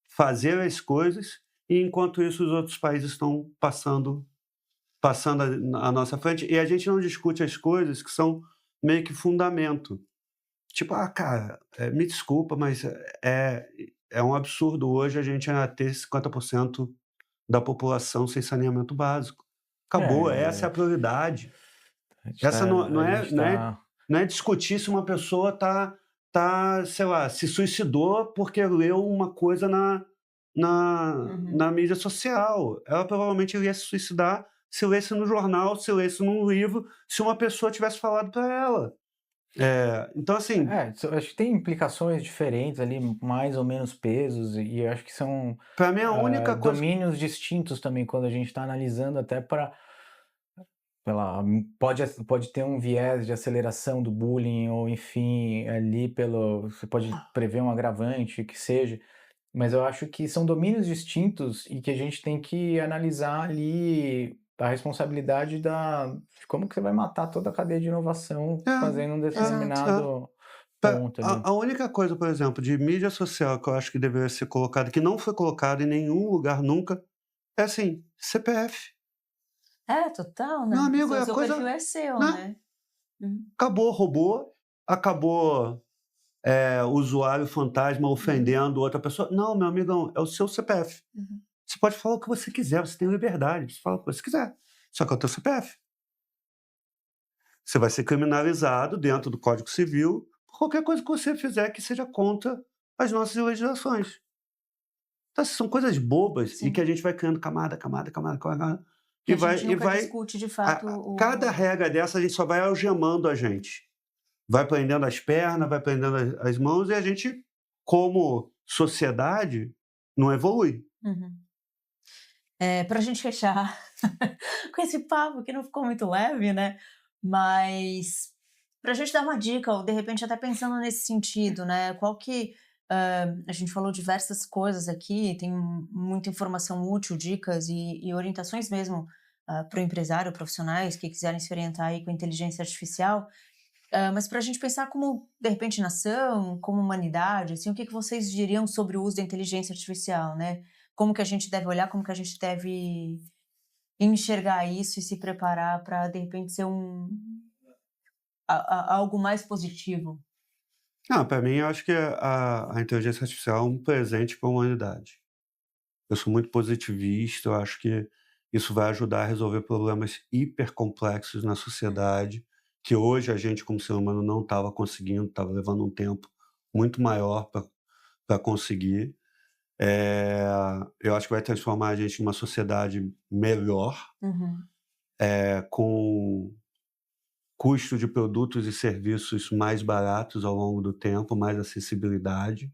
fazer as coisas, e enquanto isso os outros países estão passando à nossa frente, e a gente não discute as coisas que são meio que fundamento. Tipo, cara, me desculpa, mas é é um absurdo hoje a gente ainda ter 50% da população sem saneamento básico. Acabou, essa é É, a prioridade. a gente Essa tá, a gente tá, não é discutir se uma pessoa sei lá, se suicidou porque leu uma coisa na Uhum. mídia social. Ela provavelmente iria se suicidar se lesse no jornal, se lesse num livro, se uma pessoa tivesse falado para ela. Então assim, acho que tem implicações diferentes ali, mais ou menos pesos, e eu acho que são para mim a única coisa. domínios distintos também quando a gente está analisando até para, sei lá, pode ter um viés de aceleração do bullying ou enfim, ali você pode prever um agravante, que seja, mas eu acho que são domínios distintos e que a gente tem que analisar ali a responsabilidade de como que você vai matar toda a cadeia de inovação fazendo um Exato. determinado ponto ali. A única coisa, por exemplo, de mídia social que eu acho que deveria ser colocada, que não foi colocada em nenhum lugar nunca, é assim, CPF. É, total, Meu né? amigo, Seu é a seu perfil coisa, é seu, né? né? Uhum. Acabou robô, acabou usuário fantasma Uhum. ofendendo outra pessoa. Não, meu amigão, é o seu CPF. Uhum. Você pode falar o que você quiser, você tem liberdade, você fala o que você quiser. Só que é o teu CPF. Você vai ser criminalizado dentro do Código Civil por qualquer coisa que você fizer que seja contra as nossas legislações. Então, são coisas bobas e que a Sim. gente vai criando camada, Que e a gente vai, nunca discute de fato cada o. regra dessa a gente só vai algemando a gente. Vai prendendo as pernas, vai prendendo as mãos, e a gente, como sociedade, não evolui. Uhum. Pra gente fechar com esse papo que não ficou muito leve, né, mas pra gente dar uma dica ou de repente até pensando nesse sentido, né, qual que a gente falou diversas coisas aqui, tem muita informação útil, dicas e orientações mesmo, para o empresário, profissionais que quiserem se orientar aí com inteligência artificial, mas para a gente pensar como, de repente, nação, como humanidade, assim, o que que vocês diriam sobre o uso da inteligência artificial, né? Como que a gente deve olhar, como que a gente deve enxergar isso e se preparar para de repente ser algo mais positivo? Não, para mim, eu acho que a inteligência artificial é um presente para a humanidade. Eu sou muito positivista, eu acho que isso vai ajudar a resolver problemas hipercomplexos na sociedade, que hoje a gente, como ser humano, não estava conseguindo, estava levando um tempo muito maior para conseguir. Eu acho que vai transformar a gente numa sociedade melhor, Uhum. com custo de produtos e serviços mais baratos ao longo do tempo, mais acessibilidade,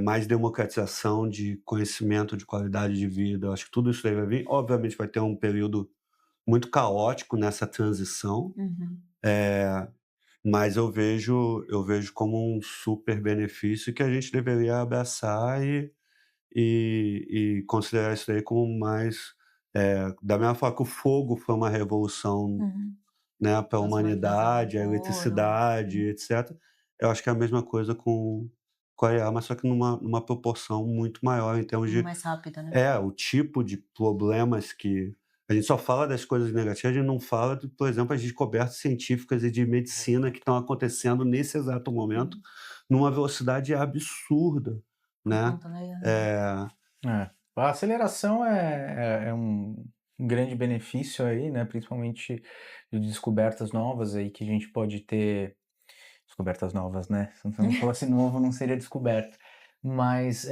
mais democratização de conhecimento, de qualidade de vida. Eu acho que tudo isso daí vai vir. Obviamente vai ter um período muito caótico nessa transição, Uhum. mas eu vejo como um super benefício que a gente deveria abraçar e considerar isso daí como mais, da mesma forma que o fogo foi uma revolução, Uhum. né, para a As máquinas a humanidade, a vapor. eletricidade, etc. Eu acho que é a mesma coisa com a IA, mas só que numa proporção muito maior em termos de Mais rápida, né? o tipo de problemas que a gente só fala das coisas negativas, a gente não fala de, por exemplo, as descobertas científicas e de medicina que estão acontecendo nesse exato momento, numa velocidade absurda, Por né. conta da IA, né? Eh, É. A aceleração é um grande benefício aí, né, principalmente de descobertas novas aí que a gente pode ter. Descobertas novas, né, se não fosse novo não seria descoberta. Mas,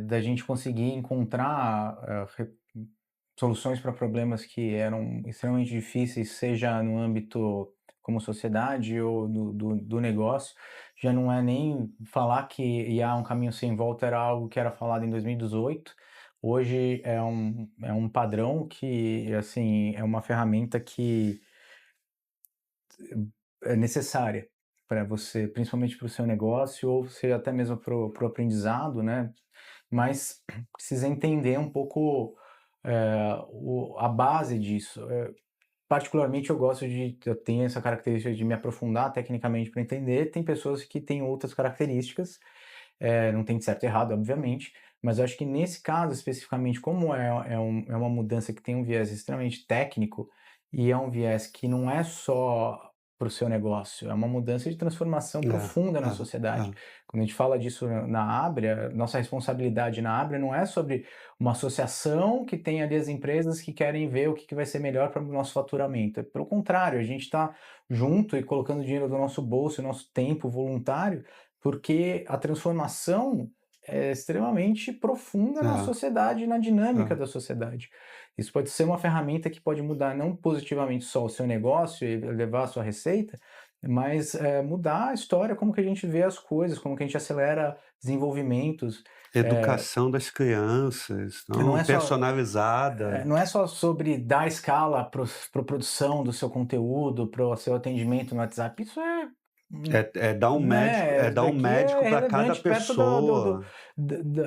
da gente conseguir encontrar, soluções para problemas que eram extremamente difíceis, seja no âmbito como sociedade ou do negócio, já não é nem falar que IA um caminho sem volta era algo que era falado em 2018, hoje é um padrão que, assim, é uma ferramenta que é necessária para você, principalmente para o seu negócio ou seja até mesmo para o aprendizado, né, mas precisa entender um pouco, a base disso. Particularmente eu tenho essa característica de me aprofundar tecnicamente para entender, tem pessoas que têm outras características, não tem certo e errado, obviamente, mas eu acho que nesse caso especificamente, como é uma mudança que tem um viés extremamente técnico, e é um viés que não é só para o seu negócio, é uma mudança de transformação é, profunda na é, sociedade. é. Quando a gente fala disso na Abria, nossa responsabilidade na Abria não é sobre uma associação que tem ali as empresas que querem ver o que vai ser melhor para o nosso faturamento. Pelo contrário, a gente está junto e colocando dinheiro do nosso bolso, nosso tempo voluntário, porque a transformação é extremamente profunda na É, sociedade e na dinâmica é. da sociedade. Isso pode ser uma ferramenta que pode mudar não positivamente só o seu negócio e levar a sua receita, mas mudar a história, como que a gente vê as coisas, como que a gente acelera desenvolvimentos. Educação das crianças, Não não, é só personalizada. não é só sobre dar escala para a produção do seu conteúdo, para o seu atendimento no WhatsApp, isso É dar um daqui médico é para cada relevante perto pessoa.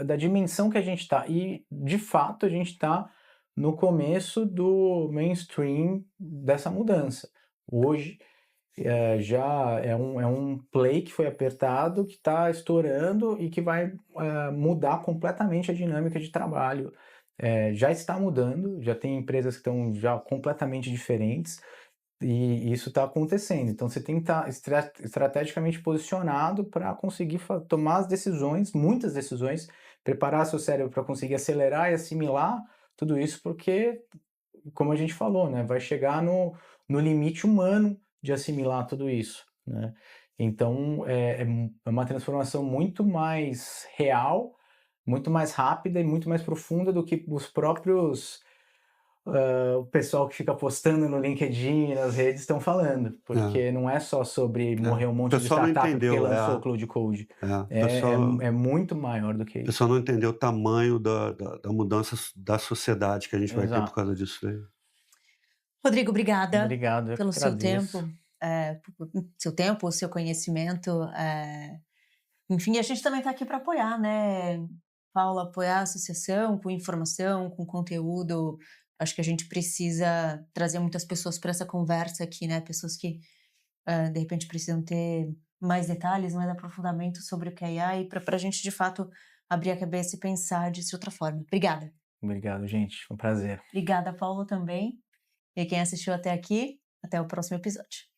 da dimensão que a gente está. E, de fato, a gente está no começo do mainstream dessa mudança. Hoje, já é um play que foi apertado, que está estourando e que vai mudar completamente a dinâmica de trabalho. Já está mudando, já tem empresas que estão já completamente diferentes, e isso está acontecendo. Então você tem que estar estrategicamente posicionado para conseguir tomar as decisões, muitas decisões, preparar seu cérebro para conseguir acelerar e assimilar tudo isso, porque, como a gente falou, né, vai chegar no limite humano de assimilar tudo isso, né? Então é uma transformação muito mais real, muito mais rápida e muito mais profunda do que os próprios o pessoal que fica postando no LinkedIn e nas redes estão falando, É, porque não é só sobre é. morrer um O monte de pessoal não startup porque entendeu, lançou o Cloud Code. o É pessoal muito maior do que o isso. pessoal não entendeu o tamanho da mudança da sociedade que a gente vai ter por Exato. causa disso daí. Rodrigo, obrigada Obrigado, eu que pelo seu agradeço. tempo, seu tempo, o seu conhecimento. Enfim, a gente também está aqui para apoiar, né, Paula, apoiar a associação com informação, com conteúdo. Acho que a gente precisa trazer muitas pessoas para essa conversa aqui, né, pessoas que de repente precisam ter mais detalhes, mais aprofundamento sobre o que é IA e para a gente de fato abrir a cabeça e pensar de outra forma. Obrigada. Obrigado, gente. Foi um prazer. Obrigada, Paula, também. E quem assistiu até aqui, até o próximo episódio.